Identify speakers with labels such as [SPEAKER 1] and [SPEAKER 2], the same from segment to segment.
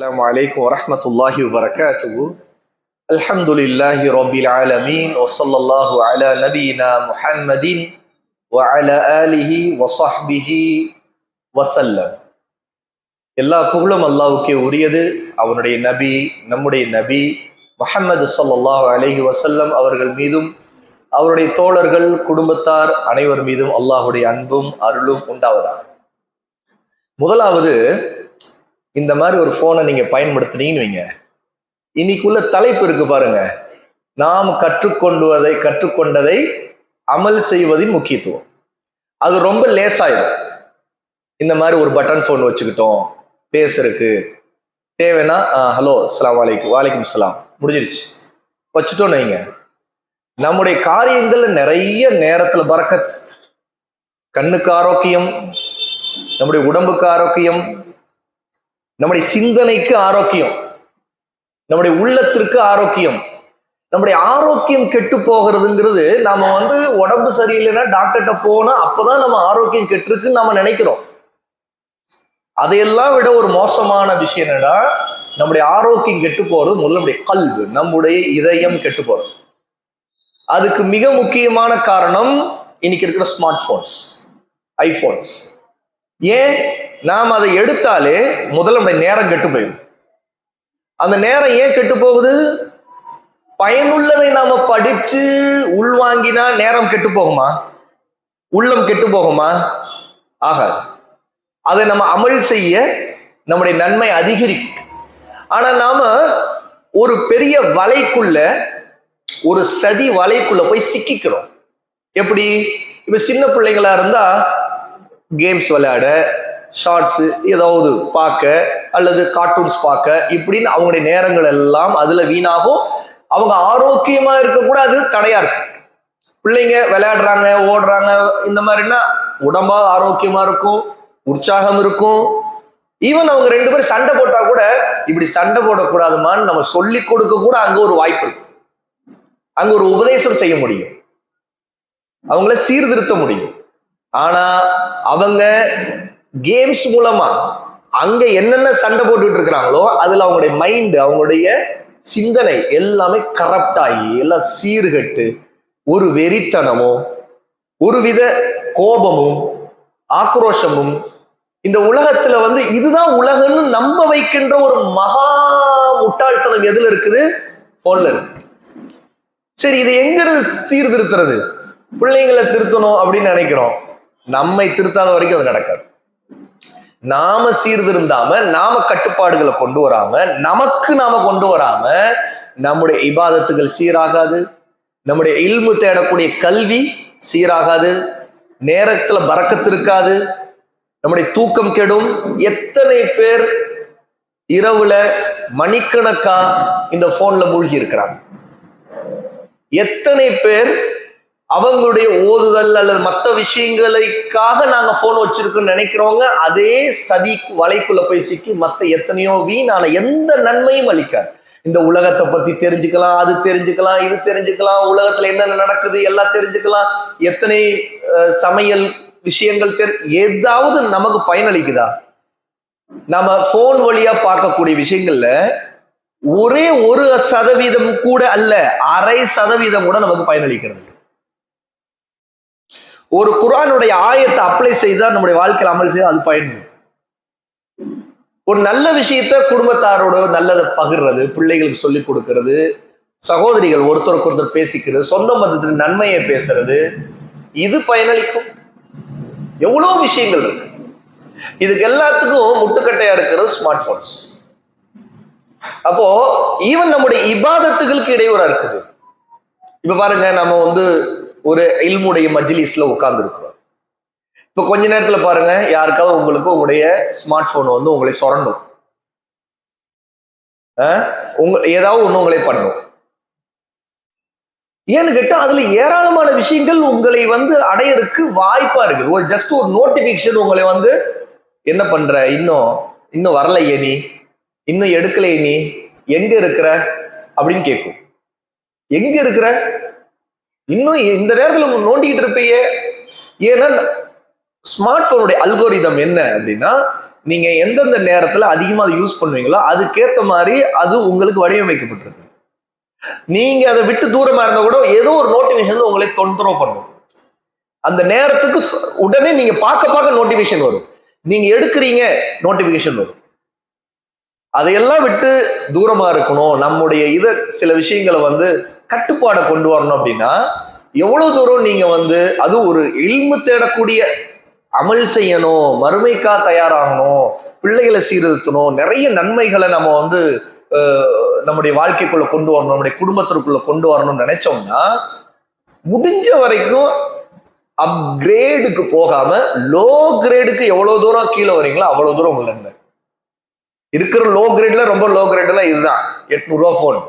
[SPEAKER 1] السلام عليكم ورحمة الله وبركاته. الحمد لله رب العالمين وصلى الله على نبينا محمد وعلى آله وصحبه وسلم. எல்லா புகழும் அல்லாஹ்வுக்கே உரியது. அவனுடைய நபி, நம்முடைய நபி முஹம்மது ஸல்லல்லாஹு அலைஹி வஸல்லம் அவர்கள் மீதும் அவருடைய தோழர்கள், குடும்பத்தார் அனைவர் மீதும் அல்லாஹ்வுடைய அன்பும் அருளும் உண்டாவதாக. முதலாவது, இந்த மாதிரி ஒரு போனை நீங்க பயன்படுத்தினீங்கன்னு வைங்க, இன்னைக்குள்ள தலைப்பு இருக்கு பாருங்க, நாம் கற்றுக்கொண்டதை அமல் செய்வதின் முக்கியத்துவம். அது ரொம்ப லேசாயிடும். இந்த மாதிரி ஒரு பட்டன் போன் வச்சுக்கிட்டோம், பேசுறதுக்கு தேவைன்னா ஹலோ அஸ்ஸலாமு அலைக்கும், வலைக்கும் அஸ்ஸலாம், முடிஞ்சிருச்சு, வச்சுட்டோன்னு வைங்க, நம்முடைய காரியங்கள்ல நிறைய நேரத்துல பரக்கத், கண்ணுக்கு ஆரோக்கியம், நம்முடைய உடம்புக்கு ஆரோக்கியம், நம்முடைய சிந்தனைக்கு ஆரோக்கியம், நம்முடைய உள்ளத்திற்கு ஆரோக்கியம். நம்முடைய ஆரோக்கியம் கெட்டு போகிறதுங்கிறது, நாம உடம்பு சரியில்லைன்னா டாக்டர்கிட்ட போனா அப்பதான் நம்ம ஆரோக்கியம் கெட்டிருக்குன்னு நாம நினைக்கிறோம். அதையெல்லாம் விட ஒரு மோசமான விஷயம் என்னடா, நம்முடைய ஆரோக்கியம் கெட்டு போறது முதல்ல நம்முடைய கல்வி, நம்முடைய இதயம் கெட்டு போறது. அதுக்கு மிக முக்கியமான காரணம் இன்னைக்கு இருக்கிற ஸ்மார்ட் போன்ஸ், ஐபோன்ஸ். ஏன்? நாம் அதை எடுத்தாலே முதல்ல நம்முடைய நேரம் கெட்டு போயிடும். அந்த நேரம் ஏன் கெட்டு போகுது? பயனுள்ளதை நாம படிச்சு உள்வாங்கினா நேரம் கெட்டு போகுமா? உள்ளம் கெட்டு போகுமா? ஆகாது. அதை நம்ம அமல் செய்ய நம்முடைய நன்மை அதிகரிக்கும். ஆனா நாம ஒரு பெரிய வலைக்குள்ள, ஒரு சதி வலைக்குள்ள போய் சிக்கிக்கிறோம். எப்படி? இப்ப சின்ன பிள்ளைங்களா இருந்தா கேம்ஸ் விளையாட, ஷார்ட்ஸ் ஏதாவது பார்க்க அல்லது கார்ட்டூன்ஸ் பார்க்க, இப்படின்னு அவங்களுடைய நேரங்கள் எல்லாம் அதுல வீணாகும். அவங்க ஆரோக்கியமா இருக்க கூட அது தடையா இருக்கு. பிள்ளைங்க விளையாடுறாங்க, ஓடுறாங்க, இந்த மாதிரினா உடம்பா ஆரோக்கியமா இருக்கும், உற்சாகம் இருக்கும். ஈவன் அவங்க ரெண்டு பேரும் சண்டை போட்டா கூட, இப்படி சண்டை போடக்கூடாதுமான்னு நம்ம சொல்லி கொடுக்க கூட அங்க ஒரு வாய்ப்பு இருக்கு. அங்க ஒரு உபதேசம் செய்ய முடியும், அவங்கள சீர்திருத்த முடியும். ஆனா அவங்க கேம்ஸ் மூலமா அங்க என்னென்ன சண்டை போட்டுட்டு இருக்கிறாங்களோ அதுல அவங்களுடைய மைண்ட், அவங்களுடைய சிந்தனை எல்லாமே கரப்ட் ஆகி எல்லாம் சீர்கட்டு, ஒரு வெறித்தனமும் ஒருவித கோபமும் ஆக்ரோஷமும் இந்த உலகத்துல இதுதான் உலகம்னு நம்ப வைக்கின்ற ஒரு மகா முட்டாள்தனம் எதுல இருக்குது? போன்ல இருக்கு. சரி, இது எங்க சீர்திருத்துறது? பிள்ளைங்களை திருத்தணும் அப்படின்னு நினைக்கிறோம், நம்மை திருத்தாத வரைக்கும் அது நடக்காது. நாம சீர்திருந்தாம, நாம கட்டுப்பாடுகளை கொண்டு வராம, நமக்கு நாம கொண்டு வராம நம்முடைய இபாதத்துகள் சீராகாது, நம்முடைய இல்மு தேடக்கூடிய கல்வி சீராகாது, நேரத்துல பரக்கத்து இருக்காது, நம்முடைய தூக்கம் கெடும். எத்தனை பேர் இரவுல மணிக்கணக்கா இந்த போன்ல மூழ்கி இருக்கிறாங்க? எத்தனை பேர் அவங்களுடைய ஓதுதல் அல்லது மற்ற விஷயங்களுக்காக நாங்க போன் வச்சிருக்கோம்னு நினைக்கிறவங்க அதே சதி வலைக்குள்ள போய் சிக்கி மற்ற எத்தனையோ வீணான எந்த நன்மையும் அளிக்காது. இந்த உலகத்தை பத்தி தெரிஞ்சுக்கலாம், அது தெரிஞ்சுக்கலாம், இது தெரிஞ்சுக்கலாம், உலகத்துல என்னென்ன நடக்குது எல்லாம் தெரிஞ்சுக்கலாம், எத்தனை சமையல் விஷயங்கள் ஏதாவது நமக்கு பயனளிக்குதா? நம்ம போன் வழியா பார்க்கக்கூடிய விஷயங்கள்ல ஒரே 1% கூட அல்ல, 0.5% கூட நமக்கு பயனளிக்கிறது. ஒரு குர்ஆனுடைய ஆயத்தை அப்ளை செய்தா நம்முடைய வாழ்க்கையில் அமல் செய்ய அது பயன்படும். ஒரு நல்ல விஷயத்த குடும்பத்தாரோட நல்லதை பகிர்றது, பிள்ளைகளுக்கு சொல்லிக் கொடுக்கறது, சகோதரிகள் ஒருத்தருக்கு ஒருத்தர் பேசிக்கிறது, சொந்த மதத்தின் நன்மையை பேசுறது, இது பயனளிக்கும். எவ்வளவு விஷயங்கள் இருக்கு. இதுக்கு எல்லாத்துக்கும் முட்டுக்கட்டையா இருக்கிறது ஸ்மார்ட் போன்ஸ். அப்போ ஈவன் நம்முடைய இபாதத்துகளுக்கு இடையூறா இருக்குது. இப்ப பாருங்க, நம்ம ஒரு இல்முடைய மஜ்லிஸ்ல உட்கார்ந்து இருக்கிறோம். இப்ப கொஞ்ச நேரத்துல பாருங்க, யாருக்காவது உங்களுடைய ஸ்மார்ட் போன் உங்களை சுரண்டும், ஏதாவது ஒண்ணு உங்களை பண்ணும். ஏன்னு கேட்டா அதுல ஏராளமான விஷயங்கள் உங்களை அடையறதுக்கு வாய்ப்பா இருக்குது. ஒரு ஜஸ்ட் ஒரு நோட்டிபிகேஷன் உங்களை என்ன பண்ற, இன்னும் வரலையே, நீ இன்னும் எடுக்கலையே, நீ எங்க இருக்கிற அப்படின்னு கேட்கும். எங்க இருக்கிற? இன்னும் இந்த நேரத்துல நோண்டிக்கிட்டு இருப்பையே. ஏன்னா ஸ்மார்ட் போனுடைய அல்கோரிதம் என்ன அப்படின்னா, நீங்க எந்தெந்த நேரத்துல அதிகமா அதை யூஸ் பண்ணுவீங்களோ அதுக்கேற்ற மாதிரி அது உங்களுக்கு வடிவமைக்கப்பட்டிருக்கு. நீங்க அதை விட்டு தூரமா இருந்தா கூட ஏதோ ஒரு நோட்டிபிகேஷன் உங்களை தொந்தரவு பண்ணும். அந்த நேரத்துக்கு உடனே நீங்க பார்க்க நோட்டிபிகேஷன் வரும், நீங்க எடுக்கிறீங்க நோட்டிபிகேஷன் வரும். அதையெல்லாம் விட்டு தூரமா இருக்கணும். நம்முடைய சில விஷயங்களை கட்டுப்பாடை கொண்டு வரணும் அப்படின்னா எவ்வளவு தூரம் நீங்க அது ஒரு இல்மு தேடக்கூடிய அமல் செய்யணும், மறுமைக்கா தயாராகணும், பிள்ளைகளை சீர்திருத்தணும், நிறைய நன்மைகளை நம்ம நம்முடைய வாழ்க்கைக்குள்ள கொண்டு வரணும், நம்முடைய குடும்பத்திற்குள்ள கொண்டு வரணும்னு நினைச்சோம்னா முடிஞ்ச வரைக்கும் அப்கிரேடுக்கு போகாம லோ கிரேடுக்கு எவ்வளவு தூரம் கீழே வரீங்களோ அவ்வளவு தூரம் உள்ளங்க. இருக்கிற லோ கிரேட்ல ரொம்ப லோ கிரேட்ல இதுதான் 800 ரூபா போன்.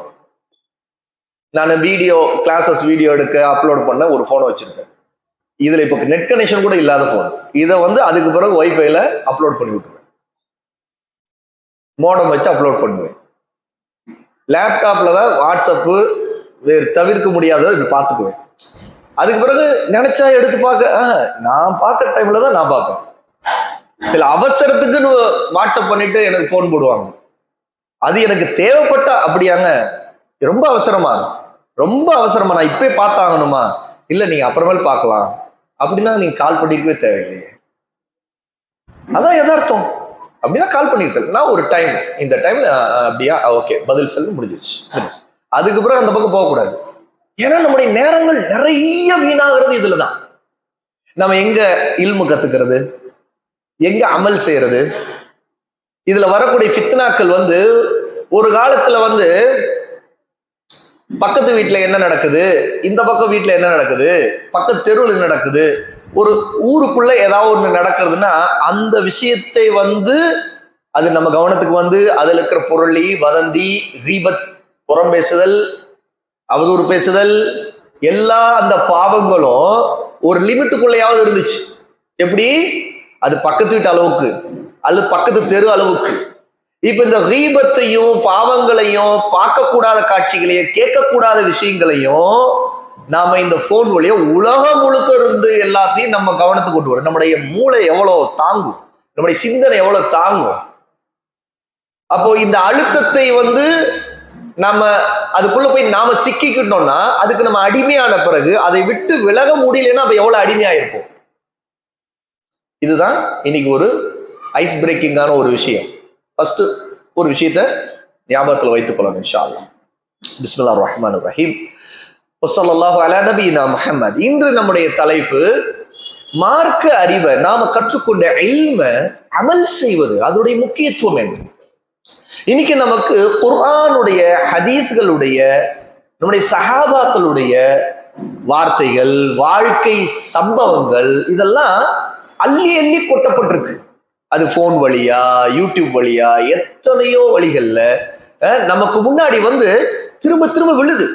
[SPEAKER 1] நான் கிளாஸஸ் வீடியோ எடுக்க அப்லோட் பண்ண ஒரு போனை வச்சிருக்கேன். இதுல இப்ப நெட் கனெக்ஷன் கூட இல்லாத போன். இதை அதுக்கு பிறகு வைஃபைல அப்லோட் பண்ணி விட்டுருவேன், மோடம் வச்சு அப்லோட் பண்ணுவேன். லேப்டாப்ல தான் வாட்ஸ்அப்பு தவிர்க்க முடியாததை இப்படி பார்த்துக்குவேன். அதுக்கு பிறகு நினைச்சா எடுத்து நான் பார்க்குற டைம்ல தான் நான் பார்ப்பேன். சில அவசரத்துக்கு வாட்ஸ்அப் பண்ணிட்டு எனக்கு போன் போடுவாங்க. அது எனக்கு தேவைப்பட்ட அப்படியாங்க, ரொம்ப அவசரமா நான் இப்பே பார்த்தாகணுமா, இல்ல நீங்க அப்புறமேல் பார்க்கலாம் அப்படின்னா நீங்க கால் பண்ணிருக்கவே தேவையில்லையே. அதான் எதார்த்தம். அப்படின்னா கால் பண்ணிருக்கேன் நான் ஒரு டைம், இந்த டைம் அப்படியா ஓகே பதில் சொல்லி முடிஞ்சிருச்சு. அதுக்கு பிறகு அந்த பக்கம் போகக்கூடாது. ஏன்னா நம்முடைய நேரங்கள் நிறைய வீணாகிறது இதுலதான். நம்ம எங்க இல்மு கத்துக்கிறது, எங்க அமல் செய்யறது, இதுல வரக்கூடிய ஃபித்னாக்கள் ஒரு காலத்துல பக்கத்து வீட்டுல என்ன நடக்குது, இந்த பக்கம் வீட்டுல என்ன நடக்குது, பக்கத்து தெருவில் என்ன நடக்குது, ஒரு ஊருக்குள்ள ஏதாவது ஒண்ணு நடக்கிறதுனா அந்த விஷயத்தை அது நம்ம கவனத்துக்கு அதுல இருக்கிற பொருளி வதந்தி ரீபத் புறம் பேசுதல் அவதூறு பேசுதல் எல்லா அந்த பாவங்களும் ஒரு லிமிட்டுக்குள்ளையாவது இருந்துச்சு. எப்படி? அது பக்கத்து வீட்டு அளவுக்கு அல்லது பக்கத்து தெரு அளவுக்கு. இப்ப இந்த ரீபத்தையும் பாவங்களையும் பார்க்கக்கூடாத காட்சிகளையும் கேட்கக்கூடாத விஷயங்களையும் நாம இந்த போன் வழியா உலகம் முழுக்க இருந்து எல்லாத்தையும் நம்ம கவனத்துக்கு கொண்டு வரும். நம்முடைய மூளை எவ்வளவு தாங்கும், நம்முடைய சிந்தனை எவ்வளவு தாங்கும். அப்போ இந்த அழுத்தத்தை நம்ம அதுக்குள்ள போய் நாம சிக்கிக்கிட்டோம்னா அதுக்கு நம்ம அடிமையான பிறகு அதை விட்டு விலக முடியலன்னா அப்ப எவ்வளவு அடிமையாயிருப்போம். இதுதான் இன்னைக்கு ஒரு ஐஸ் பிரேக்கிங்கான ஒரு விஷயம். ஃபர்ஸ்ட் ஒரு விஷயத்த ஞாபகத்தில் வைத்துக் கொள்ளணும் இன்ஷா அல்லாஹ். பிஸ்மில்லாஹிர் ரஹ்மானிர் ரஹீம். வஸல்லல்லாஹு அலா நபியினா முஹம்மத். இன்று நம்முடைய தலைப்பு மார்க்க அறிவை நாம கற்றுக்கொண்ட இல்மை அமல் செய்வது, அதனுடைய முக்கியத்துவம் என்ன. இன்னைக்கு நமக்கு குர்ஆனுடைய ஹதீஸ்களுடைய நம்முடைய சஹாபாக்களுடைய வார்த்தைகள் வாழ்க்கை சம்பவங்கள் இதெல்லாம் அள்ளி அள்ளி கொட்டப்பட்டிருக்கு. அது போன் வழியா யூடியூப் வழியா எத்தனையோ வழிகள்ல நமக்கு முன்னாடி திரும்ப திரும்ப விழுது.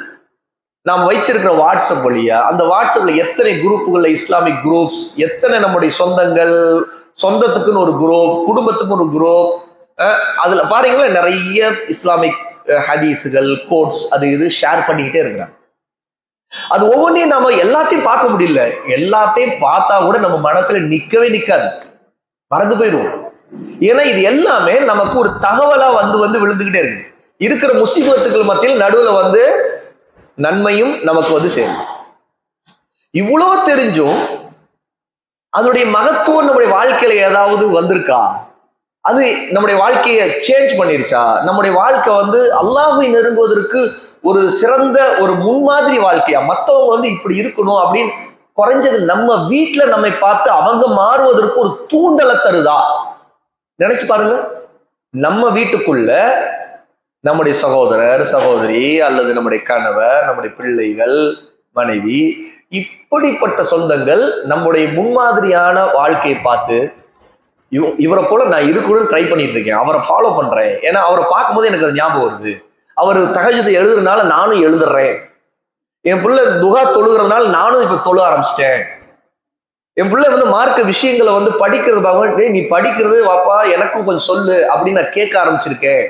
[SPEAKER 1] நாம் வைத்திருக்கிற வாட்ஸ்அப் வழியா, அந்த வாட்ஸ்அப்ல எத்தனை குரூப்புகள்ல இஸ்லாமிக் குரூப்ஸ், எத்தனை நம்முடைய சொந்தங்கள், சொந்தத்துக்குன்னு ஒரு குரூப், குடும்பத்துக்குன்னு ஒரு குரூப், அதுல பாருங்களா நிறைய இஸ்லாமிக் ஹதீஸுகள் கோட்ஸ் அது இது ஷேர் பண்ணிக்கிட்டே இருக்கிறாங்க. அது ஒவ்வொன்றையும் நாம எல்லாத்தையும் பார்க்க முடியல. எல்லாத்தையும் பார்த்தா கூட நம்ம மனசுல நிக்கவே நிக்காது, மறந்து போயிடுவோம். ஏன்னா இது எல்லாமே நமக்கு ஒரு தகவலா விழுந்துகிட்டே இருக்கு. இருக்கிற முசீபத்துக்கள் மத்தியில் நடுவுல நன்மையும் நமக்கு சேரும். இவ்வளோ தெரிஞ்சும் அதனுடைய மகத்துவம் நம்முடைய வாழ்க்கையில ஏதாவது வந்திருக்கா? அது நம்முடைய வாழ்க்கையை சேஞ்ச் பண்ணிருச்சா? நம்முடைய வாழ்க்கை அல்லாஹ்வை நெருங்குவதற்கு ஒரு சிறந்த ஒரு முன்மாதிரி வாழ்க்கையா, மற்றவங்க இப்படி இருக்கணும் அப்படின்னு குறைஞ்சது நம்ம வீட்டுல நம்மை பார்த்து அவங்க மாறுவதற்கு ஒரு தூண்டலை தருதா? நினைச்சு பாருங்க. நம்ம வீட்டுக்குள்ள நம்முடைய சகோதரர் சகோதரி அல்லது நம்முடைய கணவர், நம்முடைய பிள்ளைகள், மனைவி, இப்படிப்பட்ட சொந்தங்கள் நம்முடைய முன்மாதிரியான வாழ்க்கையை பார்த்து இவரை போல நான் இருக்கணும்னு ட்ரை பண்ணிட்டு இருக்கேன், அவரை ஃபாலோ பண்றேன், ஏன்னா அவரை பார்க்கும்போது எனக்கு அது ஞாபகம் வருது, அவர் தஹஜ்ஜுத் எழுதுறதுனால நானும் எழுதுறேன், என் பிள்ளை துஹா தொழுகிறதுனால நானும் இப்ப தொழ ஆரம்பிச்சிட்டேன், என் பிள்ளை மார்க்க விஷயங்களை படிக்கிறது பார்க்க நீ படிக்கிறது வாப்பா எனக்கும் கொஞ்சம் சொல்லு அப்படின்னு நான் கேட்க ஆரம்பிச்சிருக்கேன்.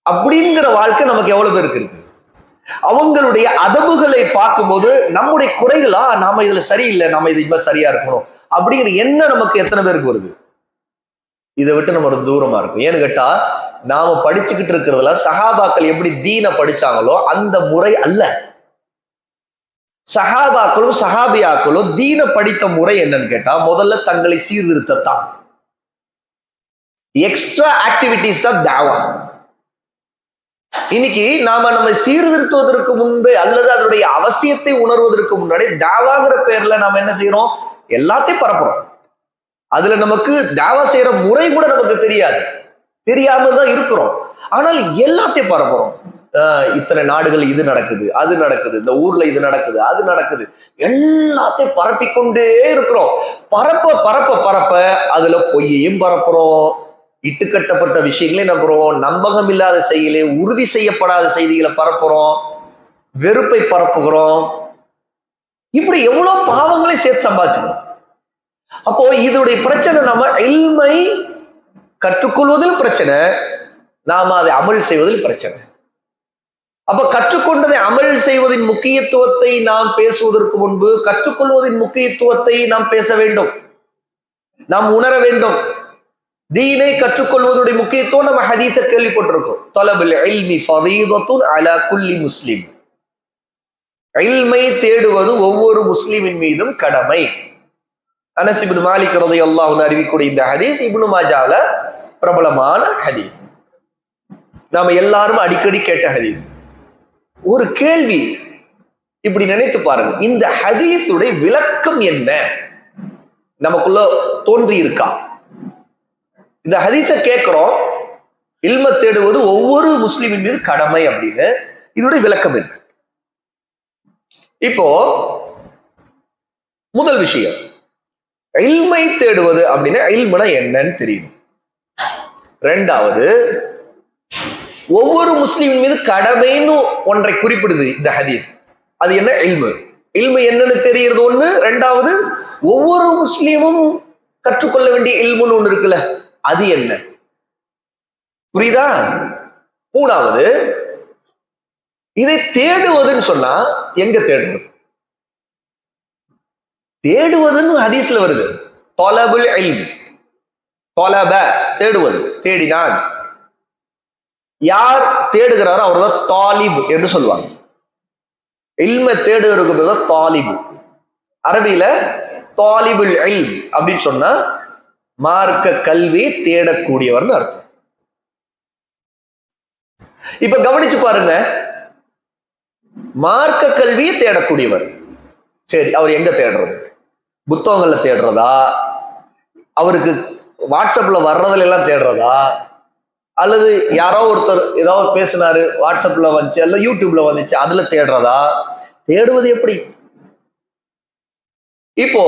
[SPEAKER 1] அப்படிங்கிற வாழ்க்கை நமக்கு எவ்வளவு பேருக்கு இருக்கு? அவங்களுடைய அதபுகளை பார்க்கும்போது நம்முடைய குறைகளா, நாம இதுல சரியில்லை, நம்ம இது இப்ப சரியா இருக்கணும் அப்படிங்கிற எண்ணம் நமக்கு எத்தனை பேருக்கு வருது? இதை விட்டு நம்ம ஒரு தூரமா இருக்கும். ஏன்னு கேட்டா, நாம படிச்சுக்கிட்டு இருக்கிறதுல சஹாபாக்கள் எப்படி தீன படிச்சாங்களோ அந்த முறை அல்ல. சஹாபாக்களும் சஹாபியாக்களும் தீன படித்த முறை என்னன்னு கேட்டா, முதல்ல தங்களை சீர்திருத்தத்தான். எக்ஸ்ட்ரா ஆக்டிவிட்டிஸ் தான் தாவா. இன்னைக்கு நம்ம சீர்திருத்துவதற்கு முன்பே அல்லது அதனுடைய அவசியத்தை உணர்வதற்கு முன்னாடி தாவாங்கிற பேர்ல நாம என்ன செய்யறோம்? எல்லாத்தையும் பரப்புறோம். அதுல நமக்கு தாவா செய்யற முறை கூட நமக்கு தெரியாது, தெரியாம தான் இருக்கிறோம். ஆனால் எல்லாத்தையும் பரப்புறோம். இத்தனை நாடுகள் இது நடக்குது, அது நடக்குது, இந்த ஊர்ல இது நடக்குது, அது நடக்குது, எல்லாத்தையும் பரப்பிக்கொண்டே இருக்கிறோம். பரப்ப பரப்ப பரப்ப அதுல பொய்யையும் பரப்புறோம், இட்டுக்கட்டப்பட்ட விஷயங்களே நம்புறோம், நம்பகம் இல்லாத செய்திகளை, உறுதி செய்யப்படாத செய்திகளை பரப்புறோம், வெறுப்பை பரப்புகிறோம். இப்படி எவ்வளவு பாவங்களை சேர்த்து சம்பாதிச்சுக்கிறோம். அப்போ இதனுடைய பிரச்சனை, நம்ம இல்மை கற்றுக்கொள்வதில் பிரச்சனை, நாம அதை அமல் செய்வதில் பிரச்சனை. அப்ப கற்றுக்கொண்டதை அமல் செய்வதின் முக்கியத்துவத்தை நாம் பேசுவதற்கு முன்பு கற்றுக்கொள்வதின் முக்கியத்துவத்தை நாம் பேச வேண்டும், நாம் உணர வேண்டும். தீனை கற்றுக்கொள்வதுடைய முக்கியத்துவம் நம்ம ஹதீஸை கேள்விப்பட்டிருக்கோம். தலபுல் இல்மி ஃபரீதத்துன் அலா குல்லி முஸ்லிம். இல்மை தேடுவது ஒவ்வொரு முஸ்லிமின் மீதும் கடமை. அனஸ் இப்னு மாலிக் ரலியல்லாஹு அன்ஹு அறிவிக்கக்கூடிய இந்த ஹதீஸ் இப்னு மாஜால பிரபலமான ஹதீஸ், நாம எல்லாரும் அடிக்கடி கேட்ட ஹதீஸ். ஒரு கேள்வி இப்படி நினைத்து பாருங்க, இந்த ஹதீஸுடைய விளக்கம் என்ன நமக்குள்ள தோன்றி இருக்கா? இந்த ஹதீஸை கேட்கிறோம், இல்ம தேடுவது ஒவ்வொரு முஸ்லிமின் மீது கடமை அப்படின்னு, இதோடைய விளக்கம் என்ன? இப்போ முதல் விஷயம், இல்மை தேடுவது அப்படின்னா இல்முனா என்னன்னு தெரியும். ரெண்டாவது, ஒவ்வொரு முஸ்லிமின் மீது கடமைன்னு ஒன்றை குறிப்பிடுது இந்த ஹதீஸ். அது என்ன? இல்மு. இல்மு என்னன்னு தெரிகிறது ஒண்ணு. ரெண்டாவது, ஒவ்வொரு முஸ்லீமும் கற்றுக்கொள்ள வேண்டிய இல்முன்னு ஒண்ணு இருக்குல்ல, அது என்ன? புரியுதா? மூணாவது, இதை தேடுவதுன்னு சொன்னா எங்க தேடுவது? தேடுவதுன்னு ஹதீஸ்ல வருது, தொலபுல் இல்ம். தொலப தேடுவது, தேடினான். யார் தேடுகிறாரோ அவர்தான் தாலிப் என்று சொல்லுவாங்க. இல்ம தேடுகிறதுக்கு தாலிபு. அரபியில தாலிபுல் இல்ம் அப்படின்னு சொன்னா மார்க்க கல்வி தேடக்கூடியவர்னு அர்த்தம். இப்ப கவனிச்சு பாருங்க, மார்க்க கல்வியை தேடக்கூடியவர். சரி, அவர் எங்க தேடுறது? புத்தகங்கள்ல தேடுறதா, அவருக்கு வாட்ஸ்அப்ல வர்றதுல எல்லாம் தேடுறதா, அல்லது யாரோ ஒருத்தர் ஏதாவது பேசினாரு வாட்ஸ்அப்ல வந்துச்சு அல்ல யூடியூப்ல வந்துச்சு அதுல தேடுறதா? தேடுவது எப்படி? இப்போ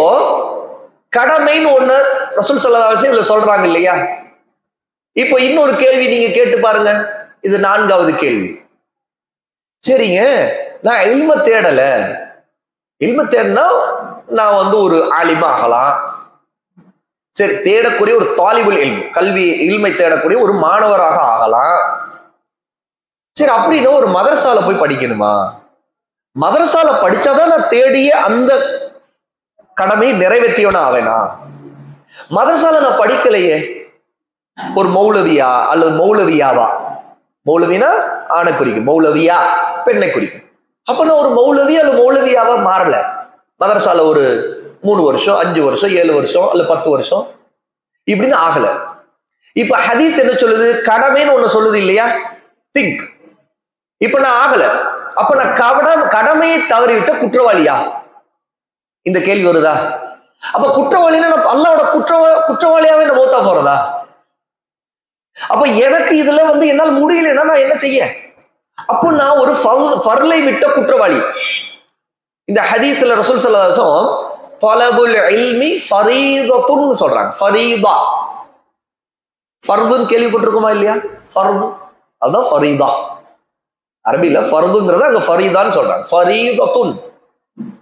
[SPEAKER 1] கடமைன்னு ஒண்ணு ரசூல் ஸல்லல்லாஹு அலைஹி வஸல்லம் சொல்றாங்க இல்லையா? இப்போ இன்னொரு கேள்வி நீங்க கேட்டு பாருங்க, இது நான்காவது கேள்வி. சரிங்க, நான் இல்ம தேடல, இல்ம தேடினா நான் ஒரு ஆலிமா ஆகலாம். சரி, தேடக்கூடிய ஒரு தாலிபுல் இல்ம், கல்வி இல்மை தேடக்கூடிய ஒரு மாணவராக ஆகலாம். சரி, அப்படின்னா ஒரு மதரசால போய் படிக்கணுமா? மதரசால படிச்சாதான் நான் தேடிய அந்த கடமையை நிறைவேற்றியவனா ஆவேனா? மதரசால நான் படிக்கலையே, ஒரு மௌலவியா அல்லது மௌலவியாவா? மௌலவினா ஆணை குறிக்கும், மௌலவியா பெண்ணை குறிக்கும். அப்ப நான் ஒரு மௌலவி அல்லது மௌலவியாவா மாறல. மதரசால ஒரு 3 வருஷம் 5 வருஷம் 7 வருஷம் அல்ல 10 வருஷம் இப்படின்னு ஆகல. இப்ப ஹதீஸ் என்ன சொல்லுது? கடமைன்னு ஒண்ணு சொல்லுது இல்லையா? திங்க். இப்ப நான் ஆகல, அப்ப நான் கடமையை தவறிவிட்ட குற்றவாளியா? இந்த கேள்வி வருதா? அப்ப குற்றவாளின்னா நான் அல்லாஹ்வோட குற்றவாளியாவே நான் மௌத்தா போறதா? அப்ப எனக்கு இதுல என்னால் முடியலன்னா நான் என்ன செய்ய? அப்போ நான் ஒரு ஃபர்லை விட்ட குற்றவாளி. இந்த ஹதீஸ்ல ரசூல் ஸல்லல்லாஹு அலைஹி வஸல்லம் தலபுல் இல்மி ஃபரீதத்துன்னு சொல்றாங்க. ஃபரீதா, ஃபர்துன்னு கேள்விப்பட்டிருக்குமா இல்லையா? ஃபர்து அதான் ஃபரீதா. அரபில ஃபர்துங்கிறத அங்க ஃபரீதான்னு சொல்றாங்க. ஃபரீதத்துன்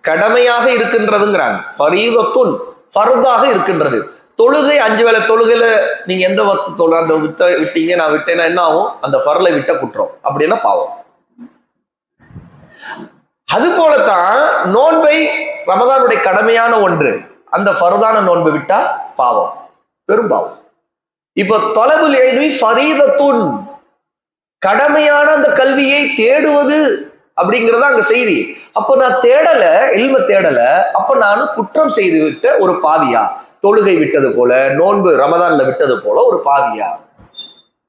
[SPEAKER 1] கடமையாக இருக்கின்றதுங்கிறாங்க. ஃபரீதத்துன் ஃபர்தாக இருக்கின்றது. தொழுகை 5 வேளை தொழுகையில நீங்க எந்த வக்து தொழு அந்த விட்டீங்க, நான் விட்டேன்னா என்ன ஆகும்? அந்த ஃபர்லை விட்ட குற்றம், அப்படின்னா பாவம். அது போலத்தான் நோன்பை ரமதானுடைய கடமையான ஒன்று, அந்த ஃபர்தான நோன்பை விட்டா பாவம், பெரும் பாவம். இப்ப தலபுல் இல்மி ஃபரீதத்துன், கடமையான அந்த கல்வியை தேடுவது அப்படிங்கறத அங்க செய்தி. அப்ப நான் தேடல, இல்ம தேடல, அப்ப நான் குற்றம் செய்து விட்ட ஒரு பாவியா? தொழுகை விட்டது போல, நோன்பு ரமதான்ல விட்டது போல ஒரு பாவியா?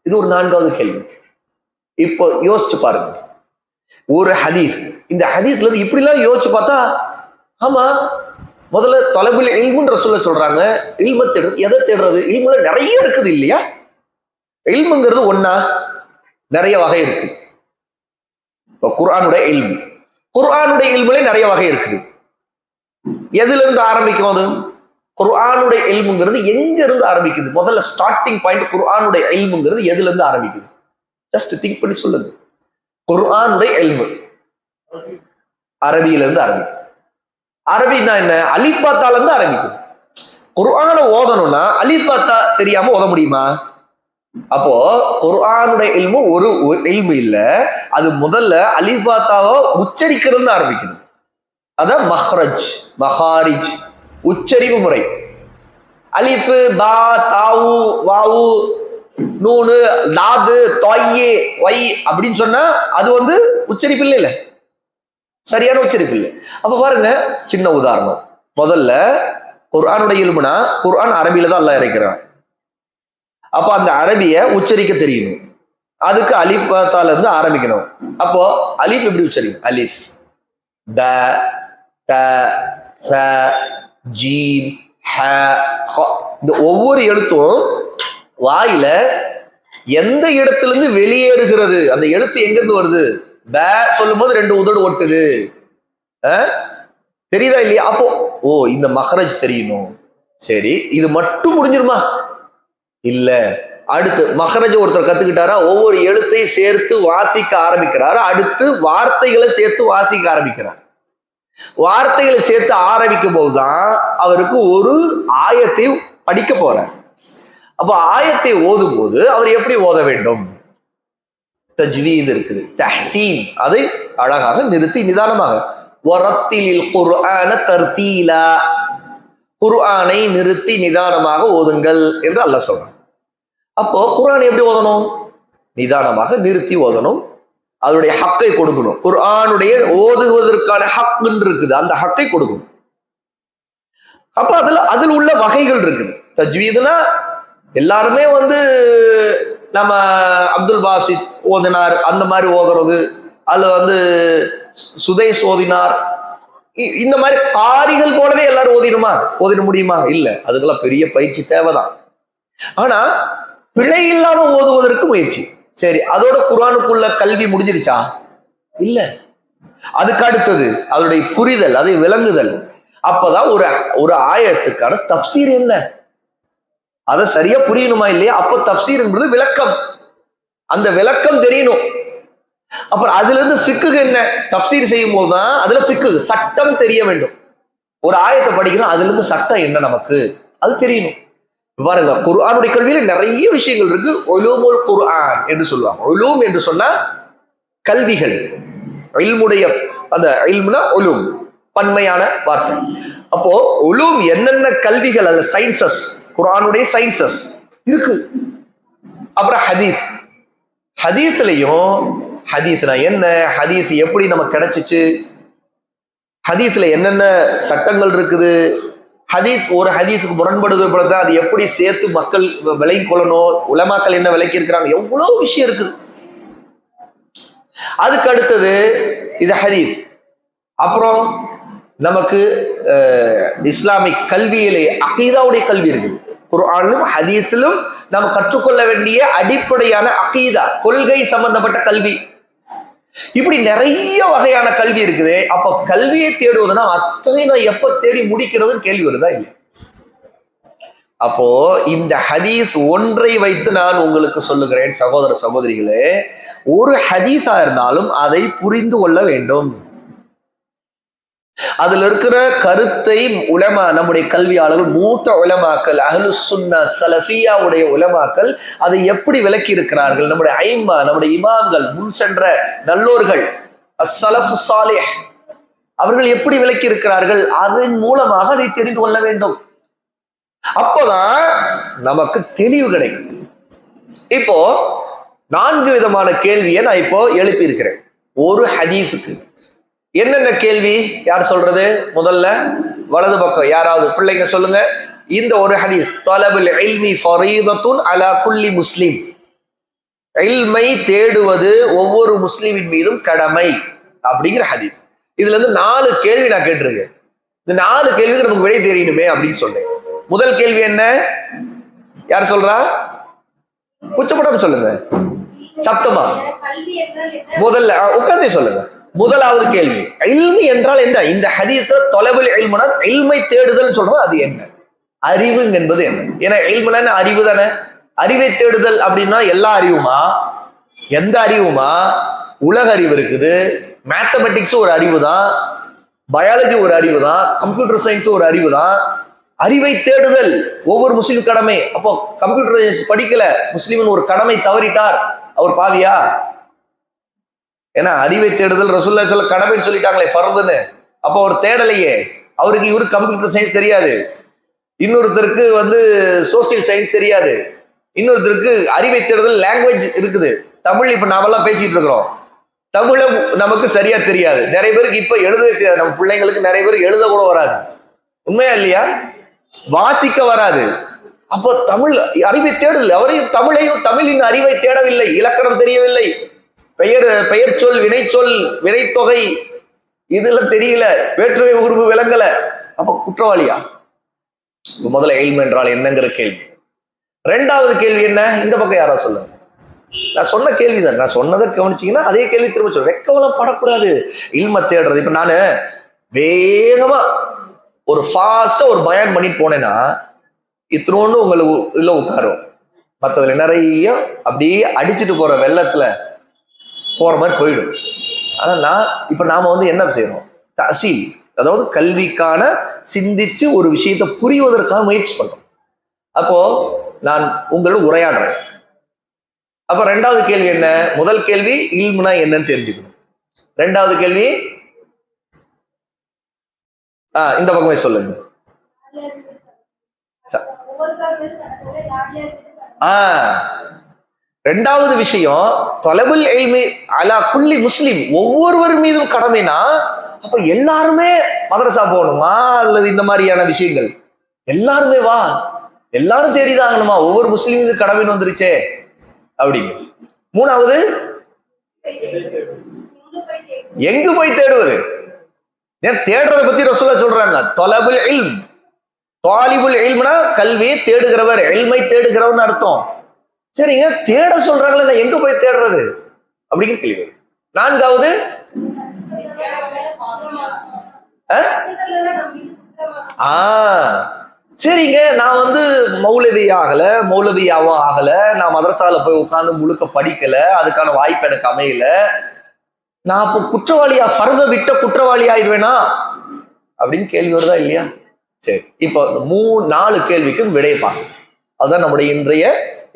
[SPEAKER 1] இது ஒரு 4வது கேள்வி. இப்போ யோசிச்சு பாருங்க, ஒரு ஹதீஸ், இந்த ஹதீஸ்ல இருந்து இப்படி எல்லாம் யோசிச்சு பார்த்தா, ஆமா, முதல்ல தலபுல் இல்முன்ற சொல்றாங்க. இல்ம தேடுறது, எதை தேடுறது? இல்முல நிறைய இருக்குது இல்லையா? இல்முங்கிறது ஒன்னா, நிறைய வகை இருக்கு. இப்போ குர்ஆனுடைய இல்மு, குர்ஆனுடைய இல்முல நிறைய வகை இருக்குது. எதுல இருந்து ஆரம்பிக்கும் அது? குர்ஆனுடைய இல்முங்கிறது எங்க இருந்து ஆரம்பிக்குது? முதல்ல ஸ்டார்டிங் பாயிண்ட் குர்ஆனுடைய இல்முங்கிறது எதுல இருந்து ஆரம்பிக்குது? ஜஸ்ட் திங்க் பண்ணி சொல்லுங்க. குர்ஆனுடைய இல்மு அரபியில இருந்து ஆரம்பிக்கும். அரபின்னா என்ன? அலிஃபாத்தால இருந்து ஆரம்பிக்கும். குர்ஆனை ஓதணும்னா அலிஃபாத்தா தெரியாம ஓத முடியுமா? அப்போ குர்ஆனுடைய இல்மு ஒரு இல்மு இல்ல, அது முதல்ல அலிஃபாத்தாவை உச்சரிக்கிறது ஆரம்பிக்கணும். அதான் மஹ்ரஜ், மஹாரிஜ், உச்சரிப்பு முறை. அலிஃப், பா, தாவு, வாவு, நூனு, நாது, தொய்யே, வை அப்படின்னு சொன்னா அது உச்சரிப்பு இல்லை, சரியான உச்சரிப்பு இல்லை. அப்ப பாருங்க, சின்ன உதாரணம். முதல்ல குர்ஆனுடைய இல்முனா, குர்ஆன் அரபியில தான் அல்லாஹ் இறக்கிறான். அப்ப அந்த அரபிய உச்சரிக்க தெரியணும். அதுக்கு அலிஃப் தால இருந்து ஆரம்பிக்கணும். அப்போ அலிஃப் எப்படி உச்சரிக்கும்? அலிஃப், த, த, த, ஜீம், ஹ, ஹ. இந்த ஒவ்வொரு எழுத்தும் வாயில எந்த இடத்துல இருந்து வெளியேறுகிறது, அந்த எழுத்து எங்க இருந்து வருது? ப சொல்லும் போது 2 உதடு ஒட்டுது, தெரியுதா இல்லையா? அப்போ ஓ, இந்த மஹ்ரஜ் தெரியணும். சரி, இது மட்டும் முடிஞ்சிருமா? இல்ல. அடுத்து மஹ்ரஜ் ஒருத்தர் கத்துக்கிட்டாரா, ஒவ்வொரு எழுத்தையும் சேர்த்து வாசிக்க ஆரம்பிக்கிறாரு. அடுத்து வார்த்தைகளை சேர்த்து வாசிக்க ஆரம்பிக்கிறார். வார்த்தைகளை சேர்த்து ஆரம்பிக்கும் போதுதான் அவருக்கு ஒரு ஆயத்தை படிக்க போறார். அப்ப ஆயத்தை ஓதும் போது அவர் எப்படி ஓத வேண்டும்? தஜ்வீத் இருக்குது, தஹ்சீன், அதை அழகாக நிறுத்தி நிதானமாக, வரத்திலில் குர்ஆன தர்தீலா, குர்ஆனை நிறுத்தி நிதானமாக ஓதுங்கள் என்று அல்லாஹ் சொல்றான். அப்போ குர்ஆனை எப்படி ஓதணும்? நிதானமாக நிறுத்தி ஓதணும். அதனுடைய ஹக்கை கொடுக்கணும். குர்ஆனுடைய ஓதுவதற்கான ஹக் இருக்குது, அந்த ஹக்கை கொடுக்கணும். அப்ப அதில் உள்ள வகைகள் இருக்குது. தஜ்வீதுனா எல்லாருமே நம்ம அப்துல் பாசித் ஓதினார் அந்த மாதிரி ஓதுறது, அதுல சுதைஸ் ஓதினார், இந்த மாதிரி காரிகள் போலவே எல்லாரும் ஓதிட முடியுமா? இல்ல, அதுக்கெல்லாம் பெரிய பயிற்சி தேவைதான். ஆனா பிழை இல்லாம ஓதுவதற்கு முயற்சி. சரி, அதோட குர்ஆனுக்குள்ள கல்வி முடிஞ்சிருச்சா? இல்ல, அதுக்கு அடுத்தது அதனுடைய புரிதல், அதை விளங்குதல். அப்பதான் ஒரு ஆயத்துக்கான தப்சீர் என்ன, அதை சரியா புரியணுமா இல்லையா? அப்ப தப்சீர் என்பது விளக்கம், அந்த விளக்கம் தெரியணும். அப்புறம் அதுல இருந்து ஃபிக்கு என்ன, தப்சீர் செய்யும் போதுதான் அதுல ஃபிக்கு சட்டம் தெரிய வேண்டும். ஒரு ஆயத்தை படிக்கணும், அதுல இருந்து சட்டம் என்ன நமக்கு அது தெரியணும். பாருங்க, குர்ஆனுடைய கல்வியில நிறைய விஷயங்கள் இருக்கு. உலூமுல் குர்ஆன் என்று சொல்லுவாங்க. உலூம் என்று சொன்னா கல்விகள், இல்முடைய அந்த இல்முனா உலூம், பன்மையான வார்த்தை. அப்போ உலூம் என்னென்ன கல்விகள், அந்த சயின்சஸ், குர்ஆனுடைய சயின்சஸ் இருக்கு. அப்புறம் ஹதீஸ், ஹதீஸ்லயும் ஹதீஸ்னா என்ன, ஹதீஸ் எப்படி நமக்கு கிடைச்சிச்சு, ஹதீஸ்ல என்னென்ன சட்டங்கள் இருக்குது, ஹதீஸ் ஒரு ஹதீஸுக்கு முரண்படுவது, அது எப்படி சேர்த்து மக்கள் விலகி கொள்ளணும், உலமாக்கள் என்ன விலக்கி இருக்கிறாங்க, எவ்வளவு விஷயம் இருக்குது. அதுக்கு அடுத்தது இது ஹதீஸ். அப்புறம் நமக்கு இஸ்லாமிக் கல்வியிலே அகீதாவுடைய கல்வி இருக்குது. குர்ஆனிலும் ஹதீஸிலும் நம்ம கற்றுக்கொள்ள வேண்டிய அடிப்படையான அகீதா, கொள்கை சம்பந்தப்பட்ட கல்வி, இப்படி நிறைய வகையான கல்வி இருக்குது. அப்ப கல்வியை தேடுவதுன்னா அத்தனை நான் எப்ப தேடி முடிக்கிறதுன்னு கேள்வி வருதா இல்லையா? அப்போ இந்த ஹதீஸ் ஒன்றை வைத்து நான் உங்களுக்கு சொல்லுகிறேன் சகோதர சகோதரிகளே, ஒரு ஹதீஸா இருந்தாலும் அதை புரிந்து கொள்ள வேண்டும். அதுல இருக்கிற கருத்தை உலமா, நம்முடைய கல்வியாளர்கள், மூத்த உலமாக்கள், அஹ்லு சுன்னா சலஃபியாவுடைய உலமாக்கள் அதை எப்படி விளக்கி இருக்கிறார்கள், நம்முடைய ஐம்மா, நம்முடைய இமாம்கள், முன் சென்ற நல்லோர்கள், அஸ்ஸலஃபு ஸாலிஹ், அவர்கள் எப்படி விளக்கி இருக்கிறார்கள், அதன் மூலமாக அதை தெரிந்து கொள்ள வேண்டும். அப்போதான் நமக்கு தெளிவு கிடைக்கும். இப்போ 4 விதமான கேள்வியை நான் இப்போ எழுப்பி இருக்கிறேன் ஒரு ஹதீஸுக்கு. என்னென்ன கேள்வி? யார் சொல்றது? முதல்ல வலது பக்கம் யாராவது பிள்ளைங்க சொல்லுங்க. இந்த ஒரு ஹதீஸ், தலபுல் இல்மி ஃபரீதத்துன் அலா குல்லி முஸ்லிம், இல்மை தேடுவது ஒவ்வொரு முஸ்லிமின் மீதும் கடமை அப்படிங்கிற ஹதீஸ். இதுல இருந்து 4 கேள்வி நான் கேட்டிருக்கேன். இந்த 4 கேள்விக்கு நமக்கு விடை தெரியணுமே அப்படின்னு சொன்னேன். முதல் கேள்வி என்ன? யார் சொல்றா? குச்சப்படம் சொல்லுங்க, சப்தமா. முதல்ல உட்கார்ந்து சொல்லுங்க. முதலாவது கேள்வி, இல்மி என்றால் என்ன? இந்த ஹதீஸ் தொலைபுல் இல்முனா இல்மை தேடுதல் சொல்றோம், அது என்ன? அறிவு என்பது என்ன? ஏன்னா இல்முனா அறிவு தானே. அறிவை தேடுதல் அப்படின்னா எல்லா அறிவுமா? எந்த அறிவுமா? உலக அறிவு இருக்குது, மேத்தமெட்டிக்ஸ் ஒரு அறிவு தான், பயாலஜி ஒரு அறிவு தான், கம்ப்யூட்டர் சயின்ஸ் ஒரு அறிவு தான். அறிவை தேடுதல் ஒவ்வொரு முஸ்லீம் கடமை. அப்போ கம்ப்யூட்டர் சயின்ஸ் படிக்கல முஸ்லீமின் ஒரு கடமை தவறிட்டார், அவர் பாவியா? ஏன்னா அறிவை தேடுதல் ரசூலுல்லாஹி ஸல்லல்லாஹு அலைஹி வஸல்லம் கடமைன்னு சொல்லிட்டாங்களே, ஃபர்துன்னு. அப்போ அவர் தேடலையே. இவருக்கு கம்ப்யூட்டர் சயின்ஸ் தெரியாது, இன்னொருத்தருக்கு சோசியல் சயின்ஸ் தெரியாது, இன்னொருத்தருக்கு அறிவை தேடுதல் லாங்குவேஜ் இருக்குது. தமிழ் இப்ப நாமெல்லாம் பேசிட்டு இருக்கிறோம், தமிழ நமக்கு சரியா தெரியாது. நிறைய பேருக்கு இப்ப எழுதவே தெரியாது. நம்ம பிள்ளைங்களுக்கு நிறைய பேர் எழுத கூட வராது. உண்மையா இல்லையா? வாசிக்க வராது. அப்போ தமிழ் அறிவை தேடல. அவரையும் தமிழின் அறிவை தேடவில்லை, இலக்கணம் தெரியவில்லை, பெயர் சொல், வினை சொல், வினைத்தொகை இதெல்லாம் தெரியல, வேற்றுமை உருவு விளங்கல. அப்ப குற்றவாளியா? முதல்ல இல்ம் என்றால் என்னங்கிற கேள்வி. 2வது கேள்வி என்ன? இந்த பக்கம் யாரா சொல்லுங்க. நான் சொன்ன கேள்விதான், நான் சொன்னதை கவனிச்சீங்கன்னா அதே கேள்வி திரும்ப சொல்ல. வெக்கவெல்லாம் படக்கூடாது. இல்ம தேடுறது. இப்ப நானு வேகமா ஒரு ஃபாஸ்டா ஒரு பயான் பண்ணிட்டு போனேன்னா இத்தனோண்டு உங்களுக்கு இதுல உட்காரும், மற்றதுல நிறைய அப்படியே அடிச்சுட்டு போற வெள்ளத்துல போற மாதிரி போயிடும். ஆனா இப்ப நாம என்ன செய்யறோம்? தசீல், அதாவது கல்விக்கான சிந்திச்சு ஒரு விஷயத்தை புரிவதற்காக முயற்சி பண்றோம். அப்போ நான் உங்களோட உரையாடுறேன். அப்ப 2வது கேள்வி என்ன? முதல் கேள்வி இல்முனா என்னன்னு தெரிஞ்சுக்கணும். 2வது கேள்வி இந்த பக்கமே சொல்லுங்க. 2வது விஷயம், தொலபுல் இல்மி அலா குல்லி முஸ்லிம், ஒவ்வொருவர் மீதும் கடமைனா அப்ப எல்லாருமே மதரசா போகணுமா அல்லது இந்த மாதிரியான விஷயங்கள்? எல்லாருமே வா, எல்லாரும் தேடிதாங்கணுமா? ஒவ்வொரு முஸ்லீம் மீது கடமைன்னு வந்துருச்சே அப்படிங்க. 3வது எங்கு போய் தேடுவது? ஏன் தேடுறதை பத்தி ரசூலுல்லாஹ் சொல்றாங்க, தொலபுல் இல்ம், தாலிபுல் இல்ம்னா கல்வியை தேடுகிறவர், இல்மை தேடுகிறவர்னு அர்த்தம். சரிங்க, தேட சொல்றாங்களே, எங்க போய் தேடுறது அப்படிங்கிற கேள்வி. 4வது சரிங்க, நான் மௌலவியாவும் ஆகல, நான் மதரசால போய் உட்கார்ந்து முழுக்க படிக்கல, அதுக்கான வாய்ப்பு எனக்கு அமையல, நான் அப்போ குற்றவாளியா, ஃபர்த விட்ட குற்றவாளி ஆயிடுவேனா அப்படின்னு கேள்வி வருதா இல்லையா? சரி, இப்போ 4 கேள்விக்கும் விடையை பார்க்கணும். அதுதான் நம்முடைய இன்றைய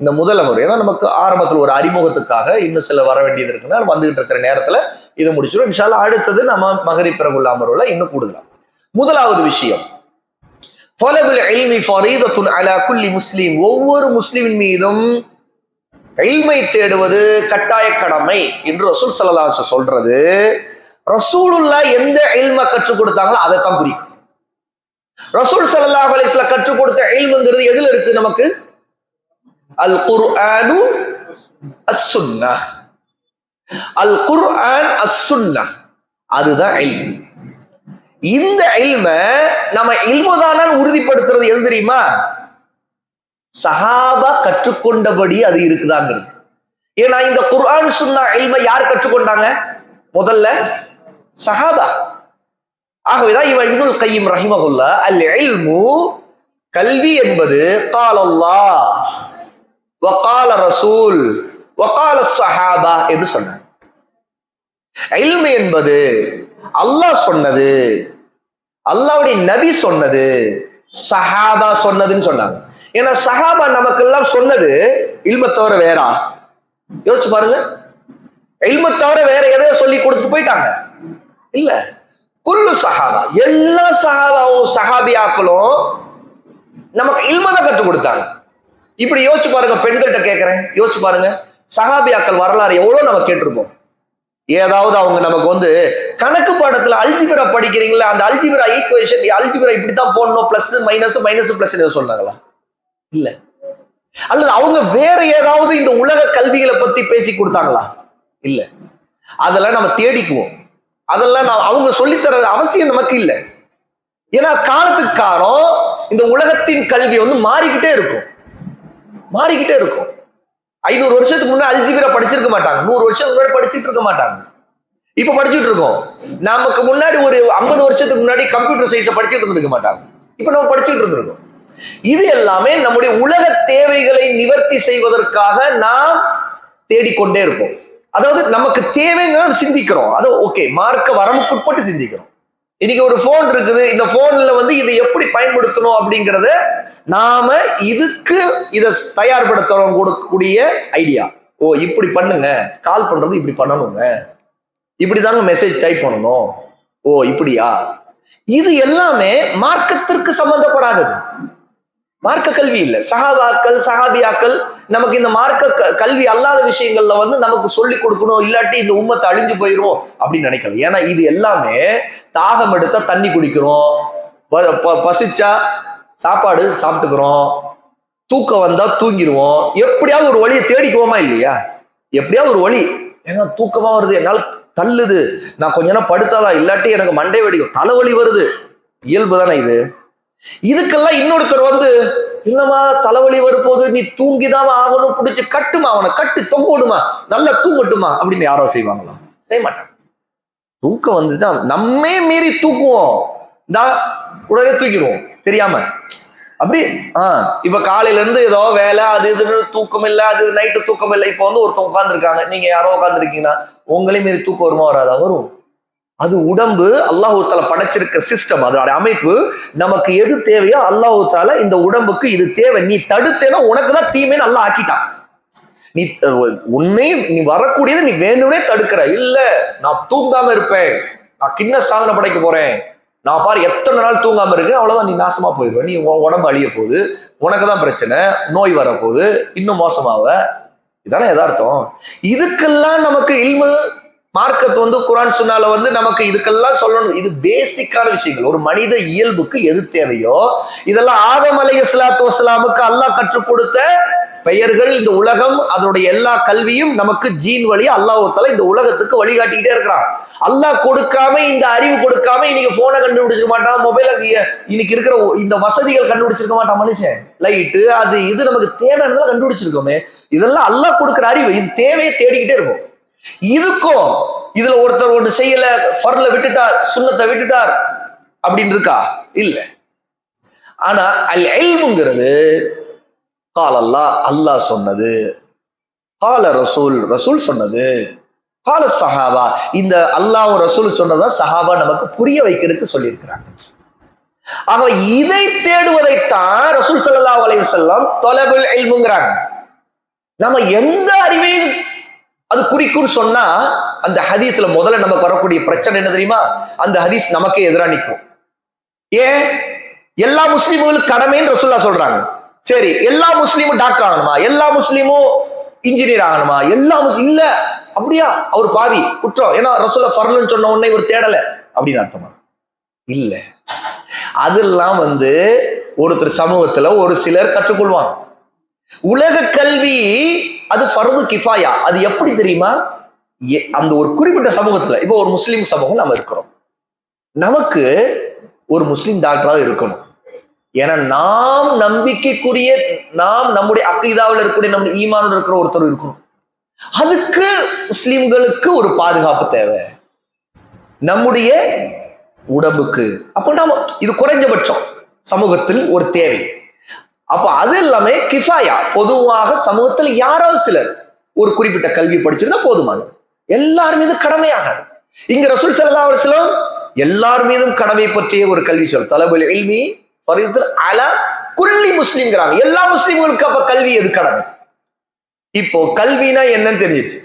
[SPEAKER 1] இந்த முதல் அமர்வு. ஏன்னா நமக்கு ஆரம்பத்தில் ஒரு அறிமுகத்துக்காக இன்னும் சில வர வேண்டியது இருக்குன்னா வந்துகிட்டு இருக்கிற நேரத்துல இதை முடிச்சிடும். இன்ஷா அல்லாஹ் அடுத்தது நம்ம மகரிப் பிறகுள்ள அமர்வுல இன்னும் கூடுதலாம். முதலாவது விஷயம், தொலபுல் இல்மி ஃபரீதத்துன் அலா குல்லி முஸ்லிம், ஒவ்வொரு முஸ்லிமின் மீதும் இல்மை தேடுவது கட்டாய கடமை என்று ரசூல் ஸல்லல்லாஹு அலைஹி வஸல்லம் சொல்றது. ரசூலுல்லாஹ் எந்த இல்மை கற்றுக் கொடுத்தாங்களோ அதைத்தான் குறிக்கும். ரசூல் ஸல்லல்லாஹு அலைஹி வஸல்லம் கற்றுக் கொடுத்த இல்முங்கிறது எதுல இருக்கு நமக்கு? அல் குர்ஆனு அஸ்-சுன்னஹ், அல் குர்ஆன் அஸ்-சுன்னஹ், அதுதான் இல்ம். இந்த இல்மை நம்ம இல்முதானான்னு உறுதிப்படுத்துறது எது தெரியுமா? சஹாபா கற்றுக்கொண்டபடி அது இருக்குதாங்கிறது. ஏன்னா இந்த குர்ஆன் சுன்னா இல்மை யார் கற்றுக்கொண்டாங்க? முதல்ல சஹாபா. ஆகவேதான் இப்னுல் கய்யிம் ரஹிமஹுல்லாஹ் அல் இல்மு, கல்வி என்பது கால அல்லாஹ் வ கால ரசூல் வ கால ஸஹாபா என்று சொன்னார். இல்மு என்பது அல்லாஹ் சொன்னது, அல்லாஹ்வுடைய நபி சொன்னது, சஹாபா சொன்னதுன்னு சொன்னாங்க. ஏன்னா சஹாபா நமக்கெல்லாம் சொன்னது இல்ம தவிர வேறா? யோசிச்சு பாருங்க. இல்ம தவிர வேற எதையோ சொல்லி கொடுத்து போயிட்டாங்க? இல்ல. குல்லு சஹாபா, எல்லா சஹாபாவும் சஹாபியாக்களும் நமக்கு இல்ம தான் கற்றுக் கொடுத்தாங்க. இப்படி யோசிச்சு பாருங்க, பெண்கள்கிட்ட கேட்கிறேன், யோசிச்சு பாருங்க, சஹாபியாக்கள் வரலாறு எவ்வளவு நம்ம கேட்டிருப்போம். ஏதாவது அவங்க நமக்கு கணக்கு பாடத்துல அல்ஜிபிரா படிக்கிறீங்களா, அந்த அல்ஜிபிரா ஈக்குவேஷன், அல்ஜிபிரா இப்படித்தான் போடணும், பிளஸ் மைனஸ் மைனஸ் பிளஸ் சொன்னாங்களா? இல்ல. அல்லது அவங்க வேற ஏதாவது இந்த உலக கல்விகளை பத்தி பேசி கொடுத்தாங்களா? இல்ல. அதெல்லாம் நம்ம தேடிக்குவோம். அதெல்லாம் அவங்க சொல்லித்தர அவசியம் நமக்கு இல்லை. ஏன்னா காலத்துக்கு காலம் இந்த உலகத்தின் கல்வி மாறிக்கிட்டே இருக்கும், மாறிக்கிட்டே இருக்கும். 500 வருஷத்துக்கு முன்னாடி அல்ஜிபிரா படிச்சிருக்க மாட்டாங்க, 100 வருஷத்துக்கு முன்னாடி படிச்சுட்டு இருக்க மாட்டாங்க. இப்ப படிச்சுட்டு இருக்கோம். நமக்கு முன்னாடி ஒரு 50 வருஷத்துக்கு முன்னாடி கம்ப்யூட்டர் சயின்ஸை படிச்சுட்டு இருந்திருக்க மாட்டாங்க, இப்ப நம்ம படிச்சுட்டு இருந்திருக்கோம். இது எல்லாமே நம்முடைய உலக தேவைகளை நிவர்த்தி செய்வதற்காக நாம் தேடிக்கொண்டே இருப்போம். அதாவது நமக்கு தேவைங்க சிந்திக்கிறோம், அது ஓகே, மார்க்க வரம்புக்குட்பட்டு சிந்திக்கிறோம். இன்னைக்கு ஒரு போன் இருக்குது, இந்த போன்ல இதை எப்படி பயன்படுத்தணும் அப்படிங்கறத நாம இதுக்கு இதை தயார்படுத்தணும் கொடுக்கக்கூடிய ஐடியா. ஓ இப்படி பண்ணுங்க, கால் பண்றது இப்படி பண்ணணுங்க, இப்படிதாங்க மெசேஜ் டைப் பண்ணணும், ஓ இப்படியா. இது எல்லாமே மார்க்கத்திற்கு சம்பந்தப்படாதது, மார்க்க கல்வி இல்லை. சஹாபாக்கள் சஹாபியாக்கள் நமக்கு இந்த மார்க்க கல்வி அல்லாத விஷயங்கள்ல நமக்கு சொல்லி கொடுக்கணும், இல்லாட்டி இந்த உம்மத்தை அழிஞ்சு போயிடும் அப்படின்னு நினைக்கல. ஏன்னா இது எல்லாமே தாகம் எடுத்தா தண்ணி குடிக்கிறோம், பசிச்சா சாப்பாடு சாப்பிட்டுக்கிறோம், தூக்கம் வந்தா தூங்கிடுவோம், எப்படியாவது ஒரு வழியை தேடிக்குவோமா இல்லையா? எப்படியாவது ஒரு வழி, ஏன்னா தூக்கமா வருது, என்னால தள்ளுது, நான் கொஞ்ச நேரம் படுத்தாதான், இல்லாட்டி எனக்கு மண்டை வெடிக்கும், தலைவலி வருது, இயல்பு தானே இது. இதுக்கெல்லாம் இன்னொருத்தர் இல்லமா தலைவலி வரும்போது நீ தூங்கிதான் ஆகணும், பிடிச்சு கட்டுமா, அவனை கட்டு தொங்கோடுமா, நல்லா தூங்கட்டுமா அப்படின்னு யாரோ செய்வாங்களா? செய்ய மாட்டாங்க. தூக்கம் வந்துதான் நம்மே மீறி தூக்குவோம், உடனே தூக்கிடுவோம் தெரியாம. அப்படி இப்ப காலையில இருந்து ஏதோ வேலை அது இதுன்னு தூக்கம் இல்லை, அது நைட்டு தூக்கம் இல்லை. இப்ப ஒருத்தவங்க உட்காந்துருக்காங்க, நீங்க யாரோ உட்காந்துருக்கீங்கன்னா உங்களையும் மீறி தூக்கம் வருமா வராதா? வரும். அது உடம்பு அல்லாஹு தாலா படைச்சிருக்க சிஸ்டம், அதோட அமைப்பு. நமக்கு எது தேவையோ அல்லாஹு தாலா இந்த உடம்புக்கு இது தேவை, நீ தடுத்தேன்னா உனக்குதான் தீமைன்னு அல்லாஹ் ஆக்கிட்டான். நீ உன்னை நீ வரக்கூடியது நீ வேணும்னே தடுக்கிற. இல்ல நான் தூங்காம இருப்பேன், நான் கிண்ண சாதனை படைக்க போறேன், நான் பாரு எத்தனை நாள் தூங்காம இருக்கேன், அவ்வளவுதான் நீ நாசமா போயிடுவேன், நீ உடம்பு அழிய போகுது, உனக்கு தான் பிரச்சனை, நோய் வரப்போகுது, இன்னும் மோசமாவ. இதானே யதார்த்தம். இதுக்கெல்லாம் நமக்கு இல்மு மார்க்கத்து குர்ஆன் சுன்னால நமக்கு இதுக்கெல்லாம் சொல்லணும். இது பேசிக்கான விஷயங்கள், ஒரு மனித இயல்புக்கு எது தேவையோ இதெல்லாம் ஆதம் அலைஹிஸ்ஸலாத்து வஸ்ஸலாமுக்கு அல்லாஹ் கற்றுக் கொடுத்த பெயர்கள். இந்த உலகம் அதோடைய எல்லா கல்வியும் நமக்கு ஜீன் வழியா அல்லாஹ் தஆலா இந்த உலகத்துக்கு வழிகாட்டிக்கிட்டே இருக்கிறான். அல்லாஹ் கொடுக்காம, இந்த அறிவு கொடுக்காம இன்னைக்கு போனை கண்டுபிடிச்சிருக்க மாட்டான், மொபைல இன்னைக்கு இருக்கிற இந்த வசதிகள் கண்டுபிடிச்சிருக்க மாட்டான் மனுஷன். லைட்டு அது இது நமக்கு தேவைன்னு கண்டுபிடிச்சிருக்கோமே, இதெல்லாம் அல்லாஹ் கொடுக்குற அறிவு. இது தேவையை தேடிக்கிட்டே இருக்கும். இதுக்கும் இதுல ஒருத்தர் ஒன்று செய்யல, ஃபர்ல விட்டுட்டார், சுன்னத்தை விட்டுட்டார் அப்படின்னு இருக்கா? இல்ல. ஆனா அல் இல்முங்கிறது கால் அல்லாஹ், அல்லாஹ் சொன்னது, கால ரசூல், ரசூல் சொன்னது, கால சஹாபா, இந்த அல்லாஹ் ரசூல் சொன்னதா சஹாபா நமக்கு புரிய வைக்கிறதுக்கு சொல்லியிருக்கிறாங்க. ஆக இதை தேடுவதைத்தான் ரசூல் ஸல்லல்லாஹு அலைஹி வஸல்லம் தொலபுல் இல்முங்கிறாங்க. நம்ம எந்த அறிவையும் அது குறிக்குன்னு சொன்னா அந்த ஹதீஸ்ல முதல்ல நமக்கு வரக்கூடிய பிரச்சனை என்ன தெரியுமா? அந்த ஹதீஸ் நமக்கே எதிரா நிற்கும். ஏன்? எல்லா முஸ்லீம்களும் கடமைன்னு ரசூலுல்லாஹ் சொல்றாங்க. சரி, எல்லா முஸ்லீமும் டாக்டர் ஆகணுமா, எல்லா முஸ்லீமும் இன்ஜினியர் ஆகணுமா, எல்லா இல்ல, அப்படியா அவர் பாவி குற்றம், ஏன்னா ரசூலுல்லாஹ் ஃபர்லுன்னு சொன்ன உடனே இவர் தேடல அப்படின்னு அர்த்தமா? இல்ல. அதெல்லாம் ஒருத்தர் சமூகத்துல ஒரு சிலர் கற்றுக்கொள்வாங்க. உலக கல்வி அது ஃபர்து கிஃபாயா. அது எப்படி தெரியுமா? அந்த ஒரு குறிப்பிட்ட சமூகத்துல, இப்போ ஒரு முஸ்லீம் சமூகம் நம்ம இருக்கிறோம், நமக்கு ஒரு முஸ்லீம் டாக்டராக இருக்கணும். ஏன்னா நாம் நம்பிக்கைக்குரிய, நாம் நம்முடைய அக்கீதாவில் இருக்கக்கூடிய, நம்முடைய ஈமானோட இருக்கிற ஒருத்தர் இருக்கணும். அதுக்கு முஸ்லிம்களுக்கு ஒரு பாதுகாப்பு தேவை, நம்முடைய உடம்புக்கு. அப்ப நாம இது குறைஞ்சபட்சம் சமூகத்தில் ஒரு தேவை. அப்ப அது எல்லாமே கிஃபாயா, பொதுவாக சமூகத்தில் யாராவது சிலர் ஒரு குறிப்பிட்ட கல்வி படிச்சிருந்தா போதுமானது, எல்லார் மீதும் கடமையாகாது. இங்க ரசூல் ஸல்லல்லாஹு அலைஹி வஸல்லம் எல்லார் மீதும் கடமை பற்றிய ஒரு கல்வி சொல், தலபுல் இல்மி ஃபரீதத்துன் அலா குல்லி முஸ்லிம்ங்கிறாங்க. எல்லா முஸ்லிம்களுக்கு அப்ப கல்வி எது கடமை? இப்போ கல்வினா என்னன்னு தெரிஞ்சிச்சு.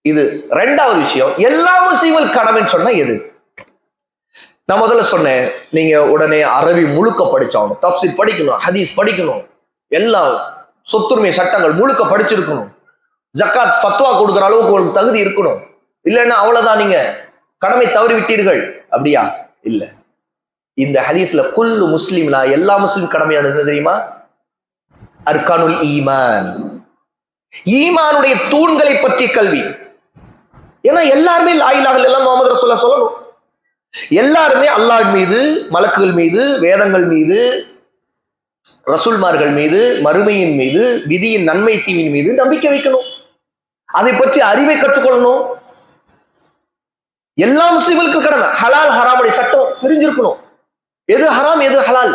[SPEAKER 1] இது ரெண்டாவது விஷயம். எல்லா முஸ்லிம்களுக்கு கடமைன்னு சொன்னா எது? நான் முதல்ல சொன்னேன், நீங்க உடனே அரபி முழுக்க படிச்சாகணும், தஃப்சீர் படிக்கணும், ஹதீஸ் படிக்கணும், எல்லாம் சொத்துரிமை சட்டங்கள் முழுக்க படிச்சிருக்கணும். ஜக்காத் ஃபத்வா கொடுக்குற அளவுக்கு உங்களுக்கு தகுதி இருக்கணும். இல்லைன்னா அவ்வளவுதான், நீங்க கடமை தவறி விட்டீர்கள். அப்படியா? இல்ல. இந்த ஹதீஸ்ல குல்லு முஸ்லிம்னா எல்லா முஸ்லிம் கடமையானது தெரியுமா? அர்கானுல் ஈமான், ஈமானுடைய தூண்களை பற்றி கல்வி. ஏன்னா எல்லாருமே லா இலாஹ இல்லல்லாஹ் முஹம்மது ரசூலுல்லாஹ் சொல்லணும். எல்லாருமே அல்லாஹ் மீது, மலக்குகள் மீது, வேதங்கள் மீது, ரசூல்மார்கள் மீது, மறுமையின் மீது, விதியின் நன்மை தீவின் மீது நம்பிக்கை வைக்கணும். அதை பற்றி அறிவை கற்றுக்கொள்ளணும். எல்லா முஸ்லிம்களுக்கும் கடமை. ஹலால் ஹராமுடைய சட்டம் தெரிஞ்சிருக்கணும். எது ஹராம் எது ஹலால்,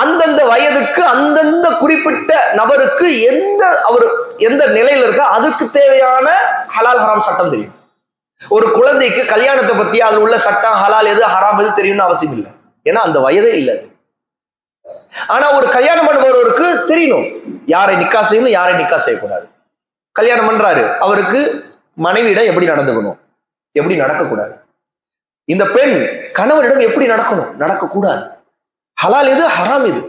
[SPEAKER 1] அந்தந்த வயதுக்கு அந்தந்த குறிப்பிட்ட நபருக்கு அவர் எந்த நிலையில இருக்கா அதுக்கு தேவையான ஹலால் ஹராம் சட்டம் தெரியும். ஒரு குழந்தைக்கு கல்யாணத்தை பத்தி அதுல உள்ள சட்டம் ஹலால் எது ஹராம் எது தெரியும்னு அவசியம் இல்லை. ஏன்னா அந்த வயதே இல்லை. ஆனா ஒரு கல்யாணம் பண்ணுபவருக்கு தெரியணும் யாரை நிக்கா செய்யணும், யாரை நிக்கா செய்யக்கூடாது. கல்யாணம் பண்றாரு, அவருக்கு மனைவியிடம் எப்படி நடந்துக்கணும், எப்படி நடக்கக்கூடாது. இந்த பெண் கணவரிடம் எப்படி நடக்கணும், நடக்கக்கூடாது. ஹலால் எது ஹராம் எது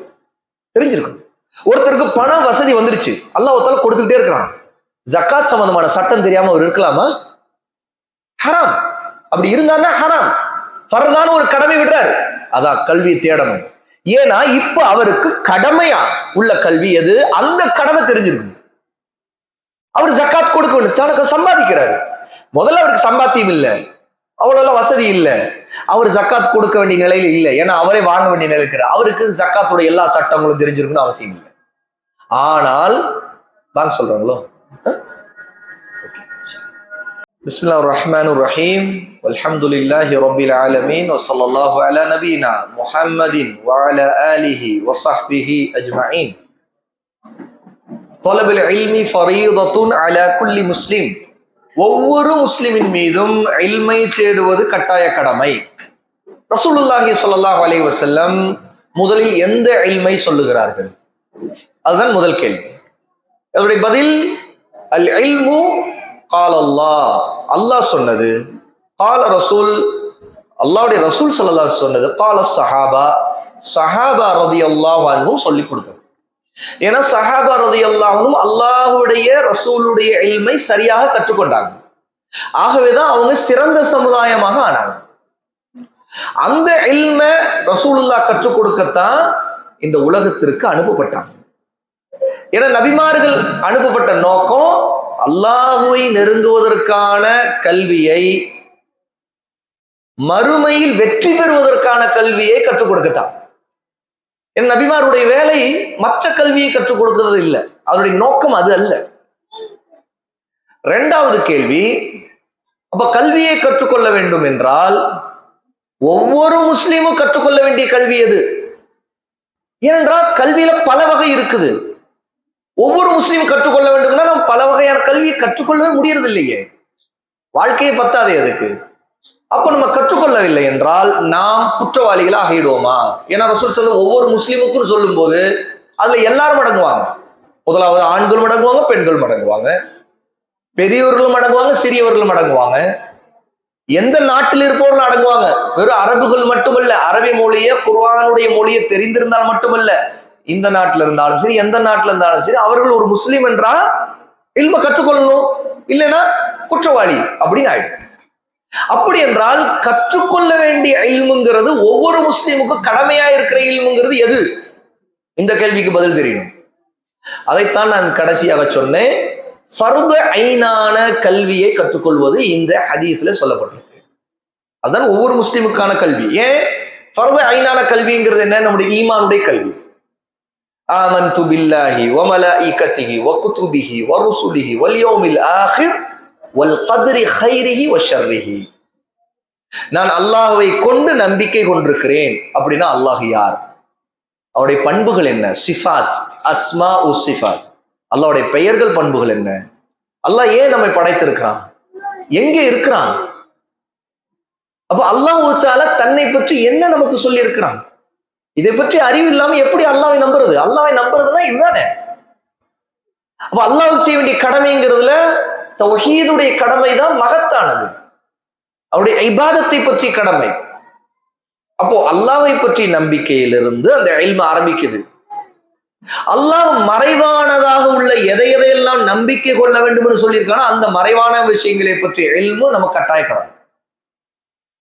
[SPEAKER 1] தெரிஞ்சிருக்கும். ஒருத்தருக்கு பண வசதி வந்துருச்சு, அல்லாஹ்வுத்தால கொடுத்துக்கிட்டே இருக்கிறான். ஜக்காத் சம்பந்தமான சட்டம் தெரியாம அவர் இருக்கலாமா? ஹராம். அப்படி இருந்தாருன்னா ஹராம். ஃபர்தான ஒரு கடமை விடுறாரு, அதான் கல்வி தேடணும். ஏன்னா இப்ப அவருக்கு கடமையா உள்ள கல்வி எது, அந்த கடமை தெரிஞ்சிருக்கும். அவர் ஜக்காத் கொடுக்க வேண்டும், தனக்கு சம்பாதிக்கிறாரு. முதல்ல அவருக்கு சம்பாத்தியம் இல்லை, அவ்வளவு வசதி இல்லை, அவர் ஜக்காத் கொடுக்க வேண்டிய நிலையில இல்லை. ஏன்னா அவரே வாங்க வேண்டிய நிலையில் இருக்கிறார். அவருக்கு ஜக்காத்துடைய எல்லா சட்டங்களும் தெரிஞ்சிருக்குன்னு அவசியம் இல்லை. ஆனால் வாங்க சொல்றாங்களோ. பிஸ்மில்லாஹிர் ரஹ்மானிர் ரஹீம், வல்ஹம்துலில்லாஹி ரப்பில் ஆலமீன், வஸல்லல்லாஹு அலா நபியினா முஹம்மதின் வஅலா ஆலிஹி வஸஹ்பிஹி அஜ்மஈன். தலபுல் இல்மி ஃபரீதத்துன் அலா குல்லி முஸ்லிம். ஒவ்வொரு முஸ்லிமின் மீதும் இல்மை தேடுவது கட்டாய கடமை. ரசூலுல்லாஹி ஸல்லல்லாஹு அலைஹி வஸல்லம் முதலில் எந்த இல்மை சொல்லுகிறார்கள்? அதுதான் முதல் கேள்வி. அதனுடைய பதில் அல் இல்மு கால அல்லாஹ், அல்லாஹ் சொன்னது. கால ரசூல், அல்லாஹ்வுடைய ரசூல் ஸல்லல்லாஹு அலைஹி வஸல்லம் சொன்னது. கால ஸஹாபா, ஸஹாபா ரலியல்லாஹு அன்ஹும் சொல்லி கொடுத்தாங்க. ஏன்னா ஸஹாபா ரலியல்லாஹு அன்ஹும் அல்லாஹ்வுடைய ரசூலுடைய இல்மை சரியாக கற்றுக்கொண்டாங்க. ஆகவேதான் அவங்க சிறந்த சமுதாயமாக ஆனாங்க. அந்த இல்மை ரசூலுல்லாஹ் கற்றுக் கொடுக்கத்தான் இந்த உலகத்திற்கு அனுப்பப்பட்டாங்க. ஏன்னா நபிமார்கள் அனுப்பப்பட்ட நோக்கம் அல்லாஹுவை நெருங்குவதற்கான கல்வியை, மறுமையில் வெற்றி பெறுவதற்கான கல்வியை கற்றுக் கொடுக்கத்தான். என் நபிமாருடைய வேலை மற்ற கல்வியை கற்றுக் கொடுக்கிறது இல்லை, அவருடைய நோக்கம் அது அல்ல. இரண்டாவது கேள்வி, அப்ப கல்வியை கற்றுக்கொள்ள வேண்டும் என்றால் ஒவ்வொரு முஸ்லீமும் கற்றுக்கொள்ள வேண்டிய கல்வி எது? ஏனென்றால் கல்வியில பல வகை இருக்குது. ஒவ்வொரு முஸ்லீமும் கற்றுக்கொள்ள வேண்டும்னா நம்ம பல வகையான கல்வியை கற்றுக்கொள்ளவே முடியறது இல்லையே, வாழ்க்கையை பத்தாதே அதுக்கு. அப்ப நம்ம கற்றுக்கொள்ளவில்லை என்றால் நாம் குற்றவாளிகளாக ஆகிடுவோமா? ஏன்னா ரசூல் ஸல்லல்லாஹு ஒவ்வொரு முஸ்லீமுக்கும் சொல்லும் போது அதுல எல்லாரும் அடங்குவாங்க. முதலாவது ஆண்களும் அடங்குவாங்க, பெண்களும் அடங்குவாங்க, பெரியவர்களும் அடங்குவாங்க, சிறியவர்களும் அடங்குவாங்க, எந்த நாட்டில் இருப்பவர்களும் அடங்குவாங்க. வெறும் அரபுகள் மட்டுமல்ல, அரபி மொழியை, குர்ஆனுடைய மொழியை தெரிந்திருந்தால் மட்டுமல்ல, இந்த நாட்டில் இருந்தாலும் சரி, எந்த நாட்டில் இருந்தாலும் சரி, அவர்கள் ஒரு முஸ்லீம் என்றால் இல்ம கற்றுக்கொள்ளணும், இல்லைன்னா குற்றவாளி அப்படின்னு ஆயிடும். அப்படி என்றால் கற்றுக்கொள்ள வேண்டிய இல்முங்கிறது ஒவ்வொரு முஸ்லீமுக்கும் கடமையா இருக்கிற இல்முங்கிறது எது? இந்த கேள்விக்கு பதில் தெரியணும். அதைத்தான் நான் கடைசியாக சொன்னேன். ஃபர்து ஐனான கல்வியை கற்றுக்கொள்வது இந்த ஹதீஸ்ல சொல்லப்பட்டிருக்கு. அதுதான் ஒவ்வொரு முஸ்லீமுக்கான கல்வி. ஏன் ஃபர்து ஐனான கல்விங்கிறது என்ன? நம்முடைய ஈமானுடைய கல்வி. ஆமன்து பில்லாஹி வ மலாயிகத்திஹி வ குதுபிஹி வ ருசுலிஹி வல் யௌமில் ஆகிர் வல் கத்ரி கைரிஹி வ ஷர்ரிஹி. நான் அல்லாஹ்வை கொண்டு நம்பிக்கை கொண்டிருக்கிறேன். அப்படின்னா அல்லாஹ் யார், அவருடைய பண்புகள் என்ன, சிஃபாத், அஸ்மா உ சிஃபாத், அல்லாஹ்வுடைய பெயர்கள் பண்புகள் என்ன, அல்லாஹ் ஏன் நம்மை படைத்திருக்கிறான், எங்கே இருக்கிறான், அப்ப அல்லாஹ் தஆலா தன்னை பற்றி என்ன நமக்கு சொல்லி இருக்கிறான், இதை பற்றி அறிவு இல்லாம எப்படி அல்லாஹ்வை நம்புறது? அல்லாஹ்வை நம்புறதுன்னா இதுதானே. அப்ப அல்லாஹ்வுக்கு செய்ய வேண்டிய கடமைங்கிறதுல தௌஹீதுடைய கடமை தான் மகத்தானது, அவருடைய இபாதத்தை பற்றி கடமை. அப்போ அல்லாஹ்வை பற்றி நம்பிக்கையிலிருந்து அந்த இல்ம ஆரம்பிக்குது. அல்லாஹ் மறைவானதாக உள்ள எதையெல்லாம் நம்பிக்கை கொள்ள வேண்டும் என்று சொல்லியிருக்கான அந்த மறைவான விஷயங்களை பற்றி இல்மு நமக்கு கட்டாயக்கலாம்.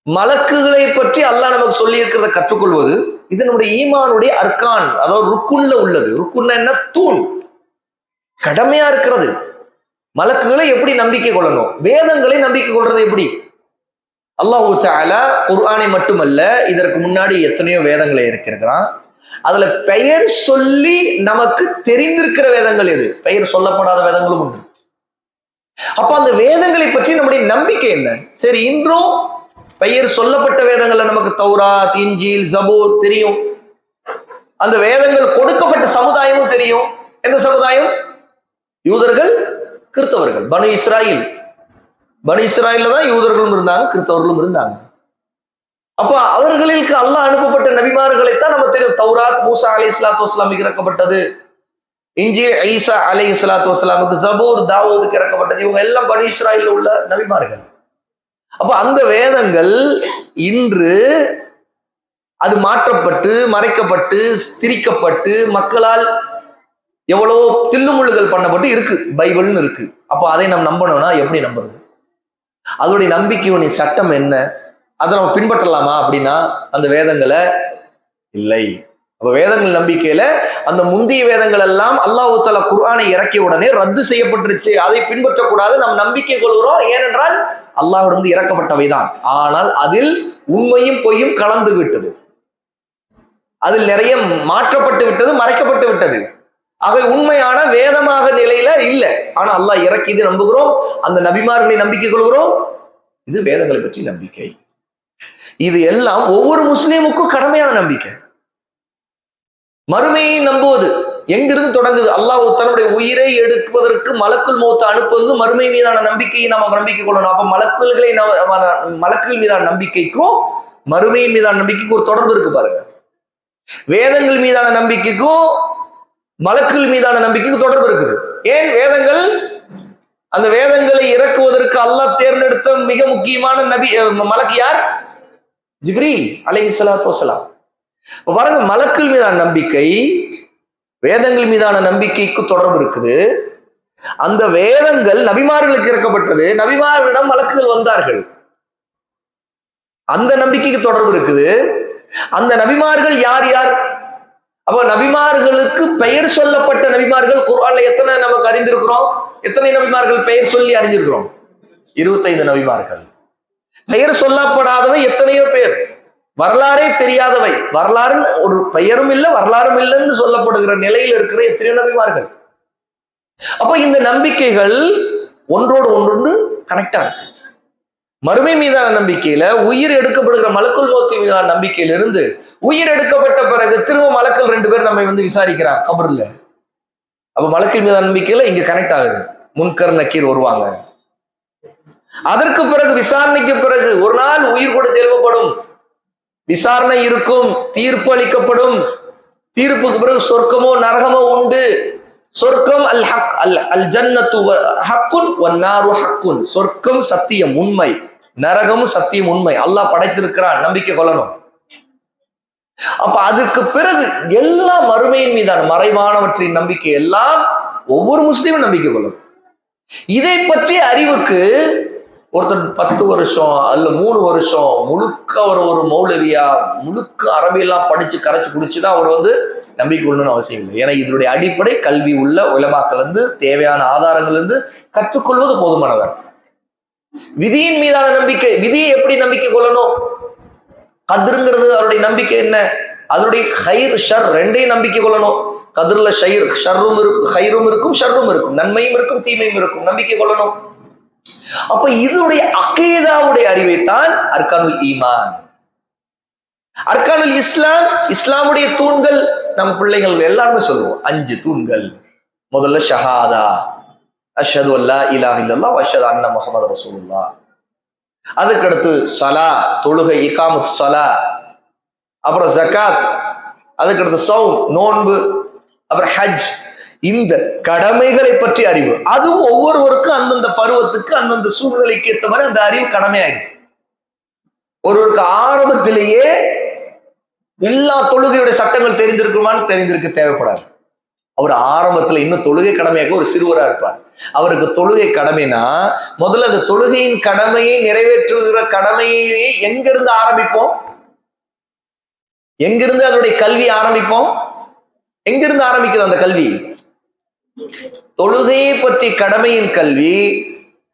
[SPEAKER 1] மலக்குகளை பற்றி அல்லாஹ் நமக்கு சொல்லி இருக்கிறத கற்றுக்கொள்வது இது நம்முடைய ஈமானுடைய அர்கான், அதாவது ருக்குன்ல உள்ளது. ருக்குன்ன என்ன? தூண், கடமையா இருக்கிறது. மலக்குகளை எப்படி நம்பிக்கை கொள்ளணும், வேதங்களை நம்பிக்கை கொள்றது எப்படி? அல்லாஹு தஆலா குர்ஆனை மட்டுமல்ல, இதற்கு முன்னாடி எத்தனையோ வேதங்களை இருக்கிறான். அதுல பெயர் சொல்லி நமக்கு தெரிந்திருக்கிற வேதங்கள் எது? பெயர் சொல்லப்படாத வேதங்களும் உண்டு. அப்ப அந்த வேதங்களை பற்றி நம்முடைய நம்பிக்கை என்ன? சரி, இன்றும் பெயர் சொல்லப்பட்ட வேதங்கள்ல நமக்கு தௌராத், இன்ஜீல், ஜபூர் தெரியும். அந்த வேதங்கள் கொடுக்கப்பட்ட சமுதாயமும் தெரியும். எந்த சமுதாயம்? யூதர்கள், கிறிஸ்தவர்கள். பனு இஸ்ராயில், பனு இஸ்ராயில்ல தான் யூதர்களும் இருந்தாங்க, கிறிஸ்தவர்களும் இருந்தாங்க. அப்ப அவர்களுக்கு அல்லாஹ் அனுப்பப்பட்ட நபிமார்களைத்தான் நம்ம தெரியும். தௌராத் மூசா அலைஹிஸ்ஸலாத்து வஸ்ஸலாமுக்கு இறக்கப்பட்டது, இன்ஜீல் ஈசா அலைஹிஸ்ஸலாத்து வஸ்ஸலாமுக்கு, ஜபூர் தாவூதுக்கு இறக்கப்பட்டது. இவங்க எல்லாம் பனு இஸ்ராயில்ல உள்ள நபிமார்கள். அப்ப அந்த வேதங்கள் இன்று அது மாற்றப்பட்டு, மறைக்கப்பட்டு, திரிக்கப்பட்டு, மக்களால் எவ்வளவோ தில்லுமுள்ளுகள் பண்ணப்பட்டு இருக்கு, பைபிள்னு இருக்கு. அப்போ அதை நம்ம நம்பணும்னா எப்படி நம்புறது? அதோடைய நம்பிக்கையுடைய சட்டம் என்ன? அதை நம்ம பின்பற்றலாமா அப்படின்னா அந்த வேதங்களை இல்லை. அப்ப வேதங்கள் நம்பிக்கையில அந்த முந்தைய வேதங்கள் எல்லாம் அல்லாஹ் தஆலா குர்ஆனை இறக்கிய உடனே ரத்து செய்யப்பட்டுருச்சு. அதை பின்பற்றக்கூடாது நம்ம நம்பிக்கை கொள்கிறோம். ஏனென்றால் அல்லாஹ்விடமிருந்து இறக்கப்பட்டவைதான். ஆனால் அதில் உண்மையும் பொய்யும் கலந்து விட்டது, அதில் நிறைய மாற்றப்பட்டு விட்டது, மறைக்கப்பட்டு விட்டது. ஆக உண்மையான வேதமாக நிலையில இல்லை. ஆனா அல்லாஹ் இறக்கியது நம்புகிறோம், அந்த நபிமார்களை நம்பிக்கை கொள்கிறோம். இது வேதங்களை பற்றி நம்பிக்கை. இது எல்லாம் ஒவ்வொரு முஸ்லீமுக்கும் கடமையான நம்பிக்கை. மறுமையை நம்புவது எங்கிருந்து தொடங்குது? அல்லாஹ் தன்னுடைய உயிரை எடுப்பதற்கு மலக்குல் மௌத்தை அனுப்புவது மறுமை மீதான நம்பிக்கையை நாம நம்பிக்கை கொள்ளணும். அப்ப மலக்குகள் மீதான நம்பிக்கைக்கும் மறுமையின் மீதான நம்பிக்கைக்கும் ஒரு தொடர்பு இருக்கு பாருங்க. வேதங்கள் மீதான நம்பிக்கைக்கும் மலக்குகள் மீதான நம்பிக்கைக்கும் தொடர்பு இருக்குது. ஏன்? வேதங்கள், அந்த வேதங்களை இறக்குவதற்கு அல்லாஹ் தேர்ந்தெடுத்த மிக முக்கியமான நபி மலக்கு யார்? ஜிப்ரீல் அலைஹிஸ்ஸலாத்து வஸ்ஸலாம். பாருங்க, மலக்குகள் மீதான நம்பிக்கை வேதங்கள் மீதான நம்பிக்கைக்கு தொடர்பு இருக்குது. அந்த வேதங்கள் நபிமார்களுக்கு இறக்கப்பட்டது, நபிமார்களிடம் மலக்குகள் வந்தார்கள், அந்த நம்பிக்கைக்கு தொடர்பு இருக்குது. அந்த நபிமார்கள் யார் யார்? அப்ப நபிமார்களுக்கு பெயர் சொல்லப்பட்ட நபிமார்கள் குர்ஆன்ல எத்தனை நமக்கு அறிந்திருக்கிறோம்? எத்தனை நபிமார்கள் பெயர் சொல்லி அறிஞ்சிருக்கிறோம்? 25 நபிமார்கள். பெயர் சொல்லப்படாதவை எத்தனையோ பேர், வரலாறே தெரியாதவை, வரலாறு ஒரு பெயரும் இல்லை வரலாறும் இல்லைன்னு சொல்லப்படுகிற நிலையில் இருக்கிற எத்தனையோ நபிமார்கள். அப்ப இந்த நம்பிக்கைகள் ஒன்றோடு ஒன்று கனெக்டா இருக்கு. மறுமை மீதான நம்பிக்கையில உயிர் எடுக்கப்படுகிற மலக்குல் மௌத் மீதான நம்பிக்கையிலிருந்து உயிர் எடுக்கப்பட்ட பிறகு திரும்ப மலக்கள் 2 பேர் நம்ம விசாரிக்கிறாங்க கபர்ல. அப்ப மலக்குல் மீதான நம்பிக்கையில இங்க கனெக்ட் ஆகுது. முன்கர் நக்கீர் வருவாங்க. அதற்கு பிறகு விசாரணைக்கு பிறகு ஒரு நாள் உயிர் கூட எழுப்பப்படும், விசாரணை இருக்கும், தீர்ப்பு அளிக்கப்படும். தீர்ப்புக்கு பிறகு சொர்க்கமோ நரகமோ உண்டு. சொர்க்கம் அல் ஹக் அல் ஜன்னத்து ஹக்குன் வன் நாரு ஹக்குன். சொர்க்கம் சத்தியம் உண்மை, நரகமும் சத்தியம் உண்மை. அல்லாஹ் படைத்திருக்கிறான், நம்பிக்கை கொள்ளணும். அப்ப அதுக்கு பிறகு எல்லா மறுமையின் மீதான மறைவானவற்றின் நம்பிக்கை எல்லாம் ஒவ்வொரு முஸ்லீமும் நம்பிக்கை கொள்ளணும். இதை பற்றி அறிவுக்கு ஒருத்தர் 10 வருஷம் அல்ல 3 வருஷம் முழுக்க ஒரு மௌலவியா முழுக்க அரபியெல்லாம் படிச்சு கரைச்சு குடிச்சுதான் அவர் நம்பிக்கை கொள்ளணும்னு அவசியம் இல்லை. ஏன்னா இதனுடைய அடிப்படை கல்வி உள்ள உலமாக்கள் இருந்து தேவையான ஆதாரங்கள் இருந்து கற்றுக்கொள்வது போதுமானவர். விதியின் மீதான நம்பிக்கை, விதியை எப்படி நம்பிக்கை கொள்ளணும்? கதிருங்கிறது அவருடைய நம்பிக்கை என்ன? அதனுடைய ஹைர் ஷர் ரெண்டையும் நம்பிக்கை கொள்ளணும். கதிர்ல ஷர்ரும் இருக்கும், ஹைரும் இருக்கும், ஷர்ரும் இருக்கும், நன்மையும் இருக்கும், தீமையும் இருக்கும், நம்பிக்கை கொள்ளணும். அப்ப இதனுடைய அகீதாவுடைய அறிவைத்தான் அர்கானுல் ஈமான், அர்கானுல் இஸ்லாம், இஸ்லாமுடைய தூண்கள். நம்ம பிள்ளைகள் எல்லாருமே சொல்லுவோம் 5 தூண்கள். முதல்ல ஷஹாதா, அஷ்ஹது அல்லா இலாஹ இல்லல்லாஹ் வ அஷ்ஹது அன்ன முஹம்மது ரசூலுல்லாஹ். அதுக்கடுத்து சலா, தொழுகை, இகாமத் சலா. அப்புறம் ஜகாத், அதுக்கடுத்து சௌம், நோன்பு, அப்புறம் ஹஜ். இந்த கடமைகளை பற்றி அறிவு, அதுவும் ஒவ்வொருவருக்கும் அந்தந்த பருவத்துக்கு அந்தந்த சூழ்நிலைக்கு ஏற்ற மாதிரி அந்த அறிவு கடமையாயிருக்கு. ஒருவருக்கு ஆரம்பத்திலேயே எல்லா தொழுகையுடைய சட்டங்கள் தெரிந்திருக்குமான்னு தெரிந்திருக்க தேவைப்படாது. அவர் ஆரம்பத்துல இன்னும் தொழுகை கடமையாக ஒரு சிறுவரா இருப்பார். அவருக்கு தொழுகை கடமைனா முதல்ல அந்த தொழுகையின் கடமையை நிறைவேற்றுகிற கடமையை எங்கிருந்து ஆரம்பிப்போம்? எங்கிருந்து அதனுடைய கல்வி ஆரம்பிப்போம்? எங்கிருந்து ஆரம்பிக்குது அந்த கல்வி? தொழுகையை பற்றி கடமையின் கல்வி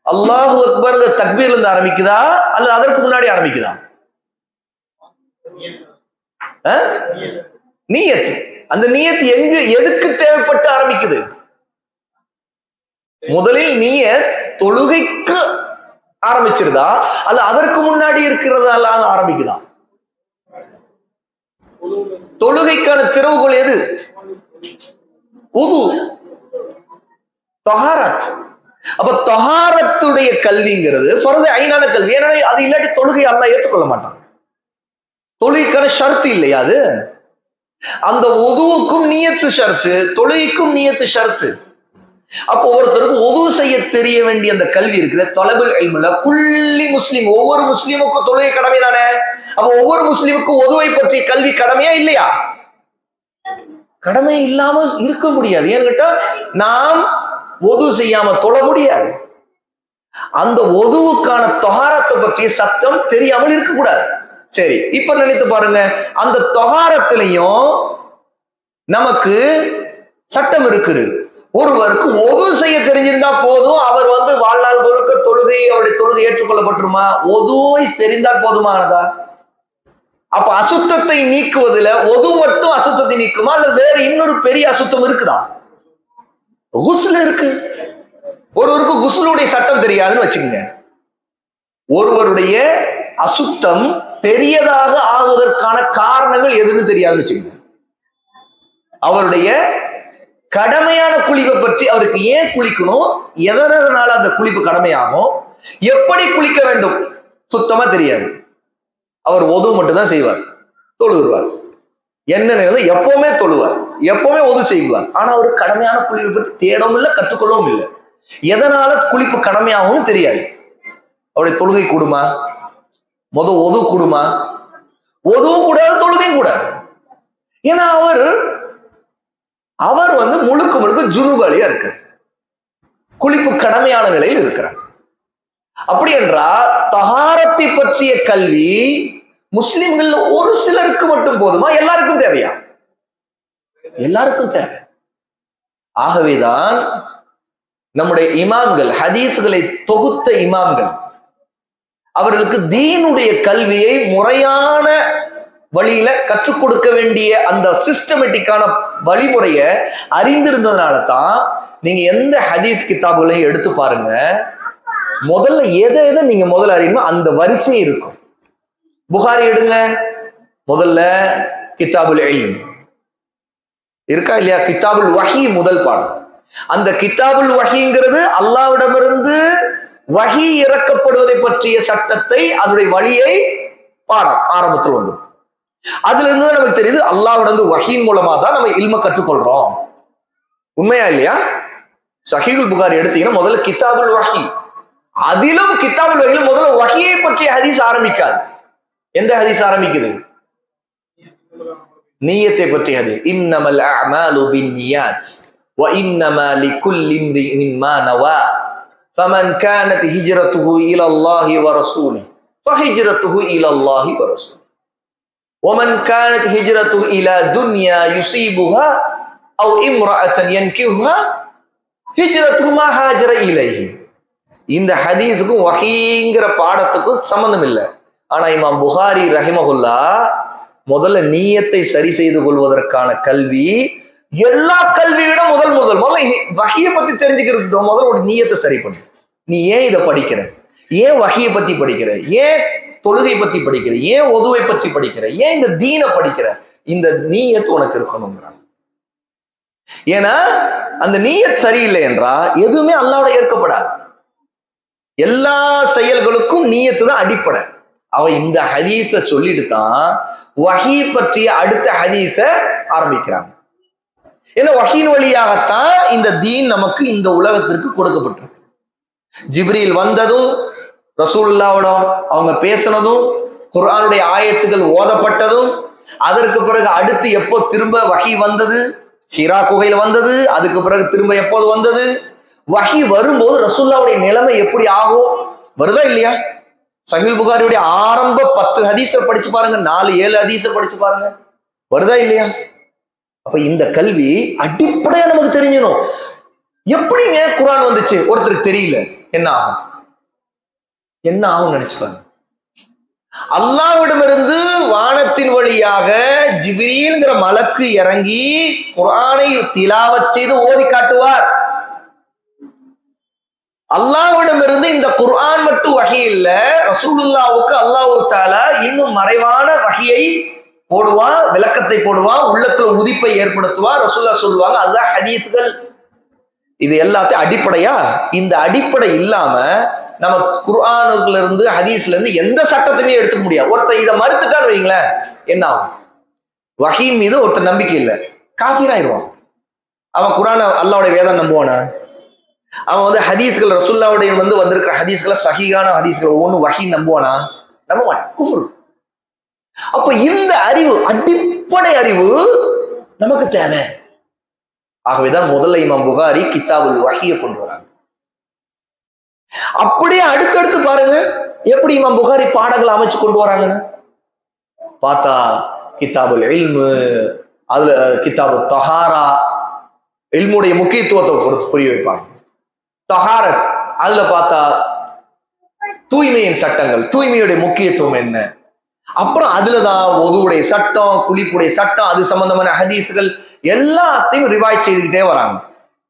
[SPEAKER 1] அல்லாஹு அக்பர் தக்பீர்ல இருந்து ஆரம்பிக்குதா அல்லது அதற்கு முன்னாடி ஆரம்பிக்குதா? நியத். அந்த நியத் எதுக்கு தேவைப்பட்டு ஆரம்பிக்குது? முதலில் நியத் தொழுகைக்கு ஆரம்பிச்சிருதா அல்ல அதற்கு முன்னாடி இருக்கிறதால ஆரம்பிக்குதா? தொழுகைக்கான திறவுகோல் எது? உது, தஹாரத். அப்ப தஹாரத்துடைய கல்விங்கிறது ஃபர்து ஐனான கல்வி. ஏன்னா அது இல்லாட்டி தொழுகை அல்லாஹ் ஏற்றுக்கொள்ள மாட்டான். தொழுகைக்கான ஷர்த்து இல்லையா அது? அந்த உதுவுக்கும் நியத்து ஷர்த்து, தொழுகைக்கும் நியத்து ஷர்த்து. அப்போ ஒருத்தருக்கு உது செய்ய தெரிய வேண்டிய அந்த கல்வி இருக்கிற தொலைபுல் இல்முல குல்லி முஸ்லிம், ஒவ்வொரு முஸ்லிமுக்கும் தொழுகை கடமை தானே. அப்ப ஒவ்வொரு முஸ்லிமுக்கும் உதுவை பற்றி கல்வி கடமையா இல்லையா? கடமை இல்லாம இருக்க முடியாது. ஏன்னு கேட்டா நாம் ஒது செய்யாம தொழ முடியாது. அந்த ஒதுவுக்கான தொகாரத்தை பற்றிய சத்தம் தெரியாமல் இருக்கக்கூடாது. சரி, இப்ப நினைத்து பாருங்க, அந்த தொகாரத்திலையும் நமக்கு சட்டம் இருக்குது. ஒருவருக்கு ஒது செய்ய தெரிஞ்சிருந்தா போதும், அவர் வாழ்நாள் முழுக்க தொழுகை, அவருடைய தொழுகை ஏற்றுக்கொள்ளப்பட்டுருமா? ஒதுவை தெரிந்தால் போதுமானதா? அப்ப அசுத்தத்தை நீக்குவதில் ஒது மட்டும் அசுத்தத்தை நீக்குமா அல்லது வேற இன்னொரு பெரிய அசுத்தம் இருக்குதா? குஸ்ல் இருக்கு. ஒருவருக்கு குஸ்லுடைய சட்டம் தெரியாதுன்னு வச்சுக்கோங்க. ஒருவருடைய அசுத்தம் பெரியதாக ஆகுவதற்கான காரணங்கள் எதுன்னு தெரியாதுன்னு வச்சுக்கோங்க. அவருடைய கடமையான குளிப்பை பற்றி அவருக்கு ஏன் குளிக்கணும், எதனால அந்த குளிப்பு கடமையாகும், எப்படி குளிக்க வேண்டும் சுத்தமா தெரியாது. அவர் ஒது மட்டும்தான் செய்வார், தொழுவார், என்ன எப்பவுமே தொழுவார், எப்பவுமே ஒது செய்வார். ஆனா அவர் கடமையான குளிப்பை பற்றி தேடவும் இல்லை, கற்றுக்கொள்ளவும் இல்லை. எதனால குளிப்பு கடமையாகும்னு தெரியாது. அவருடைய தொழுகை கூடுமா? ஒது கூடுமா? ஒதுவும் கூடாது, தொழுகையும் கூடாது. ஏன்னா அவர் முழுக்க முழுக்க ஜுனுபாலியா இருக்கு, குளிப்பு கடமையான நிலையில் இருக்கிறார். அப்படி என்றால் தஹாரத்தை பற்றிய கல்வி முஸ்லிம்கள் ஒரு சிலருக்கு மட்டும் போதுமா? எல்லாருக்கும் தேவையா? எல்லாருக்கும் தேவை. ஆகவேதான் நம்முடைய இமாம்கள், ஹதீஸ்களை தொகுத்த இமாம்கள், அவர்களுக்கு தீனுடைய கல்வியை முறையான வழியில கற்றுக் கொடுக்க வேண்டிய அந்த சிஸ்டமேட்டிக்கான வழிமுறைய அறிந்திருந்ததுனால தான் நீங்க எந்த ஹதீஸ் கிதாபுகளையும் எடுத்து பாருங்க, முதல்ல எதை நீங்க முதல்ல அறியணும் அந்த வரிசை இருக்கும். புகாரி எடுங்க, முதல்ல கிதாபுல் இல்ம் இருக்கா இல்லையா? கிதாபுல் வஹி முதல் பாடம். அந்த கிதாபுல் வஹிங்கிறது அல்லாஹ்விடமிருந்து வஹி இறக்கப்படுவதை பற்றிய சட்டத்தை, அதனுடைய வழியை பாடம் ஆரம்பத்தில் வந்துடும். அதுல இருந்து நமக்கு தெரியுது அல்லாஹ்விடமிருந்து வஹியின் மூலமா தான் நம்ம இல்ம கற்றுக்கொள்றோம். உண்மையா இல்லையா? சஹீஹுல் புகாரி எடுத்தீங்கன்னா முதல்ல கிதாபுல் வஹி, அதிலும் கிதாபுல் வஹியில முதல்ல வஹியை பற்றிய ஹதீஸ் ஆரம்பிக்காது. எந்த ஹதீஸ் ஆரம்பிக்குது? நியத்தை பற்றிய ஹதீஸ். இன்னமல் அஅமாலு பின்னியாத் வ இன்னமா லிகுல்லி இம்ரிஇன் மா நவா ஃபமன் கானத் ஹிஜ்ரத்துஹு இலல்லாஹி வ ரசூலிஹி ஃபஹிஜ்ரத்துஹு இலல்லாஹி வ ரசூலிஹி வமன் கானத் ஹிஜ்ரத்துஹு இலா துன்யா யுஸீபுஹா அவ் இம்ரஅத்தன் யன்கிஹுஹா ஹிஜ்ரத்துஹு மா ஹாஜர இலைஹி. இந்த ஹதீஸுக்கும் வஹீங்கிற பாடத்துக்கும் சம்பந்தம் இல்லை. ஆனா இமாம் புகாரி ரஹிமஹுல்லா முதல்ல நீயத்தை சரி செய்து கொள்வதற்கான கல்வி, எல்லா கல்வியோட முதல்ல வஹியை பத்தி தெரிஞ்சுக்கிறது முதல்ல ஒரு நீயத்தை சரி பண்ணு. நீ ஏன் இதை படிக்கிற, ஏன் வஹியை பத்தி படிக்கிற, ஏன் தொழுகை பத்தி படிக்கிற, ஏன் ஒதுவை பற்றி படிக்கிற, ஏன் இந்த தீனை படிக்கிற, இந்த நீயத்து உனக்கு இருக்கணுங்கிறாங்க. ஏன்னா அந்த நீயத் சரியில்லை என்றா எதுவுமே அல்லாஹ்வோட ஏற்கப்படாது. எல்லா செயல்களுக்கும் நீயத்து தான் அடிப்படை. அவ இந்த ஹதீஸ சொல்லிட்டு தான் வஹி பற்றிய அடுத்த ஹதீஸ ஆரம்பிக்கிறாங்க. ஏன்னா வஹீன் வழியாகத்தான் இந்த தீன் நமக்கு இந்த உலகத்திற்கு கொடுக்கப்பட்டிருக்கு. ஜிப்ரீல் வந்ததும், ரசூலுல்லாஹ்வோட அவங்க பேசினதும், குர்ஆனுடைய ஆயத்துகள் ஓதப்பட்டதும், அதற்கு பிறகு அடுத்து எப்போ திரும்ப வஹி வந்தது, ஹிரா குகையில வந்தது, அதுக்கு பிறகு திரும்ப எப்போது வந்தது, வஹி வரும்போது ரசூலுல்லாவுடைய நிலைமை எப்படி ஆகும் வருதா இல்லையா? சஹீஹ் புகாரியுடைய ஆரம்ப 10 ஹதீஸ படிச்சு பாருங்க, 4-7 ஹதீஸ படிச்சு பாருங்க, வருதா இல்லையா? அப்ப இந்த கல்வி அடிப்படையா நமக்கு தெரிஞ்சிடும். எப்படிங்க குர்ஆன் வந்துச்சு ஒருத்தருக்கு தெரியல, என்ன ஆகும்? என்ன ஆகும் நினைச்சுப்பாங்க. அல்லாஹ்விடமிருந்து வானத்தின் வழியாக ஜிப்ரீல்ங்கிற மலக்கு இறங்கி குர்ஆனை திலாவத் செய்து ஓதி காட்டுவார். அல்லாஹ்விடமிருந்து இந்த குர்ஆன் மட்டும் வஹி இல்ல, ரசூலுல்லாஹ்வுக்கு அல்லாஹ் தஆலா இன்னும் மறைவான வஹியை போடுவான், விளக்கத்தை போடுவான், உள்ளத்துல உதிப்பை ஏற்படுத்துவான். ரசூலுல்லாஹ் சொல்லுவாங்க, அதுதான் ஹதீஸ்கள். இது எல்லாத்தையும் அடிப்படையா. இந்த அடிப்படை இல்லாம நம்ம குர்ஆன்ல இருந்து ஹதீஸ்ல இருந்து எந்த சட்டத்தையுமே எடுத்துக்க முடியாது. ஒருத்தர் இதை மறுத்துட்டான்னு வைங்களேன், என்ன ஆகும்? வஹீன் மீது ஒருத்தர் நம்பிக்கை இல்லை, காஃபிர் ஆயிடுவான். அவன் குர்ஆன் அல்லாஹ்வுடைய வேதம் நம்புவானா? அவன் ஹதீஸ்கள் ரசூலுல்லாஹ்வுடைய வந்திருக்கிற ஹதீஸ்களை சஹீஹான ஹதீஸ்கள் ஒவ்வொன்றும் வஹீ நம்புவானா? நம்ப மாட்டான், குஃப்ர். அப்ப இந்த அறிவு, அடிப்படை அறிவு நமக்கு தேவை. ஆகவேதான் முதல்ல இமாம் புகாரி கிதாபுல் வஹியை கொண்டு வராங்க. அப்படியே அடுத்தடுத்து பாருங்க எப்படி இமாம் புகாரி பாடங்களை அமைச்சு கொண்டு வராங்கன்னு பார்த்தா, கிதாபுல் இல்மு, அதுல கிதாபு தஹாரா, இல்முடைய முக்கியத்துவத்தை புரிய வைப்பாங்க. தஹாரத், அதுல பார்த்தா தூய்மையின் சட்டங்கள், தூய்மையுடைய முக்கியத்துவம் என்ன, அப்புறம் அதுலதான் ஒதுவுடைய சட்டம், குளிப்புடைய சட்டம், அது சம்பந்தமான ஹதீஸ்கள் எல்லாத்தையும் ரிவாய்ட் செய்துக்கிட்டே வராங்க.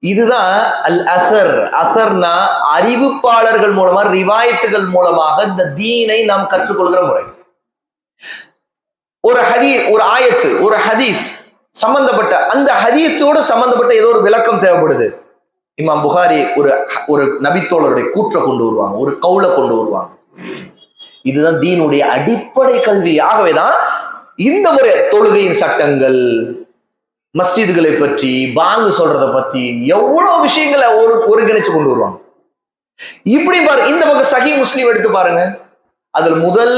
[SPEAKER 1] இதுதான் அல் அசர். அசர்னா அறிவிப்பாளர்கள் மூலமா, ரிவாயத்துகள் மூலமாக இந்த தீனை நாம் கற்றுக்கொள்கிற முறை. ஒரு ஒரு ஆயத்து, ஒரு ஹதீஸ் சம்பந்தப்பட்ட, அந்த ஹதீஸோடு சம்பந்தப்பட்ட ஏதோ ஒரு விளக்கம் தேவைப்படுது. இமாம் புகாரி ஒரு நபித்தோழருடைய கூற்றை கொண்டு வருவாங்க, ஒரு கவுலை கொண்டு வருவாங்க. இதுதான் தீனுடைய அடிப்படை கல்வி. ஆகவேதான் இந்த முறை தொழுகையின் சட்டங்கள், மஸ்ஜிதுகளை பற்றி, பாங்கு சொல்றதை பத்தி எவ்வளவு விஷயங்களை ஒருங்கிணைச்சு கொண்டு வருவாங்க. இப்படி பாருங்க, இந்த பக்கம் சஹீஹ் முஸ்லிம் எடுத்து பாருங்க, அதில் முதல்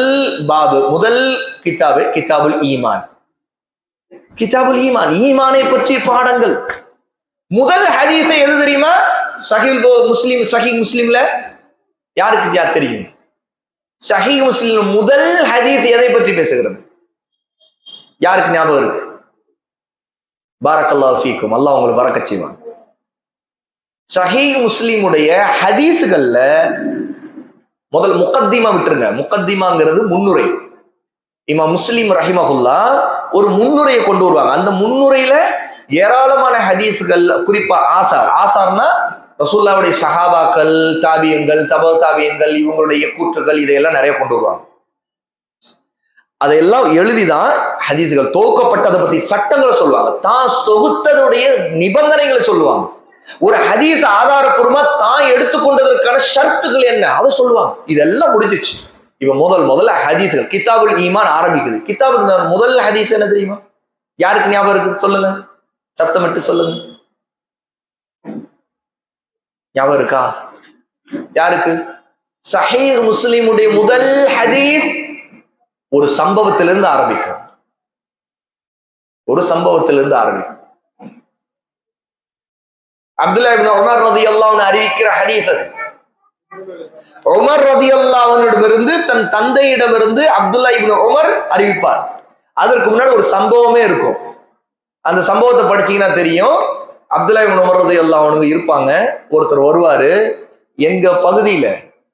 [SPEAKER 1] பாபு, முதல் கிதாபு கிதாபுல் ஈமான். கிதாபுல் ஈமான், ஈமானை பற்றிய பாடங்கள். முதல் ஹதீஸை எது தெரியுமா? சஹீஹ் முஸ்லிம்ல யாருக்கு யார் தெரியும்? சஹீஹ் முஸ்லிம் முதல் ஹதீஸ் எதை பற்றி பேசுகிறது? யாருக்கு ஞாபகம் இருக்கு? பாரக்கல்லாஹு ஃபீக்கும், அல்லாஹ் உங்களுக்கு பரக்கத் செய்வான். சஹீஹ் முஸ்லிமுடைய ஹதீஸ்கள்ல முதல் முகத்திமா விட்டுருங்க, முகத்திமாங்கிறது முன்னுரை. இமாம் முஸ்லிம் ரஹிமஹுல்லாஹ் ஒரு முன்னுரையை கொண்டு வருவாங்க. அந்த முன்னுரையில ஏராளமான ஹதீஸ்கள், குறிப்பா ஆசார்னா ரசூலுல்லாஹ்வுடைய சஹாபாக்கள், தாபியங்கள், தபா தாபியங்கள், இவங்களுடைய கூற்றுகள், இதையெல்லாம் நிறைய கொண்டு வருவாங்க. அதையெல்லாம் எழுதிதான் ஹதீஸ்கள் தொகுக்கப்பட்டதை பத்தி சட்டங்களை சொல்லுவாங்க, தான் தொகுத்ததுடைய நிபந்தனைகளை சொல்லுவாங்க. ஒரு ஹதீஸ் ஆதாரப்பூர்வமா தான் எடுத்துக்கொண்டதற்கான ஷர்த்துகள் என்ன அதை சொல்லுவாங்க. இதெல்லாம் முடிஞ்சிச்சு. இப்ப முதல்ல ஹதீஸ்கள், கிதாபுல் ஈமான் ஆரம்பிக்குது. கிதாபுல் முதல் ஹதீஸ் என்ன தெரியுமா? யாருக்கு ஞாபகம் இருக்குது? சொல்லுங்க, சத்தமிட்டு சொல்லுங்க. ஞாபகம் இருக்கா யாருக்கு? சஹீஹ் முஸ்லிமுடைய முதல் ஹதீஸ் ஒரு சம்பவத்திலிருந்து ஆரம்பிக்கும். ஒரு சம்பவத்திலிருந்து ஆரம்பிக்கும். அப்துல்லா இப்னு உமர் ரலியல்லாஹு அன்ஹு அறிவிக்கிற ஹதீஸ் அது. உமர் ரலியல்லாஹு அன்ஹுவிடமிருந்து, தன் தந்தையிடமிருந்து அப்துல்லா இப்னு உமர் அறிவிப்பார். அதற்கு முன்னாடி ஒரு சம்பவமே இருக்கும். அந்த சம்பவத்தை படிச்சீங்கன்னா தெரியும். அப்துல்லா இப்னு உமர் ரலியல்லாஹு அன்ஹு இருப்பாங்க. ஒருத்தர் வருவாரு, எங்க பகுதியில,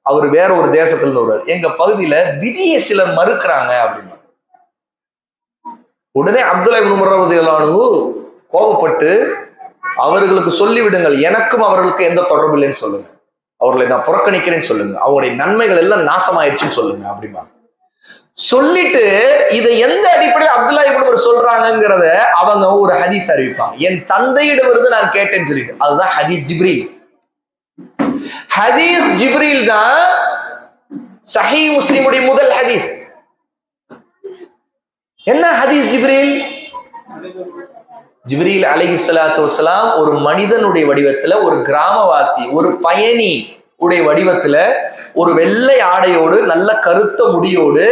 [SPEAKER 1] அவர் வேற ஒரு தேசத்துல இருந்து வருவார், எங்க பகுதியில விதிய சிலர் மறுக்கிறாங்க அப்படின்னு. உடனே அப்துல்லா இப்னு உமர் ரலியல்லாஹு அன்ஹு கோபப்பட்டு, அவர்களுக்கு சொல்லி விடுங்கள், எனக்கும் அவர்களுக்கு எந்த தொடர்பு இல்லைன்னு சொல்லுங்க, அவர்களை நான் புறக்கணிக்கிறேன்னு சொல்லுங்க, அவருடைய நன்மைகள் எல்லாம் நாசமாயிடுச்சுன்னு சொல்லுங்க அப்படிமா. சொல்லிட்டு இதை எந்த அடிப்படையில் அப்துல்லா இப்னு உமர் சொல்றாங்கிறத அவங்க ஒரு ஹதீஸ் அறிவிப்பாங்க. என் தந்தையிடமிருந்து நான் கேட்டேன்னு சொல்லிட்டு, அதுதான் ஹதீஸ் ஜிப்ரீல். ஹதீஸ் ஜிப்ரீல் தான் சஹீஹ் முஸ்லிமுடைய முதல் ஹதீஸ். என்ன ஹதீஸ் ஜிப்ரீல்? ஜிப்ரீல் அலைஹிஸ்ஸலாத்து வஸ்ஸலாம் ஒரு மனிதனுடைய வடிவத்துல, ஒரு கிராமவாசி, ஒரு பயணி உடைய வடிவத்துல, ஒரு வெள்ளை ஆடையோடு, நல்ல கருத்த முடியோடு,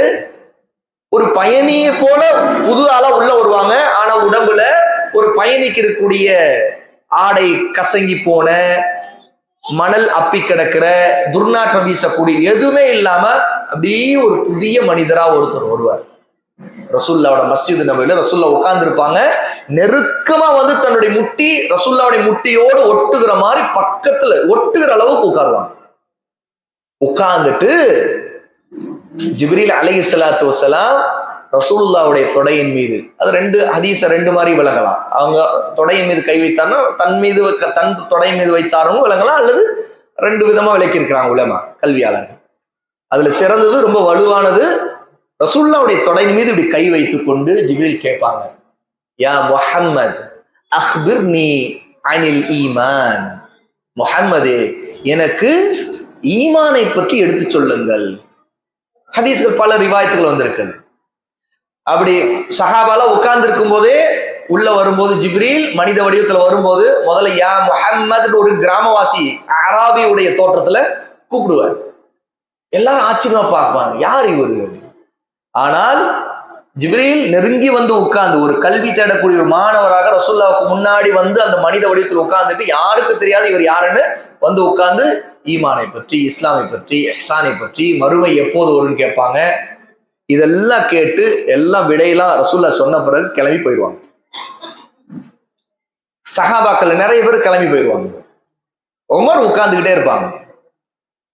[SPEAKER 1] ஒரு பயணியை போல புது ஆளா உள்ள வருவாங்க. ஆனா உடம்புல ஒரு பயணிக்கு இருக்கக்கூடிய ஆடை கசங்கி போன, மணல் அப்பி கிடக்கிற, துர்நாற்றம் வீசக்கூடிய எதுவுமே இல்லாம அப்படியே ஒரு புதிய மனிதரா ஒருத்தர் வருவார். ரசூல்லாவோட மஸ்ஜித் நபவில ரசூல்லா உட்கார்ந்து இருப்பாங்க. நெருக்கமா வந்து தன்னுடைய முட்டி ரசூல்லாவுடைய முட்டியோடு ஒட்டுகிற மாதிரி பக்கத்துல ஒட்டுகிற அளவுக்கு உட்காருவாங்க. உட்கார்ந்துட்டு ஜிப்ரீல் அலைஹிஸ்ஸலாத்து வஸலாம் ரசூலுல்லாவுடைய தொடையின் மீது, அது ரெண்டு ஹதீஸ ரெண்டு மாதிரி விளங்கலாம். அவங்க தொடையின் மீது கை வைத்தார்னா தன் மீது தன் தொடையின் மீது வைத்தாரும் விளங்கலாம், அல்லது ரெண்டு விதமா விளக்கி இருக்கிறாங்க உலமா கல்வியாளர்கள். அதுல சிறந்தது, ரொம்ப வலுவானது, ரசூலுல்லாவுடைய தொடையின் மீது இப்படி கை வைத்துக் கொண்டு ஜிப்ரீல் கேட்பாங்க, யா முஹம்மத் அக்பிர்னி அனில் ஈமான். முஹம்மதே, எனக்கு ஈமானை பற்றி எடுத்து சொல்லுங்கள். ஹதீஸ்கள் பல ரிவாயத்துகள் வந்திருக்கு. அப்படி சஹாபால உட்கார்ந்து இருக்கும் போதே உள்ள வரும்போது ஜிப்ரீல் மனித வடிவத்துல வரும்போது முதல்ல யா முஹம்மது ஒரு கிராமவாசி அராபியுடைய தோற்றத்துல கூப்பிடுவார். எல்லாரும் ஆச்சரியமா பார்ப்பாங்க, யார் இவரு? ஆனால் ஜிப்ரீல் நெருங்கி வந்து உட்கார்ந்து ஒரு கல்வி தேடக்கூடிய ஒரு மாணவராக ரசூலுல்லாவுக்கு முன்னாடி வந்து அந்த மனித வடிவத்தில் உட்கார்ந்துட்டு யாருக்கு தெரியாது இவர் யாருன்னு வந்து உட்கார்ந்து ஈமானை பற்றி, இஸ்லாமை பற்றி, இஹ்சானை பற்றி, மறுமை எப்போது வரும்னு கேட்பாங்க. இதெல்லாம் கேட்டு எல்லாம் விடையெல்லாம் ரசூல்லா சொன்ன பிறகு கிளம்பி போயிடுவாங்க. சஹாபாக்கள் நிறைய பேர் கிளம்பி போயிடுவாங்க. உமர் உட்கார்ந்துகிட்டே இருப்பாங்க.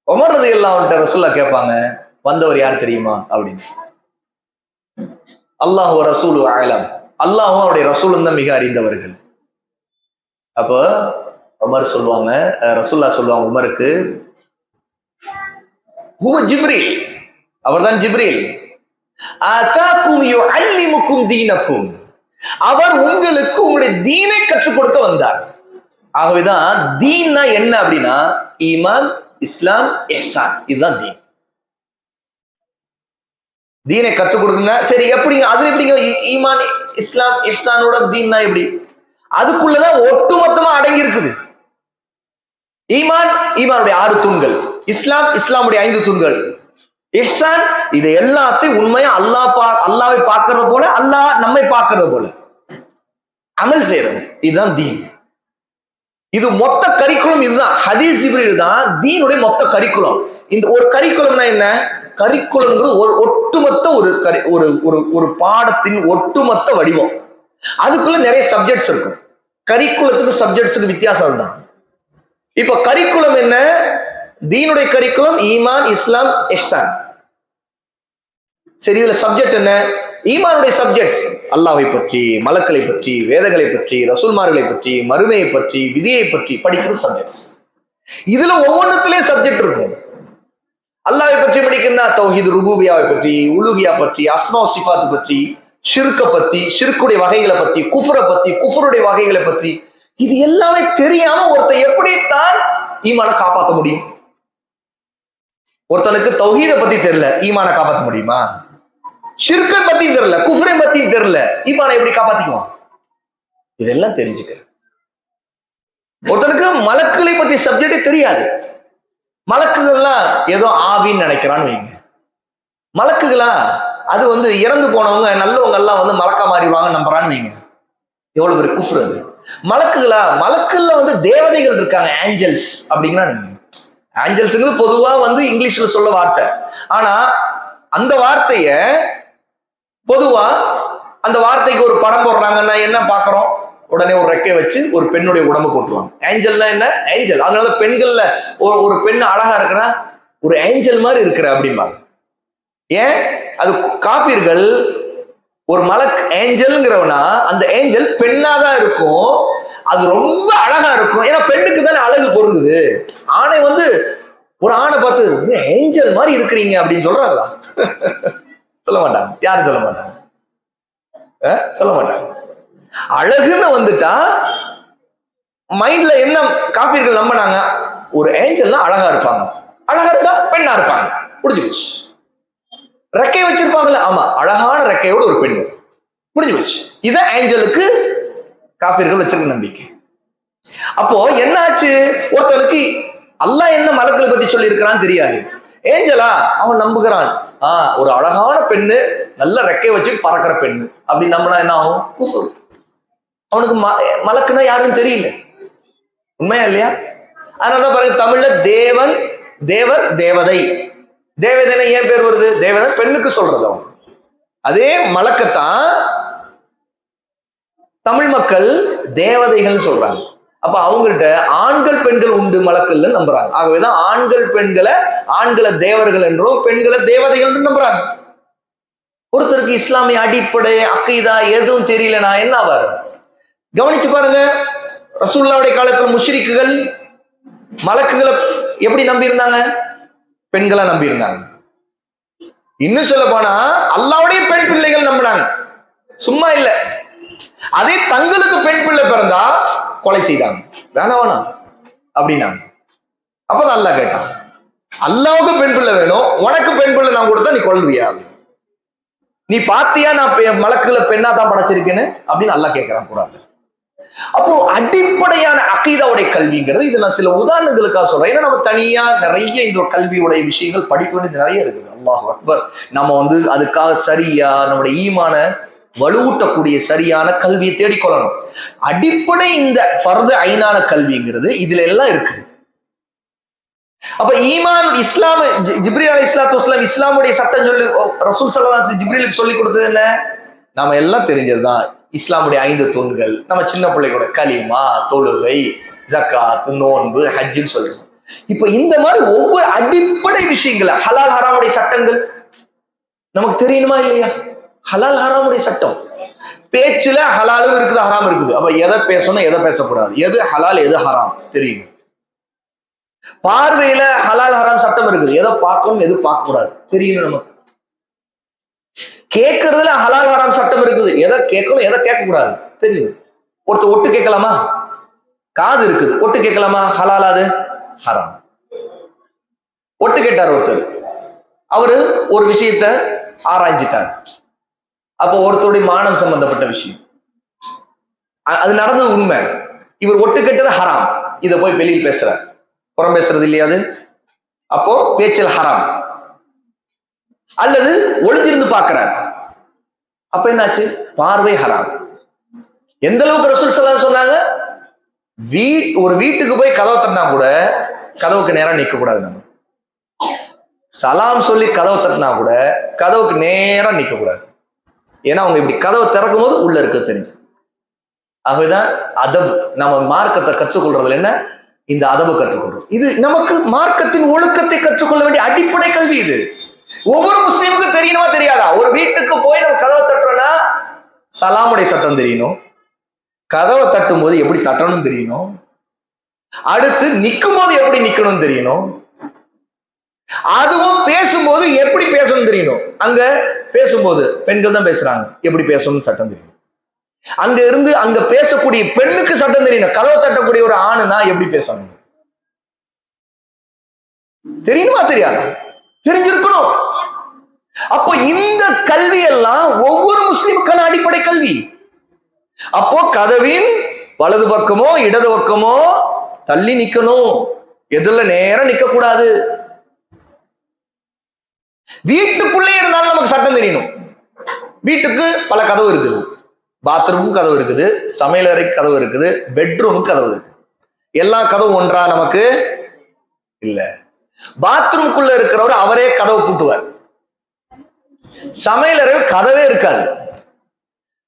[SPEAKER 1] உமர் ரலியல்லாஹு ரசூல்லா கேட்பாங்க, வந்தவர் யார் தெரியுமா அப்படின்னு. அல்லாஹ் ரசூலு அலம், அல்லாஹும் அவருடைய ரசூலும் தான் மிக அறிந்தவர்கள். அப்போ உமர் சொல்லுவாங்க, ரசூல்லா சொல்லுவாங்க உமருக்கு, ஹுவ ஜிப்ரீல், அவர்தான் ஜிப்ரீல், ஆதாக்கும் யுஅல்லிமுக்கும் தீனக்கும், அவர் உங்களுக்கு உங்களுடைய தீனை கற்றுக் கொடுக்க வந்தார். ஆகவேதான் தீன்னா என்ன அப்படின்னா ஈமான், இஸ்லாம், இஹ்சான், இதுதான் தீன். தீனை கற்றுக் கொடுக்குங்க. சரி, எப்படிங்க அது எப்படிங்க ஈமான், இஸ்லாம், இஹ்சானோட தீன்னா எப்படி? அதுக்குள்ளதான் ஒட்டுமொத்தமா அடங்கி இருக்குது. ஈமான், ஈமானுடைய 6 தூண்கள், இஸ்லாம், இஸ்லாமுடைய 5 தூண்கள், இஹ்சான், இது எல்லாத்தையும் உண்மையா அல்லாவை பார்க்கறது போல, அல்லாஹ் நம்மை பார்க்கறது போல அமல் செய்யறது, இதுதான் தீன். இது மொத்த கரிக்குலம். இதுதான் ஹதீஸ் ஜிப்ரீல் தான் தீனுடைய மொத்த கரிக்குலம். இந்த ஒரு கரிக்குலம்னா என்ன? கரிக்குலம்ங்கிறது ஒரு ஒட்டுமொத்த ஒரு பாடத்தின் ஒட்டுமொத்த வடிவம். அதுக்குள்ள நிறைய சப்ஜெக்ட்ஸ் இருக்கும். கரிக்குலத்துக்கு சப்ஜெக்ட்ஸுக்கு வித்தியாசம் தான். இப்ப கரிக்குலம் என்ன? தீனுடைய கரிக்குலம் ஈமான், இஸ்லாம், இஹ்சான். சரி, இதுல சப்ஜெக்ட் என்ன? ஈமானுடைய சப்ஜெக்ட்ஸ் அல்லாஹ்வை பற்றி, மலக்களை பற்றி, வேதங்களை பற்றி, ரசூல்மார்களை பற்றி, மறுமையை பற்றி, விதியை பற்றி படிக்கிற சப்ஜெக்ட்ஸ். இதுல ஒவ்வொன்றுத்திலேயும் சப்ஜெக்ட் இருக்கும். அல்லாஹ்வை பற்றி படிக்கிறதா தௌஹீத் ருபூபியாவை பற்றி, உலூஹியா பற்றி, அஸ்மா சிஃபாத் பற்றி, ஷிர்க பத்தி, ஷிர்குடைய வகைகளை பற்றி, குஃப்ரை பற்றி, குஃப்ருடைய வகைகளை பற்றி, இது எல்லாமே தெரியாம ஒருத்தன் எப்படித்தான் ஈமானை காப்பாற்ற முடியும்? ஒருத்தனுக்கு தௌஹீதை பத்தி தெரியல, ஈமானை காப்பாற்ற முடியுமா? ஷிர்கை பத்தி தெரியல, குஃப்ரை பத்தி தெரியல, ஈமானை எப்படி காப்பாத்திக்குவான்? இதெல்லாம் தெரிஞ்சுக்க. ஒருத்தனுக்கு மலக்குகளை பத்தி சப்ஜெக்டே தெரியாது. மலக்குகள்லாம் ஏதோ ஆவின்னு நினைக்கிறான்னு வைங்க. மலக்குகளா அது இறந்து போனவங்க நல்லவங்க எல்லாம் மலக்கா மாறிடுவாங்க நம்புறான்னு வைங்க. எவ்வளவு பெரிய குஃப்ர் அது. மலக்குகளா? மலக்குல தேவதைகள் இருக்காங்க, ஏஞ்சல்ஸ் அப்படின்னா. ஏஞ்சல்ஸ்ங்கிறது பொதுவா இங்கிலீஷ்ல சொல்ல வார்த்தை. ஆனா அந்த வார்த்தைய பொதுவா அந்த வார்த்தைக்கு ஒரு படம் போடுறாங்கன்னா என்ன பாக்குறோம்? உடனே ஒரு ரெக்கை வச்சு ஒரு பெண்ணுடைய உடம்பு போட்டுருவாங்க. ஏஞ்சல்னா என்ன? ஏஞ்சல். அதனால பெண்கள்ல ஒரு பெண் அழகா இருக்கிறா, ஒரு ஏஞ்சல் மாதிரி இருக்கிற அப்படிம்பாங்க. ஏன்? அது காபீர்கள் ஒரு மலக் ஏஞ்சல்ங்கிறவனா அந்த ஏஞ்சல் பெண்ணாதான் இருக்கும், அது ரொம்ப அழகா இருக்கும். ஏன்னா பெண்ணுக்கு தானே அழகு பொருந்துது. ஆணை ஒரு ஆணை பார்த்து ஏஞ்சல் மாதிரி இருக்கிறீங்க அப்படின்னு சொல்றாங்களா? சொல்ல மாட்டாங்க. யாரும் சொல்ல மாட்டாங்க. சொல்ல மாட்டாங்க. அழகுன்னு வந்துட்டா மைண்ட்ல என்ன காபீர்கள் நம்பினாங்க? ஒரு ஏஞ்சல்னா அழகா இருப்பாங்க, அழகா இருந்தா பெண்ணா இருப்பாங்க, புரிஞ்சு போச்சு. ரெக்கை வச்சிருப்பாங்கல்ல, ஆமா, அழகான ரெக்கையோட ஒரு பெண், புரிஞ்சு போச்சு. இதான் ஏஞ்சலுக்கு காபீர்கள் வச்சிருக்க நம்பிக்கை. அப்போ என்னாச்சு? ஒருத்தனுக்கு அல்லாஹ் என்ன மலக்களை பத்தி சொல்லி இருக்கிறான்னு தெரியாது. ஏஞ்சலா அவன் நம்புகிறான். ஒரு அழகான பெண்ணு, நல்ல ரெக்கை வச்சு பறக்கிற பெண்ணு அப்படி நம்பினா என்ன ஆகும்? குஃப்ர். அவனுக்கு மலக்குன்னா யாருன்னு தெரியல. உண்மையா இல்லையா? அதனாலதான் பாருங்க, தமிழ்ல தேவன், தேவர், தேவதை. தேவதைன்னா ஏன் பேர் வருது? தேவதை பெண்ணுக்கு சொல்றது. அவங்க அதே மலக்கத்தான் தமிழ் மக்கள் தேவதைகள் சொல்றாங்க. அப்ப அவங்கள்ட்ட ஆண்கள் பெண்கள் உண்டு மலக்கல்ல நம்புறாங்க. ஆகவேதான் ஆண்களை தேவர்கள் என்றும் பெண்களை தேவதைகள் என்று நம்புறாங்க. ஒருத்தருக்கு இஸ்லாமிய அடிப்படை அக்கீதா எதுவும் தெரியலனா என்ன ஆவார்? கவனிச்சு பாருங்க, ரசூலுல்லாஹ்வுடைய காலத்துல முஷ்ரிக்குகள் மலக்குகளை எப்படி நம்பி இருந்தாங்க? பெண்களை நம்பி இருந்தாங்க. இன்னும் சொல்ல போனா அல்லாஹ்வுடைய பெண் பிள்ளைகள் நம்பினாங்க. சும்மா இல்ல, அதே தங்களுக்கு பெண் பிள்ளை பிறந்தா கொலை செய்தாங்க. வேணா அப்படின்னாங்க. அப்பதான் அல்லாஹ் கேட்டான், அல்லாஹ்வுக்கு பெண் பிள்ளை வேணும், உனக்கு பெண் பிள்ளை நான் கொடுத்தா நீ கொல்வியா? நீ பாத்தியா நான் மலக்குகளை பெண்ணா தான் படைச்சிருக்கேன்னு அப்படின்னு அல்லாஹ் கேட்கிறான் குர்ஆன்ல. அப்போ அடிப்படையான அகீதாவுடைய கல்விங்கிறது, இது நான் சில உதாரணங்களுக்காக சொல்றேன். ஏன்னா நம்ம தனியா நிறைய இந்த கல்வியுடைய விஷயங்கள் படிக்க வேண்டியது நிறைய இருக்குது. அல்லாஹ் அக்பர். நம்ம அதுக்காக சரியா நம்முடைய ஈமான வலுவூட்டக்கூடிய சரியான கல்வியை தேடிக்கொள்ளணும். அடிப்படை இந்த ஃபர்து ஐனான கல்விங்கிறது இதுல எல்லாம் இருக்குது. அப்ப ஈமான் இஸ்லாம், ஜிப்ரீல் அலைஹிஸ்ஸலாத்து வஸலாம் இஸ்லாமுடைய சட்டம் சொல்லி ரசூல் ஸல்லல்லாஹு அலைஹி வஸல்லம் ஜிப்ரீலுக்கு சொல்லி கொடுத்தது என்ன? நாம எல்லாம் தெரிஞ்சதுதான். இஸ்லாமுடைய 5 தூண்கள், நம்ம சின்ன பிள்ளைகளோட கலிமா, தொழுகை, ஜக்காத், நோன்பு, ஹஜ்ஜுன்னு சொல்றோம். இப்ப இந்த மாதிரி ஒவ்வொரு அடிப்படை விஷயங்களை, ஹலால் ஹராமுடைய சட்டங்கள் நமக்கு தெரியணுமா இல்லையா? ஹலால் ஹராமுடைய சட்டம், பேச்சுல ஹலாலும் இருக்குது ஹராம் இருக்குது. அப்ப எதை பேசணும் எதை பேசக்கூடாது, எது ஹலால் எது ஹராம் தெரியும். பார்வையில ஹலால் ஹராம் சட்டம் இருக்குது, எதை பார்க்கணும் எது பார்க்க கூடாது தெரியணும் நமக்கு. கேட்கறதுல ஹலால் ஹராம் சட்டம் இருக்குது, எதை கேட்கணும் எதை கேட்க கூடாது தெரியும். ஒருத்தர் ஒட்டு கேட்கலாமா? காது இருக்குது, ஒட்டு கேட்கலாமா? ஹலால் அது ஹராம். ஒட்டு கேட்டார் ஒருத்தர், அவரு ஒரு விஷயத்த ஆராய்ஞ்சிட்டார். அப்போ ஒருத்தருடைய மானம் சம்பந்தப்பட்ட விஷயம், அது நடந்தது உண்மை, இவர் ஒட்டு கேட்டது ஹராம், இதை போய் வெளியில் பேசுறார், புறம் பேசுறது இல்லையாது, அப்போ பேச்சில் ஹராம். அல்லது ஒளிஞ்சிருந்து பார்க்கிறார், அப்ப என்னாச்சு? பார்வை ஹராம். எந்த அளவுக்கு ரசூல் ஸல்லல்லாஹு அலைஹி சொன்னாங்க? ஒரு வீட்டுக்கு போய் கதவை தட்டினா கூட கதவுக்கு நேரம் நிற்க கூடாது. நம்ம சலாம் சொல்லி கதவை தட்டினா கூட கதவுக்கு நேரம் நிற்க கூடாது. ஏன்னா அவங்க இப்படி கதவை திறக்கும் போது உள்ள இருக்க தெரியும். ஆகவேதான் அதப், நம்ம மார்க்கத்தை கற்றுக்கொள்றதுல என்ன? இந்த அதபு கற்றுக்கொள்றோம். இது நமக்கு மார்க்கத்தின் ஒழுக்கத்தை கற்றுக்கொள்ள வேண்டிய அடிப்படை கல்வி. இது ஒவ்வொரு முஸ்லீமுக்கும் தெரியணுமா தெரியாதா? ஒரு வீட்டுக்கு போய் நம்ம கதவை தட்டுறோம்னா சலாமுடைய சட்டம் தெரியணும், கதவை தட்டும் போது எப்படி தட்டணும் தெரியணும், அடுத்து நிற்கும் போது எப்படி நிக்கணும் தெரியணும், அதுவும் பேசும்போது எப்படி பேசணும் தெரியணும். அங்க பேசும்போது பெண்கள் தான் பேசுறாங்க, எப்படி பேசணும்னு சட்டம் தெரியும். அங்க இருந்து அங்க பேசக்கூடிய பெண்ணுக்கு சட்டம் தெரியணும். கதவை தட்டக்கூடிய ஒரு ஆணுனா எப்படி பேசணும் தெரியணுமா தெரியாது? தெரிஞ்சிருக்கணும். அப்போ இந்த கல்வி எல்லாம் ஒவ்வொரு முஸ்லிமுக்கான அடிப்படை கல்வி. அப்போ கதவின் வலது பக்கமோ இடது பக்கமோ தள்ளி நிக்கணும், எதுல நேரம் நிக்க கூடாது. வீட்டுக்குள்ளே இருந்தாலும் நமக்கு சட்டம் தெரியணும். வீட்டுக்கு பல கதவு இருக்குது, பாத்ரூமுக்கு கதவு இருக்குது, சமையலறைக்கு கதவு இருக்குது, பெட்ரூமுக்கு கதவு இருக்கு. எல்லா கதவும் ஒன்றா நமக்கு இல்ல. பாத்ரூமுக்குள்ள இருக்கிறவர் அவரே கதவு பூட்டுவார், சமையலறையில் கதவே இருக்காது.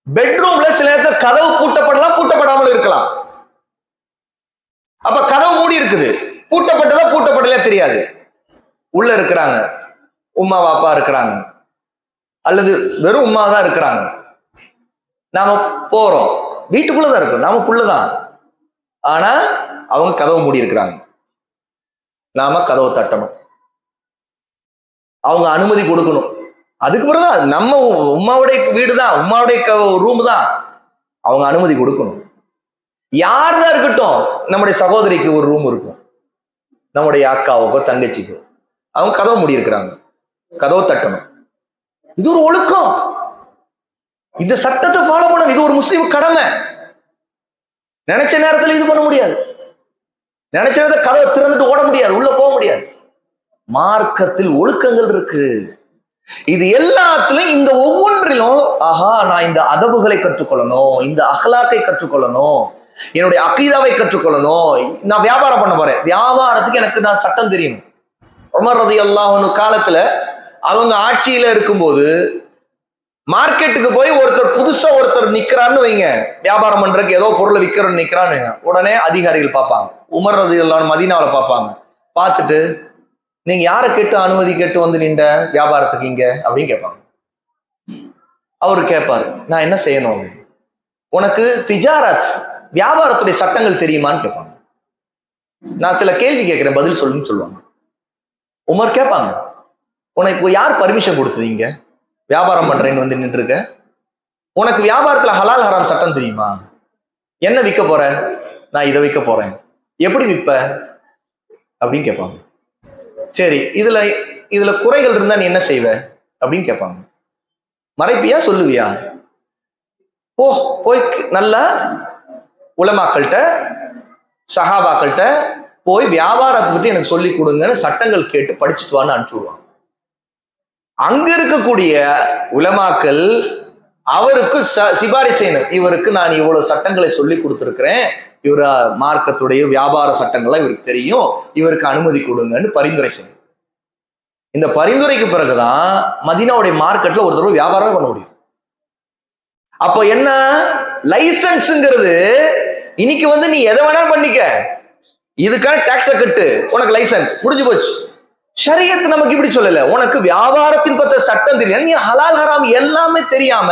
[SPEAKER 1] பெட்ரூம்ல சில நேரத்தில் கதவு பூட்டப்படலாம், பூட்டப்படாமல் இருக்கலாம். அப்ப கதவு மூடி இருக்குது, பூட்டப்பட்டதா பூட்டப்படல தெரியாது. உள்ள இருக்கிறாங்க, உம்மா பாப்பா இருக்கிறாங்க, அல்லது வெறும் உம்மா தான் இருக்கிறாங்க. நாம போறோம், வீட்டுக்குள்ளதான் இருக்கும், நாம புள்ளதான், ஆனா அவங்க கதவு மூடி இருக்கிறாங்க. நாம கதவை தட்டணும், அவங்க அனுமதி கொடுக்கணும். அதுக்கு பிறகுதான் நம்ம உம்மாவுடைய வீடு தான், உம்மாவுடைய ரூம் தான், அவங்க அனுமதி கொடுக்கணும். யாருதான் இருக்கட்டும், நம்முடைய சகோதரிக்கு ஒரு ரூம் இருக்கும், நம்முடைய அக்காவுக்கோ தங்கச்சிக்கோ, அவங்க கதவு மூடி இருக்கிறாங்க, கதவை தட்டணும். இது ஒரு ஒழுக்கம். இந்த சட்டத்தை ஃபாலோ பண்ணணும். இது ஒரு முஸ்லீம் கடமை. நினைச்ச நேரத்தில் இது பண்ண முடியாது, நினைச்ச நேரத்தில் கதவை திறந்துட்டு ஓட முடியாது, உள்ள போக முடியாது. மார்க்கத்தில் ஒழுக்கங்கள் இருக்கு. இது எல்லாத்துலயும் இந்த ஒவ்வொன்றிலும் ஆஹா நான் இந்த அதபுகளை கற்றுக்கொள்ளணும், இந்த அஹ்லாக்கை கற்றுக்கொள்ளணும், என்னுடைய அகீதாவை கற்றுக்கொள்ளணும். நான் வியாபாரம் பண்ண போறேன், வியாபாரத்துக்கு எனக்கு நான் சட்டம் தெரியும். உமர் ரலியல்லாஹு அன்ஹு காலத்துல அவங்க ஆட்சியில இருக்கும்போது மார்க்கெட்டுக்கு போய் புதுசா ஒருத்தர் நிக்கிறான்னு வைங்க, வியாபாரம் பண்றதுக்கு ஏதோ பொருளை விற்கிறன்னு நிக்கிறான்னு, உடனே அதிகாரிகள் பார்ப்பாங்க. உமர் ரலியல்லாஹு அன்ஹு மதீனாவுல பார்ப்பாங்க. பார்த்துட்டு நீங்க யாரை கேட்டு அனுமதி கேட்டு வந்து நின்ற வியாபாரத்துக்கு இங்க அப்படின்னு கேட்பாங்க. அவரு கேட்பாரு, நான் என்ன செய்யணும், உனக்கு திஜாரத் வியாபாரத்துடைய சட்டங்கள் தெரியுமான்னு கேட்பாங்க. நான் சில கேள்வி கேட்கிறேன், பதில் சொல்லுன்னு சொல்லுவாங்க. உமர் கேட்பாங்க, உனக்கு யார் பர்மிஷன் கொடுத்தீங்க வியாபாரம் பண்றேன்னு வந்து நின்று இருக்க? உனக்கு வியாபாரத்துல ஹலால் ஹராம் சட்டம் தெரியுமா? என்ன விற்க போற? நான் இதை விற்க போறேன், எப்படி விற்ப அப்படின்னு கேட்பாங்க. சரி, இதுல குறைகள் இருந்தா நீ என்ன செய்வ அப்படின்னு கேட்பாங்க. மறைப்பியா சொல்லுவியா? போய் நல்ல உலமாக்கள்கிட்ட சஹாபாக்கள்கிட்ட போய் வியாபாரத்தை பத்தி எனக்கு சொல்லி கொடுங்கன்னு சட்டங்கள் கேட்டு படிச்சுட்டு வான்னு அனுப்பிச்சுடுவாங்க. அங்க இருக்கக்கூடிய உலமாக்கள் அவருக்கு சிபாரிசு செய்யணும், இவருக்கு நான் இவ்வளவு சட்டங்களை சொல்லி கொடுத்துருக்கிறேன், இவர் மார்க்கத்துடைய வியாபார சட்டங்கள்லாம் இவருக்கு தெரியும், இவருக்கு அனுமதி கொடுங்கன்னு பரிந்துரை செய்யணும். இந்த பரிந்துரைக்கு பிறகுதான் மதீனாவுடைய மார்க்கெட்ல ஒரு தடவை வியாபாரம் பண்ண முடியும். அப்ப என்ன லைசன்ஸ்ங்கிறது, இன்னைக்கு வந்து நீ எதை வேணா பண்ணிக்க, இதுக்கான டாக்ஸை கட்டு, உனக்கு லைசன்ஸ் முடிஞ்சு போச்சு. ஷரியத் நமக்கு இப்படி சொல்லல, உனக்கு வியாபாரத்தின் பத்த சட்டம் தெரியும், நீ ஹலால் ஹராம் எல்லாமே தெரியாம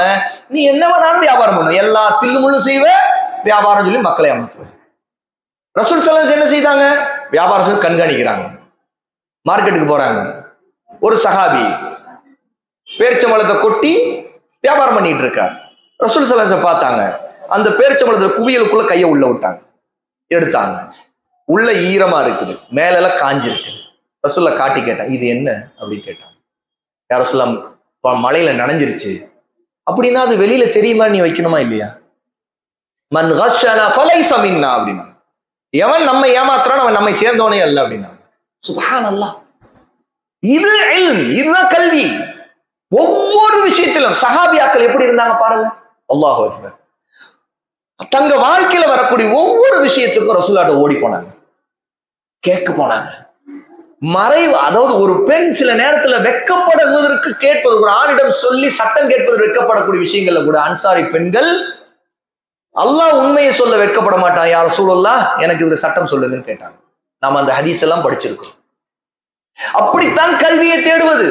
[SPEAKER 1] நீ என்ன வேணாலும் வியாபாரம் பண்ண, எல்லா தில்லு முள்ளு செய்வ, வியாபாரம் சொல்லி மக்களை அமர்த்துவ. ரசூல் ஸல்லல்லாஹு அலைஹி வஸல்லம் என்ன செய்தாங்க? வியாபாரம் கண்காணிக்கிறாங்க. மார்க்கெட்டுக்கு போறாங்க, ஒரு சஹாபி பேரிச்சம்பழத்தை கொட்டி வியாபாரம் பண்ணிட்டு இருக்கார். ரசூல் ஸல்லல்லாஹு அலைஹி வஸல்லம் பார்த்தாங்க, அந்த பேரிச்சம்பழத்தை குவியலுக்குள்ள கையை உள்ள விட்டாங்க, எடுத்தாங்க. உள்ள ஈரமா இருக்குது, மேலெல்லாம் காஞ்சிருக்கு. ரசூலுல்லாஹ் காட்டி கேட்டாங்க, இது என்ன அப்படின்னு கேட்டாங்க. யார் ரசூலுல்லாஹ், மழையில நனைஞ்சிருச்சு. அப்படின்னா அது வெளியில தெரியுமா, நீ வைக்கணுமா இல்லையா? மன் கஷனா ஃபலைஸ மின்னா அப்படின்னா, எவன் நம்ம ஏமாத்துறான் அவன் நம்மை சேர்ந்தவனே அல்ல அப்படின்னா. சுப்ஹானல்லாஹ், இது இல்ம், இதுதான் கல்வி. ஒவ்வொரு விஷயத்திலும் சஹாபியாக்கள் எப்படி இருந்தாங்க பாருங்க. அல்லாஹு அக்பர். தங்க வாழ்க்கையில வரக்கூடிய ஒவ்வொரு விஷயத்துக்கும் ரசூலுல்லாஹ் ஓடி போனாங்க, கேட்க போனாங்க. மறைவு, அதாவது ஒரு பெண் சில நேரத்துல வெட்கப்படுவதற்கு கேட்பது, ஒரு ஆணிடம் சொல்லி சட்டம் கேட்பது வெட்கப்படக்கூடிய விஷயங்கள்ல கூட அன்சாரி பெண்கள் அல்லாஹ் உண்மையை சொல்ல வெட்கப்பட மாட்டான், யா ரசூலுல்லாஹ் எனக்கு இதுல சட்டம் சொல்லுங்கன்னு கேட்டாங்க. நாம அந்த ஹதீஸ் எல்லாம் படிச்சிருக்கோம். அப்படித்தான் கல்வியை தேடுவது,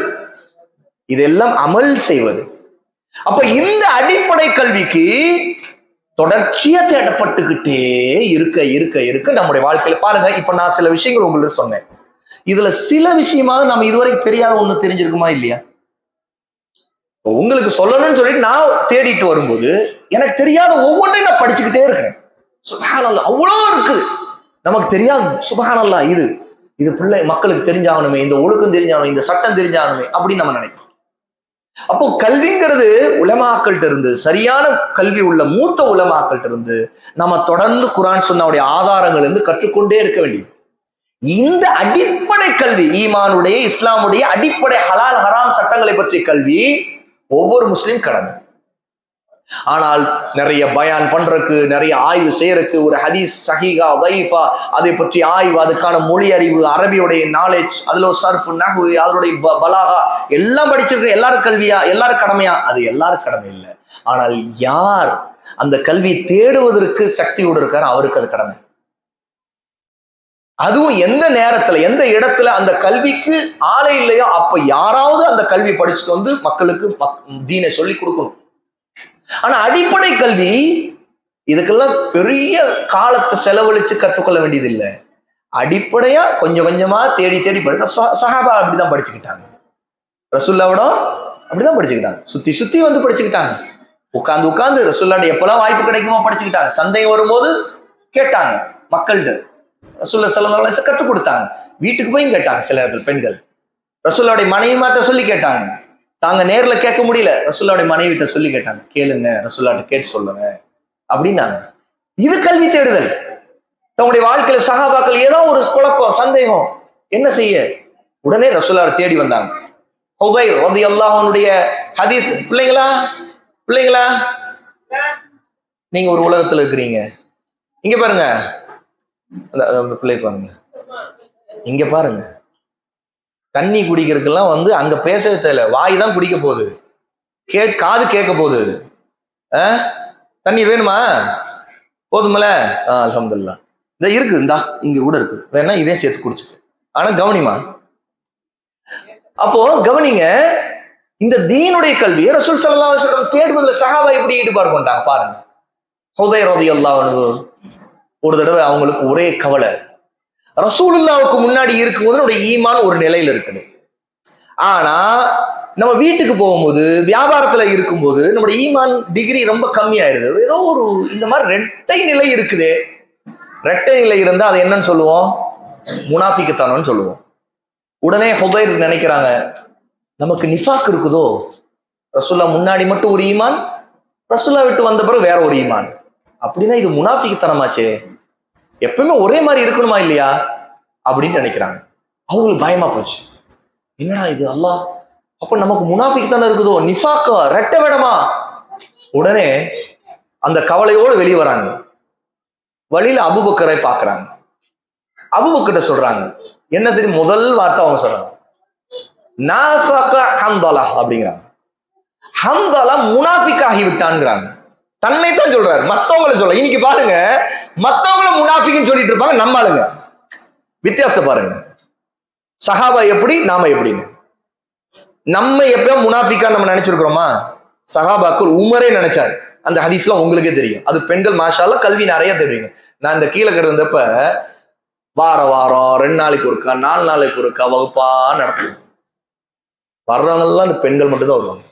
[SPEAKER 1] இதெல்லாம் அமல் செய்வது. அப்ப இந்த அடிப்படை கல்விக்கு தொடர்ச்சியா தேடப்பட்டுக்கிட்டே இருக்க இருக்க இருக்க நம்முடைய வாழ்க்கையில பாருங்க. இப்ப நான் சில விஷயங்கள் உங்களுக்கு சொன்னேன், இதுல சில விஷயமாவது நம்ம இதுவரைக்கும் தெரியாத ஒண்ணு தெரிஞ்சிருக்குமா இல்லையா? உங்களுக்கு சொல்லணும்னு சொல்லிட்டு நான் தேடிட்டு வரும்போது எனக்கு தெரியாத ஒவ்வொன்றையும் நான் படிச்சுக்கிட்டே இருக்கிறேன். சுப்ஹானல்லாஹ், அவ்வளோ இருக்குது நமக்கு தெரியாது. சுப்ஹானல்லாஹ், இது பிள்ளை மக்களுக்கு தெரிஞ்சாகணுமே, இந்த ஒழுக்கம் தெரிஞ்சாகணும், இந்த சட்டம் தெரிஞ்சாகணுமே அப்படின்னு நம்ம நினைப்போம். அப்போ கல்விங்கிறது உலமாக்கள்கிட்ட இருந்து, சரியான கல்வி உள்ள மூத்த உலமாக்கள்கிட்ட இருந்து நம்ம தொடர்ந்து குர்ஆன் சுன்னாவுடைய ஆதாரங்கள் இருந்து கற்றுக்கொண்டே இருக்க வேண்டியது. இந்த அடிப்படை கல்வி, ஈமானுடைய இஸ்லாமுடைய அடிப்படை ஹலால் ஹராம் சட்டங்களை பற்றிய கல்வி ஒவ்வொரு முஸ்லிம் கடமை. ஆனால் நிறைய பயான் பண்றதுக்கு, நிறைய ஆய்வு செய்யறதுக்கு, ஒரு ஹதீஸ் சஹீஹா தைஃபா அதை பற்றி ஆய்வு, அதுக்கான மொழி அறிவு, அரபியுடைய நாலேஜ், அதுல ஒரு சர்ஃப் நஹ்வு, அதனுடைய பலாகா எல்லாம் படிச்சிருக்க எல்லாரும் கல்வியா, எல்லாரும் கடமையா? அது எல்லாரும் கடமை இல்லை. ஆனால் யார் அந்த கல்வி தேடுவதற்கு சக்தியோடு இருக்காரு அவருக்கு அது கடமை. அதுவும் எந்த நேரத்துல எந்த இடத்துல அந்த கல்விக்கு ஆளே இல்லையோ அப்ப யாராவது அந்த கல்வி படிச்சுட்டு வந்து மக்களுக்கு தீனை சொல்லி கொடுக்கணும். ஆனா அடிப்படை கல்வி இதுக்கெல்லாம் பெரிய காலத்தை செலவழிச்சு கற்றுக்கொள்ள வேண்டியது இல்லை. அடிப்படையா கொஞ்சம் கொஞ்சமா தேடி தேடி சஹாபா அப்படிதான் படிச்சுக்கிட்டாங்க, ரசூலுல்லாஹ்வோட அப்படிதான் படிச்சுக்கிட்டாங்க, சுத்தி சுத்தி வந்து படிச்சுக்கிட்டாங்க, உட்கார்ந்து உட்கார்ந்து ரசூலுல்லாஹ்வோட எப்பெல்லாம் வாய்ப்பு கிடைக்குமோ படிச்சுக்கிட்டாங்க. சந்தேகம் வரும்போது கேட்டாங்க மக்கள்கிட்ட, ரசூலுல்லாஹ் ஸல்லல்லாஹு அலைஹி வஸல்லம் கற்றுக் கொடுத்தாங்க. வீட்டுக்கு போய் கேட்டாங்க சில பெண்கள், ரசூலுல்லாஹ்வுடைய மனைவி மாத்த சொல்லி கேட்டாங்க. தாங்க நேர்ல கேட்க முடியல, ரசூலுல்லாஹ்வுடைய மனைவிட்ட சொல்லி கேட்டாங்க, கேளுங்க ரசூலுல்லாஹ்ட்ட கேட்டு சொல்லுங்க அப்படின்னாங்க. இது கல்வி தேடுதல். தங்களுடைய வாழ்க்கையில சஹாபாக்கள் ஏதோ ஒரு குழப்பம், சந்தேகம், என்ன செய்ய? உடனே ரசூலுல்லாஹ் தேடி வந்தாங்க. ஹுதைர் ரலியல்லாஹு அன்ஹுடைய ஹதீஸ். பிள்ளைங்களா பிள்ளைங்களா நீங்க ஒரு உலகத்துல இருக்கிறீங்க. இங்க பாருங்க, அந்த பிள்ளை பாருங்க, இங்க பாருங்க. தண்ணி குடிக்கிறதுக்கெல்லாம் வந்து அங்க பேசவே தேவையில்ல, வாய் தான் குடிக்க போகுது, காது கேட்க போகுது. தண்ணீர் வேணுமா? போதுமில்ல? அல்ஹம்துலில்லாஹ். இந்த இருக்கு, இந்தா இங்க கூட இருக்கு, வேணா இதே சேர்த்து குடிச்சு. ஆனா கவனிமா, அப்போ கவனிங்க, இந்த தீனுடைய கல்வியை ரசூல் ஸல்லல்லாஹு அலைஹி வஸல்லம் தேடுவதில் சஹாபா எப்படி ஈடுபாடு கொண்டாங்க பாருங்க. ஹுதைர் ரலியல்லாஹு அன்ஹு ஒரு தடவை அவங்களுக்கு ஒரே கவலை, ரசூலுல்லாஹ்வுக்கு முன்னாடி இருக்கும்போது நம்முடைய ஈமான் ஒரு நிலையில இருக்குது, ஆனா நம்ம வீட்டுக்கு போகும்போது வியாபாரத்துல இருக்கும்போது நம்முடைய ஈமான் டிகிரி ரொம்ப கம்மியாயிருது. ஏதோ ஒரு இந்த மாதிரி ரெட்டை நிலை இருக்குது. ரெட்டை நிலை இருந்தா அது என்னன்னு சொல்லுவோம்? முனாஃபிக்குத்தனம்னு சொல்லுவோம். உடனே ஹுதைர் நினைக்கிறாங்க, நமக்கு நிஃபாக் இருக்குதோ, ரசூல்லா முன்னாடி மட்டும் ஒரு ஈமான், ரசூல்லா விட்டு வந்த பிறகு வேற ஒரு ஈமான், அப்படின்னா இது முனாஃபிக்குத்தனமாச்சே, எப்பவுமே ஒரே மாதிரி இருக்கணுமா இல்லையா அப்படின்னு நினைக்கிறாங்க. அவங்களுக்கு பயமா போச்சு, என்னடா இது அல்லாஹ், அப்ப நமக்கு முனாஃபிக் தானே இருக்குதோ, நிஃபாக்கா, ரெட்ட வேடமா? உடனே அந்த கவலையோடு வெளியே வராங்க. வழியில அபூபக்கரை பாக்குறாங்க. அபூபக்கர்ட்ட சொல்றாங்க, என்ன தெரியும் முதல் வார்த்தை அவங்க சொல்றாங்க, நாஃபக ஹம்தலா அப்படிங்கிறாங்க. ஹம்தலா முனாஃபிக் ஆகிவிட்டான்ங்கிறாங்க. தன்னைத்தான் சொல்றாரு, மத்தவங்களை சொல்ல. இன்னைக்கு பாருங்க, மத்தவங்களை முனாஃபிக்னு சொல்லிட்டு இருப்பாங்க, நம்ம ஆளுங்க. வித்தியாசம் பாருங்க, சஹாபா எப்படி, நாம எப்படின்னு. நம்ம எப்ப முனாஃபிக்கா நம்ம நினைச்சிருக்கிறோமா? சஹாபாக்கள் உமரே நினைச்சாரு. அந்த ஹதீஸ்லாம் உங்களுக்கே தெரியும். அது பெண்கள் மாஷால்லா கல்வி நிறைய தெரியுங்க. நான் இந்த கீழே கிடந்தப்ப வாரம் 2 நாளைக்கு ஒருக்கா 4 நாளைக்கு ஒருக்கா வகுப்பா நடக்கும். வர்றவங்க எல்லாம் இந்த பெண்கள் மட்டும்தான் வருவாங்க.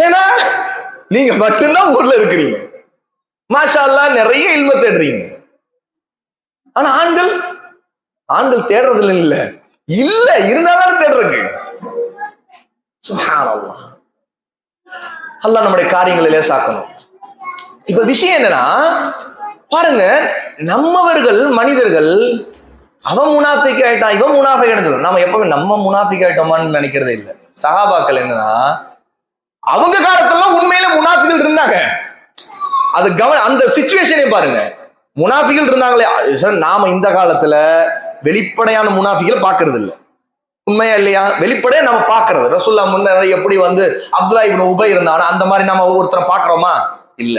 [SPEAKER 1] ஏன்னா நீங்க மட்டும்தான் ஊர்ல இருக்கிறீங்க, மாஷால்லா நிறைய இல்ம தேடுறீங்க. ஆனா ஆண்கள் தேடுறதுல இல்ல இருந்தாலும் தேடுறதுக்கு. சுப்ஹானல்லாஹ். அல்லாஹ் நம்முடைய காரியங்களை லேசாக்கணும். இப்ப விஷயம் என்னன்னா பாருங்க, நம்மவர்கள் மனிதர்கள், அவன் முனாஃபிக் ஆயிட்டான், இவன் முனாஃபிக் ஆயிட்டான், நம்ம எப்பவுமே நம்ம முனாஃபிக் ஆயிட்டோமான்னு நினைக்கிறதே இல்லை. சஹாபாக்கள் என்னன்னா அவங்க காலத்துல உண்மையில முனாஃபிகள் இருந்தாங்க. அது அந்த சிச்சுவேஷனே பாருங்க, முனாஃபிகள் இருந்தாங்களே. நாம இந்த காலத்துல வெளிப்படையான முனாஃபிகளை பாக்குறது இல்லை, உண்மையா இல்லையா? வெளிப்படையா நம்ம பாக்குறது, ரசூல்லா முன்ன எப்படி வந்து அப்துல்லா இப்னு உபை இருந்தானோ அந்த மாதிரி நம்ம ஒவ்வொருத்தரை பாக்குறோமா? இல்ல.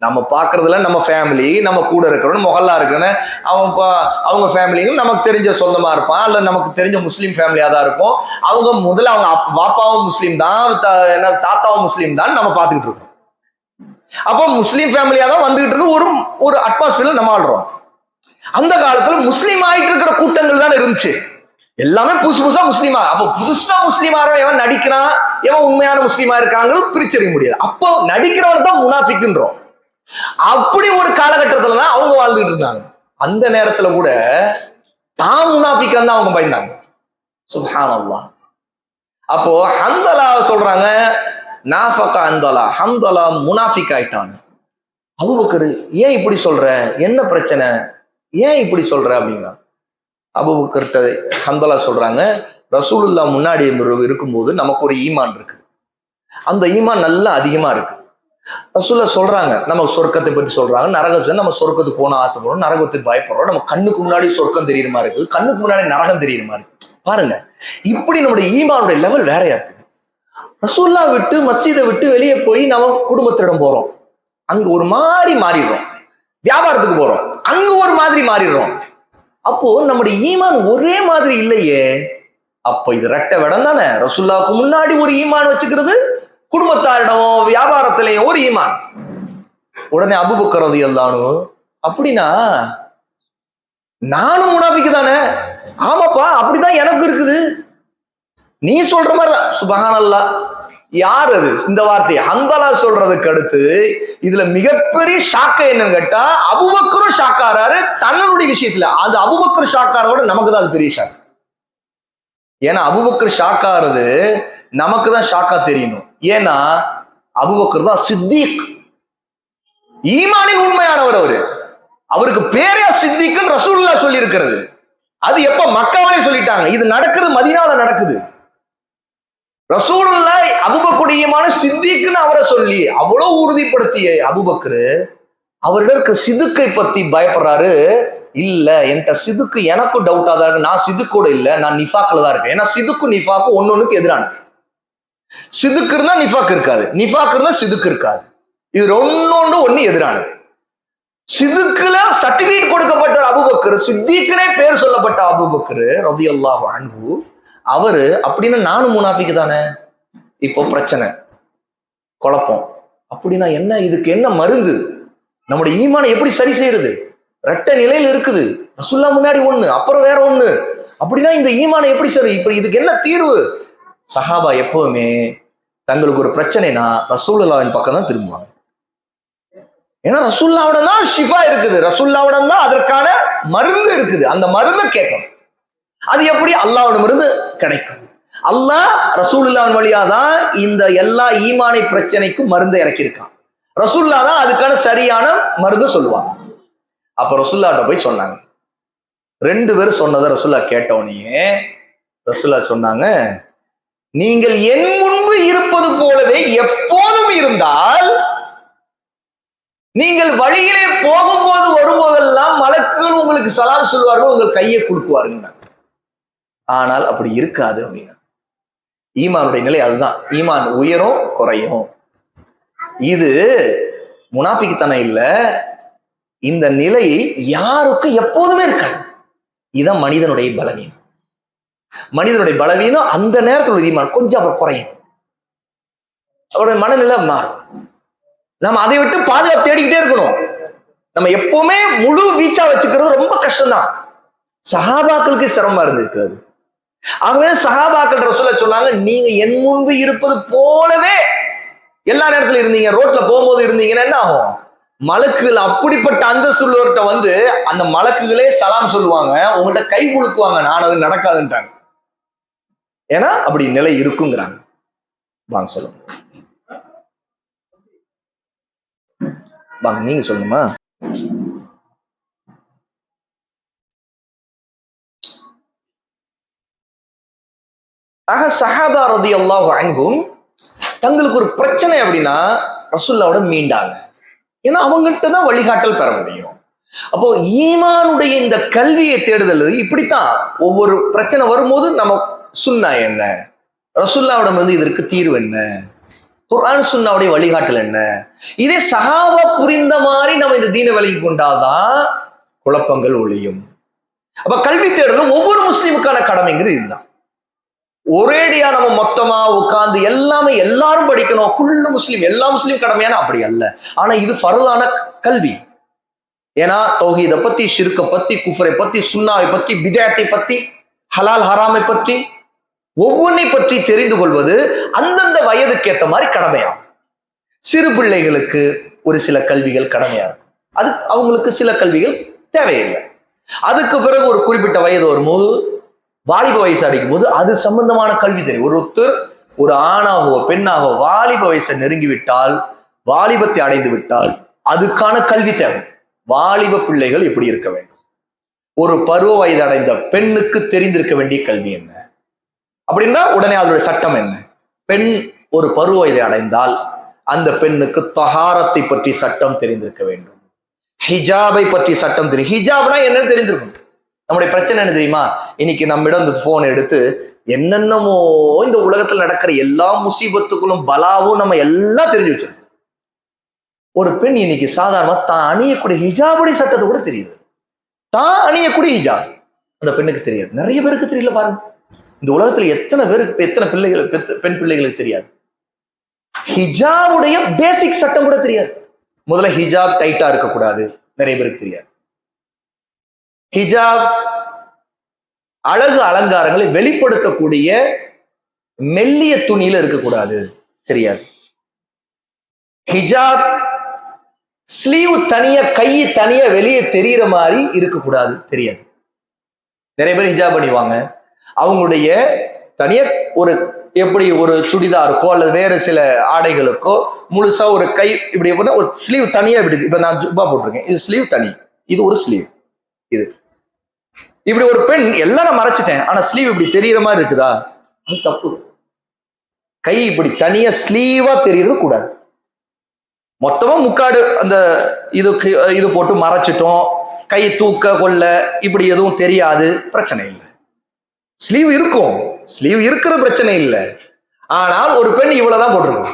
[SPEAKER 1] நம்ம பாக்குறதுல நம்ம ஃபேமிலி, நம்ம கூட இருக்கிறோம், மொஹல்லா இருக்குன்னு அவங்க ஃபேமிலியும் நமக்கு தெரிஞ்ச சொந்தமா இருப்பான், அல்ல நமக்கு தெரிஞ்ச முஸ்லீம் ஃபேமிலியா தான் இருக்கும். அவங்க முதல்ல அவங்க பாப்பாவும் முஸ்லீம் தான், தாத்தாவும் முஸ்லீம் தான் நம்ம பார்த்துக்கிட்டு இருக்கோம். அப்போ முஸ்லீம் ஃபேமிலியா தான் வந்துகிட்டு இருக்கு, ஒரு அட்மாஸ்பியர்ல நம்ம ஆடுறோம். அந்த காலத்துல முஸ்லீம் ஆயிட்டு இருக்கிற கூட்டங்கள் தான் இருந்துச்சு, எல்லாமே புதுசா முஸ்லீமா. அப்போ புதுசா முஸ்லீமா எவன் நடிக்கிறான், எவன் உண்மையான முஸ்லீமா இருக்காங்க பிரிச்சறிய முடியாது. அப்போ நடிக்கிறவன் தான் முனாஃபிக்ன்றோம். அப்படி ஒரு காலகட்டத்துல தான் அவங்க வாழ்ந்துட்டு இருந்தாங்க. அந்த நேரத்துல கூட தான் முனாஃபிக்கா தான் அவங்க பயந்தாங்க. சுப்ஹானல்லாஹ். அப்போ ஹம்தலா சொல்றாங்க, நாஃபகா ஹம்தலா, ஹம்தலா முனாஃபிக் ஆயிட்டான். அபூபக்கர், ஏன் இப்படி சொல்ற, என்ன பிரச்சனை, ஏன் இப்படி சொல்ற அப்படின்னா, அபூபக்கர்ட்ட ஹம்தலா சொல்றாங்க, ரசூலுல்லாஹ் முன்னாடி இருக்கும்போது நமக்கு ஒரு ஈமான் இருக்கு, அந்த ஈமான் நல்லா அதிகமா இருக்கு. ரசூலுல்லாஹ் சொல்றாங்க, நம்ம சொர்க்கத்தை பற்றி சொல்றாங்க, நரகத்தை, நம்ம சொர்க்கத்துக்கு போன ஆசைப்படுறோம், நரகத்துக்கு பயப்படுறோம், நம்ம கண்ணுக்கு முன்னாடி சொர்க்கம் தெரியுற மாதிரி இருக்குது, கண்ணுக்கு முன்னாடி நரகம் தெரியுற மாதிரி பாருங்க. இப்படி நம்முடைய ஈமானுடைய லெவல் வேறையா இருக்கு. ரசூலுல்லாஹ் விட்டு மஸ்ஜிதை விட்டு வெளியே போய் நம்ம குடும்பத்திடம் போறோம், அங்க ஒரு மாதிரி மாறிடுறோம். வியாபாரத்துக்கு போறோம், அங்க ஒரு மாதிரி மாறிடுறோம். அப்போ நம்முடைய ஈமான் ஒரே மாதிரி இல்லையே. அப்போ இது ரெட்ட வேடம் தானே. ரசூலுல்லாஹ்வுக்கு முன்னாடி ஒரு ஈமான் வச்சுக்கிறது, குடும்பத்தாரிடம் வியாபாரத்திலேயும் ஒரு ஈமான். உடனே அபூபக்கர் ரலியல்லாஹு அன்ஹு, அப்படின்னா நானும் முனாஃபிக் தானே? ஆமாப்பா, அப்படிதான் எனக்கு இருக்குது, நீ சொல்ற மாதிரிதான். சுப்ஹானல்லாஹ். யார் அது இந்த வார்த்தையை ஹம்தலா சொல்றதுக்கு அடுத்து இதுல மிகப்பெரிய ஷாக்க என்னன்னு கேட்டா, அபூபக்கரும் ஷாக்காராரு தன்னுடைய விஷயத்துல. அது அபூபக்கர் ஷாக்காரோட நமக்கு தான் அது பெரிய ஷாக். ஏன்னா அபூபக்கர் ஷாக்காறது நமக்கு தான் ஷாக்கா தெரியணும். ஏன்னா அபூபக்கர் தான் சித்திக், ஈமானின் உண்மையானவர். அவருக்கு பேரே சித்திக்னு ரசூலுல்லாஹ் சொல்லி இருக்கிறது. அது எப்ப மக்காவிலே சொல்லிட்டாங்க. இது நடக்குது, மதீனாவுல நடக்குது. ரசூலுல்லாஹ் அபூபக்கருடைய ஈமான் சித்திக்குன்னு அவரை சொல்லி அவ்வளவு உறுதிப்படுத்திய அபூபக்கர் அவர்களுக்கு சிதுக்கை பத்தி பயப்படுறாரு. இல்ல, என்கிட்ட சிதுக்கு எனக்கும் டவுட்டா தான் இருக்கு. நான் சிதுக்கோட இல்ல, நான் நிஃபாக்ல தான் இருக்கேன். ஏன்னா சிதுக்கு நிஃபாக்கு ஒன்னொன்னுக்கு எதிரானது. சிதுக்கு இருந்தா நிஃபாக் இருக்காது, நிஃபாக் இருந்தா சிதுக்கு இருக்காது. இது ஒன்னு எதிரானது. சிதுக்குல சர்டிபிகேட் கொடுக்கப்பட்ட அபூபக்கர், சித்திக்குனே பேர் சொல்லப்பட்ட அபூபக்கர் ரலியல்லாஹு அன்ஹு, அவரு அப்படின்னா நானும் முனாஃபிக்கு தானே. இப்போ பிரச்சனை, குழப்பம். அப்படின்னா என்ன, இதுக்கு என்ன மருந்து? நம்முடைய ஈமானை எப்படி சரி செய்யறது? ரெட்ட நிலையில் இருக்குது. ரசூலுல்லாஹ் முன்னாடி ஒண்ணு, அப்புறம் வேற ஒண்ணு. அப்படின்னா இந்த ஈமானை எப்படி சரி? இப்ப இதுக்கு என்ன தீர்வு? சஹாபா எப்பவுமே தங்களுக்கு ஒரு பிரச்சனைனா ரசூலுல்லாஹ்வின் பக்கம் தான் திரும்புவாங்க. ஏன்னா ரசூலுல்லாஹ்வுடன் தான் ஷிஃபா இருக்குது, ரசூலுல்லாஹ்வுடன் தான் அதற்கான மருந்து இருக்குது. அந்த மருந்தை கேட்கணும். அது எப்படி? அல்லாஹ்விடமிருந்து கிடைக்கும். அல்லாஹ் ரசூலுல்லாஹ்வின் வழியா தான் இந்த எல்லா ஈமானை பிரச்சனைக்கும் மருந்தை இறக்கியிருக்கான். ரசூலுல்லாஹ் தான் அதுக்கான சரியான மருந்து சொல்லுவாங்க. அப்ப ரசூலுல்லாஹ்ட்ட போய் சொன்னாங்க. 2 பேரும் சொன்னதை ரசூலுல்லாஹ் கேட்டவனையே ரசூலுல்லாஹ் சொன்னாங்க, நீங்கள் என் முன்பு இருப்பது போலவே எப்போதும் இருந்தால், நீங்கள் வழியிலே போகும்போது வரும்போதெல்லாம் மலக்குகள் உங்களுக்கு சலாம் சொல்வார்கள், உங்கள் கையை குலுக்குவார்கள். ஆனால் அப்படி இருக்காது அப்படின்னா ஈமானுடைய நிலை அதுதான். ஈமான் உயரும் குறையும். இது முனாஃபிக்குத்தனம் இல்ல. இந்த நிலை யாருக்கு எப்போதுமே இருக்காது. இதுதான் மனிதனுடைய பலவீனம். மனிதனுடைய பலவீனம் அந்த நேரத்தில் ஈமான் கொஞ்சம் அப்புறம் குறையும், அவருடைய மனநிலை மாறும். நம்ம அதை விட்டு பாதுகாப்பு தேடிக்கிட்டே இருக்கணும். நம்ம எப்பவுமே முழு வீச்சா வச்சுக்கிறது ரொம்ப கஷ்டம்தான். சஹாபாக்களுக்கு சிரமமா இருந்திருக்கிறது. ஆகவே சஹாபாக்கள் ரசூலுல்லாஹ் சொன்னாங்க, நீங்க என் முன்பு இருப்பது போலவே எல்லா நேரத்துல இருந்தீங்க. ரோட்ல போகும்போது இருந்தீங்கன்னா என்ன ஆகும்? மலக்குகள் அப்படிப்பட்ட அந்தஸ்துள்ளவர்கிட்ட வந்து அந்த மலக்குகளே சலாம் சொல்லுவாங்க, உங்கள்கிட்ட கை குலுக்குவாங்க. நான் அது நடக்காதுன்ட்டாங்க. ஏன்னா அப்படி நிலை இருக்குங்கிறாங்க. வாங்க சொல்லுங்க, வாங்க நீங்க சொல்லுமா. ஆக சஹாபா ரலியல்லாஹு அன்ஹும் தங்களுக்கு ஒரு பிரச்சனை அப்படின்னா ரசூலுல்லாஹ்வோட மீண்டாங்க. ஏன்னா அவங்கள்ட்ட தான் வழிகாட்டல் பெற முடியும். அப்போ ஈமானுடைய இந்த கல்வியை தேடுதல் இப்படித்தான். ஒவ்வொரு பிரச்சனை வரும்போது நம்ம சுன்னா என்ன, ரசூலுல்லாஹ்விடம் வந்து இதற்கு தீர்வு என்ன, குர்ஆன் சுன்னாவுடைய வழிகாட்டல் என்ன, இதே சஹாபா புரிந்த மாதிரி நம்ம இந்த தீனை விலகி கொண்டாதான் குழப்பங்கள் ஒழியும். அப்ப கல்வி தேடுதல் ஒவ்வொரு முஸ்லீமுக்கான கடமைங்கிறது இதுதான். ஒரேடியா நம்ம மொத்தமா உட்கார்ந்து எல்லாமே எல்லாரும் படிக்கணும், குல்லு முஸ்லீம் எல்லா முஸ்லீம் கடமையான அப்படி அல்ல. ஆனா இது ஃபர்தான கல்வி. ஏன்னா தௌஹீத பத்தி, ஷிர்க பத்தி, குஃப்ரை பத்தி, சுன்னாவை பத்தி, பித்அத்தை பத்தி, ஹலால் ஹராமை பற்றி, ஒவ்வொன்றை பற்றி தெரிந்து கொள்வது அந்தந்த வயதுக்கு ஏற்ற மாதிரி கடமையாகும். சிறு பிள்ளைகளுக்கு ஒரு சில கல்விகள் கடமையாகும், அது அவங்களுக்கு சில கல்விகள் தேவையில்லை. அதுக்கு பிறகு ஒரு குறிப்பிட்ட வயது வரும்போது, வாலிப வயசு அடைக்கும் போது அது சம்பந்தமான கல்வி தெரியும். ஒருத்தர் ஒரு ஆணாகவோ பெண்ணாகவோ வாலிப வயசை நெருங்கிவிட்டால், வாலிபத்தை அடைந்து விட்டால் அதுக்கான கல்வி தேவை. வாலிப பிள்ளைகள் எப்படி இருக்க வேண்டும், ஒரு பருவ வயது அடைந்த பெண்ணுக்கு தெரிந்திருக்க வேண்டிய கல்வி என்ன அப்படின்னா உடனே அதோட சட்டம் என்ன. பெண் ஒரு பருவ வயதை அடைந்தால் அந்த பெண்ணுக்கு தஹாரத்தை பற்றி சட்டம் தெரிந்திருக்க வேண்டும், ஹிஜாபை பற்றி சட்டம் தெரியும். ஹிஜாப்னா என்னன்னு தெரிஞ்சிருக்கும். நம்முடைய பிரச்சனை என்ன தெரியுமா? இன்னைக்கு நம்மிடம் இந்த போன் எடுத்து என்னென்னமோ இந்த உலகத்துல நடக்கிற எல்லா முசீபத்துக்களும் பலாவும் நம்ம எல்லாம் தெரிஞ்சு வச்சிருக்கோம். ஒரு பெண் இன்னைக்கு சாதாரணமா தான் அணியக்கூடிய ஹிஜாபுடைய சட்டத்தை கூட தெரியுது. தான் அணியக்கூடிய ஹிஜாப் அந்த பெண்ணுக்கு தெரியாது. நிறைய பேருக்கு தெரியல. பாருங்க, இந்த உலகத்துல எத்தனை பேருக்கு, எத்தனை பிள்ளைகள், பெண் பிள்ளைகளுக்கு தெரியாது. ஹிஜாபுடைய பேசிக் சட்டம் கூட தெரியாது. முதல்ல ஹிஜாப் டைட்டா இருக்கக்கூடாது, நிறைய பேருக்கு தெரியாது. ஹிஜாப் அழகு அலங்காரங்களை வெளிப்படுத்தக்கூடிய மெல்லிய துணியில இருக்கக்கூடாது, தெரியாது. ஹிஜாப் ஸ்லீவ் தனியா, கை தனியா வெளியே தெரிகிற மாதிரி இருக்கக்கூடாது, தெரியாது. நிறைய பேர் ஹிஜாப் பண்ணிவாங்க, அவங்களுடைய தனியா ஒரு எப்படி ஒரு சுடிதாருக்கோ அல்லது வேற சில ஆடைகளுக்கோ முழுசா ஒரு கை இப்படி ஒரு ஸ்லீவ் தனியா இப்படி. இப்ப நான் ஜுப்பா போட்டிருக்கேன், இது ஸ்லீவ் தனி, இது ஒரு ஸ்லீவ், இது இப்படி ஒரு பெண் எல்லாம் நான் மறைச்சிட்டேன், ஆனா ஸ்லீவ் இப்படி தெரியற மாதிரி இருக்குதா, அது தப்பு. கை இப்படி தனியா ஸ்லீவா தெரியறது கூடாது. மொத்தமா முக்காடு அந்த இது போட்டு மறைச்சிட்டோம், கை தூக்க கொள்ள இப்படி எதுவும் தெரியாது, பிரச்சனை இல்லை. ஸ்லீவ் இருக்கும், ஸ்லீவ் இருக்கிற பிரச்சனை இல்லை. ஆனால் ஒரு பெண் இவ்வளவுதான் போட்டிருக்கு,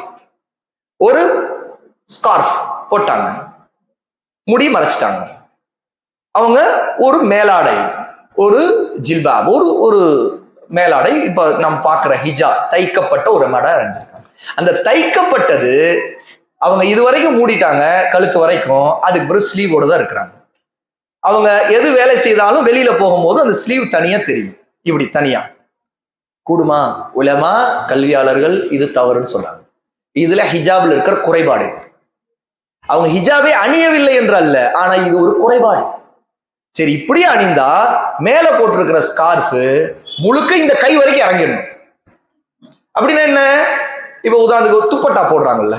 [SPEAKER 1] ஒரு ஸ்கார்ஃப் போட்டாங்க, முடி மறைச்சிட்டாங்க, அவங்க ஒரு மேலாடை, ஒரு ஜில்பாப், ஒரு மேலாடை, இப்ப நம்ம பார்க்கிற ஹிஜாப், தைக்கப்பட்ட ஒரு மடை அணிஞ்சிருக்காங்க. அந்த தைக்கப்பட்டது அவங்க இதுவரைக்கும் மூடிட்டாங்க கழுத்து வரைக்கும், அதுக்கு பிறகு ஸ்லீவோட தான் இருக்கிறாங்க. அவங்க எது வேலை செய்தாலும் வெளியில போகும்போது அந்த ஸ்லீவ் தனியா தெரியும், இப்படி தனியா. கூடுமா? உலமா கல்வியாளர்கள் இது தவறுன்னு சொல்றாங்க. இதுல ஹிஜாப்ல இருக்கிற குறைபாடு. அவங்க ஹிஜாபே அணியவில்லை என்று அல்ல, ஆனா இது ஒரு குறைபாடு. சரி, இப்படி அணிந்தா மேல போட்டிருக்கிற ஸ்கார்ஃப் முழுக்க இந்த கை வரைக்கும் இறங்கிடணும். அப்படின்னா என்ன? இப்ப உதாரணத்துக்கு துப்பட்டா போடுறாங்கல்ல,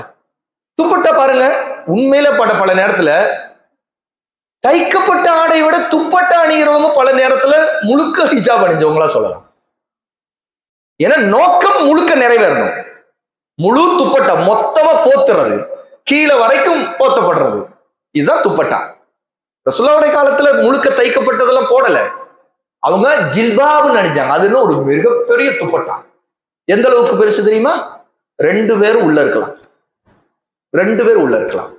[SPEAKER 1] துப்பட்டா பாருங்க, உண்மையில பல நேரத்துல தைக்கப்பட்ட ஆடை விட துப்பட்டா அணிகிறவங்க பல நேரத்துல முழுக்க ஹிஜாப் அணிஞ்சவங்களா சொல்லலாம். ஏன்னா நோக்கம் முழுக்க நிறைவேறணும். முழு துப்பட்டா மொத்தமா போத்துறது, கீழே வரைக்கும் போத்தப்படுறது, இதுதான் துப்பட்டா. ரசூலுல்லாஹ்வுடைய காலத்துல முழுக்க தைக்கப்பட்டதெல்லாம் போடல, அவங்க ஜில்பாப்னு நினைச்சாங்க. அதுன்னு ஒரு மிகப்பெரிய துப்பட்டா. எந்த அளவுக்கு பெருசு தெரியுமா? 2 பேர் உள்ள இருக்கலாம், 2 பேர் உள்ள இருக்கலாம்.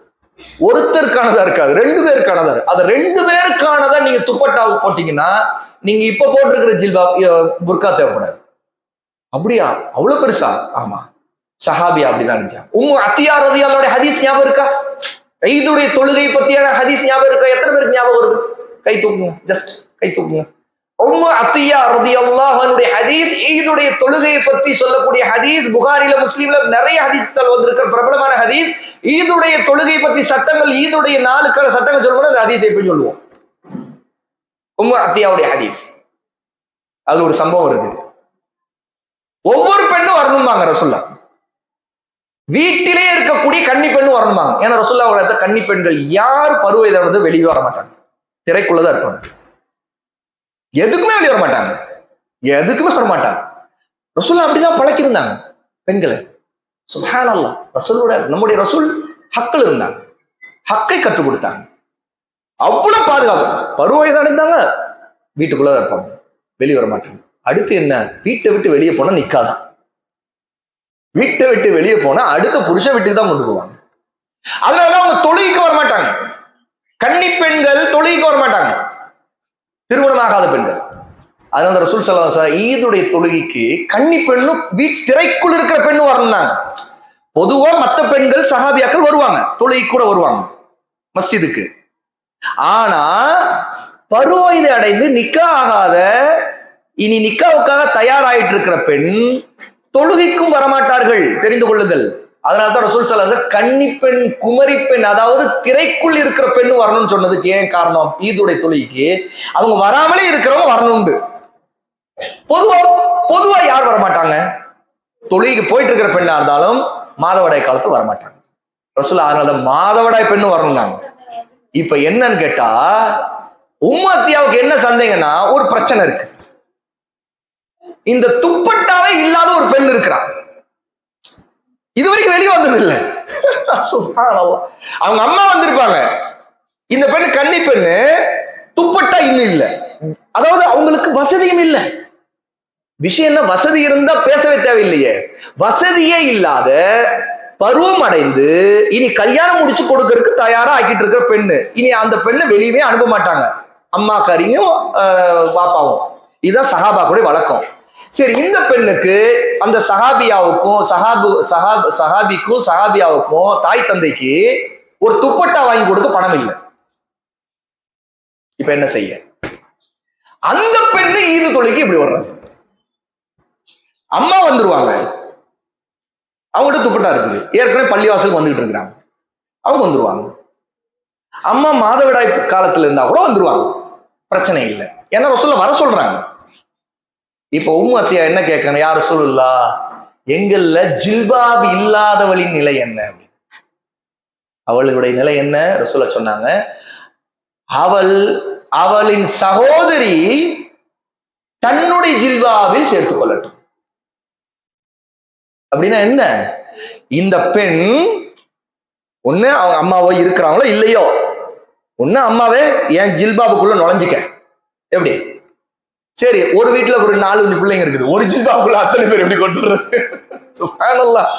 [SPEAKER 1] ஒருத்தருக்கானதா இருக்காது, 2 பேருக்கானதா இருக்கு. அது 2 பேருக்கானதா நீங்க துப்பட்டாவை போட்டீங்கன்னா நீங்க இப்ப போட்டிருக்கிற ஜில்பாப் புர்கா தேவைப்படாது. அப்படியா? அவ்வளவு பெருசா? ஆமா, சஹாபியா அப்படிதான் நினைச்சாங்க. உம்மு அத்தியா ரலியல்லாஹு ஹதீஸ் ஞாபகம் இருக்கா? ஈதுடைய தொழுகை பத்தியான ஹதீஸ் ஞாபகம் இருக்கா? எத்தனை பேருக்கு ஞாபகம் வருது? கை தூக்குங்க, ஜஸ்ட் கை தூக்குங்க. உம்மு அத்தியா ரலியல்லாஹு அன்ஹுடைய ஹதீஸ், ஈதுடைய தொழுகையை பற்றி சொல்லக்கூடிய ஹதீஸ், புகாரில முஸ்லிம்ல நிறைய ஹதீஸ்கள் வந்திருக்கிற பிரபலமான ஹதீஸ். ஈதுடைய தொழுகை பற்றி சட்டங்கள், ஈதுடைய நாளுக்கான சட்டங்கள் சொல்லணும், அந்த ஹதீஸை எப்படி சொல்லுவோம்? உம்மு அத்தியாவுடைய ஹதீஸ். அது ஒரு சம்பவம் இருக்கு. ஒவ்வொரு பெண்ணும் வரணுமாங்க ரசூலுல்லாஹ். வீட்டிலே இருக்கக்கூடிய கன்னி பெண்ணும் வரணுமாங்க. ஏன்னா ரசூலுல்லாஹ் கன்னி பெண்கள் யார் பருவ வந்து வெளியே வர மாட்டாங்க, திரைக்குள்ளதான் இருப்பாங்க, எதுக்குமே வெளியே வர மாட்டாங்க, எதுக்குமே வர மாட்டாங்க. ரசூலுல்லாஹ் அப்படிதான் பழக்கிருந்தாங்க பெண்களை. சுப்ஹானல்லாஹ். ரசூலுடைய நம்முடைய ரசூல் ஹக்கில் இருந்தாங்க, ஹக்கை கற்றுக் கொடுத்தாங்க. அவ்வளவு பாதுகாப்பு. பருவ வயதான இருந்தாங்க, வீட்டுக்குள்ளதான் இருப்பாங்க, வெளியே வர மாட்டாங்க. அடுத்து என்ன? வீட்டை விட்டு வெளியே போனா நிக்காதான். வீட்டை விட்டு வெளியே போனா அடுத்த புருஷ வீட்டுக்கு தான் கொண்டு போவாங்க. அதனால அவங்க தொழுகைக்கு வர மாட்டாங்க. கன்னி பெண்கள் தொழுகைக்கு வர மாட்டாங்க, திருமணமாகாத பெண்கள். அதனால ரசூல் ஸல்லல்லாஹு அலைஹி வஸல்லம் ஈதுடைய தொழுகைக்கு கன்னி பெண்ணும் திரைக்குள் இருக்கிற பெண்ணும் வரணும்னாங்க. பொதுவா மற்ற பெண்கள் சஹாபியாக்கள் வருவாங்க, தொழுகைக்கு கூட வருவாங்க மஸ்ஜிதுக்கு. ஆனா பருவ அடைந்து நிக்கா ஆகாத, இனி நிக்காவுக்காக தயாராயிட்டு இருக்கிற பெண் தொழுகைக்கும் வரமாட்டார்கள், தெரிந்து கொள்ளுங்கள். அதனால்தான் ரசூல் ஸல்லல்லாஹு அலைஹி வஸல்லம் கன்னி பெண், குமரி பெண், அதாவது திரைக்குள் இருக்கிற பெண் வரணும்னு சொன்னதுக்கு ஏன் காரணம்? ஈதுடைய தொழுகைக்கு அவங்க வராமலே இருக்கிறவங்க வரணும்னு. பொதுவா யார் வரமாட்டாங்க? தொழுகைக்கு போயிட்டு இருக்கிற பெண்ணா இருந்தாலும் மாதவிடாய் காலத்துல வரமாட்டாங்க ரசூலுல்லாஹ். அதனால மாதவிடாய் பெண்ணு வரணும்னாங்க. இப்ப என்னன்னு கேட்டா, உம்மு அத்தியாவுக்கு என்ன சந்தேகம்னா, ஒரு பிரச்சனை இருக்கு. இந்த துப்பட்டாவே இல்லாத ஒரு பெண் இருக்கிறான், இதுவரைக்கும் வெளியே வந்தது இல்லை. அவங்க அம்மா வந்திருப்பாங்க, இந்த பெண்ணு கன்னி பெண்ணு, துப்பட்டா இன்னும் இல்லை. அதாவது அவங்களுக்கு வசதியும் இல்லை. விஷயம் என்ன? வசதி இருந்தா பேசவே தேவையில்லையே. வசதியே இல்லாத, பருவம் அடைந்து இனி கல்யாணம் முடிச்சு கொடுக்கறதுக்கு தயாரா ஆக்கிட்டு இருக்கிற பெண்ணு, இனி அந்த பெண்ணை வெளியவே அனுப்ப மாட்டாங்க அம்மா காரியும் பாப்பாவும். இதுதான் சஹாபாக்குடைய வழக்கம். சரி, இந்த பெண்ணுக்கு அந்த சஹாபியாவுக்கும் சஹாபிக்கும் சஹாபியாவுக்கும் தாய் தந்தைக்கு ஒரு துப்பட்டா வாங்கி கொடுக்க பணம் இல்லை. இப்ப என்ன செய்ய? அந்த பெண்ணு ஈது தொழுகைக்கு இப்படி வர்றாங்க. அம்மா வந்துருவாங்க, அவங்ககிட்ட துப்பட்டா இருக்குது, ஏற்கனவே பள்ளிவாசலுக்கு வந்துகிட்டு இருக்கிறாங்க, அவங்க வந்துருவாங்க. அம்மா மாதவிடாய் காலத்துல இருந்தா கூட வந்துருவாங்க, பிரச்சனை இல்லை. ஏன்னா ரசூலுல்லாஹ் வர சொல்றாங்க. இப்ப உம்மு அத்தியா என்ன கேட்கணும்? யா ரசூலுல்லாஹ், எங்கள்ல ஜில்பாப் இல்லாதவளின் நிலை என்ன? அவளுடைய நிலை என்ன? ரசூலுல்லாஹ் சொன்னாங்க, அவளின் சகோதரி தன்னுடைய ஜில்பாவில் சேர்த்துக் கொள்ளட்டும். அப்படின்னா என்ன? இந்த பெண் ஒண்ணு அவங்க அம்மாவோ இருக்கிறாங்களோ இல்லையோ, ஒண்ணு அம்மாவே என் ஜில்பாபுக்குள்ள நுழைஞ்சிக்க. எப்படி? சரி, ஒரு வீட்டுல ஒரு 4 பிள்ளைங்க இருக்குது, ஒரு ஜில்பாபுக்குள்ள அத்தனை பேர் எப்படி கொண்டு வர்றது? சுப்ஹானல்லாஹ்.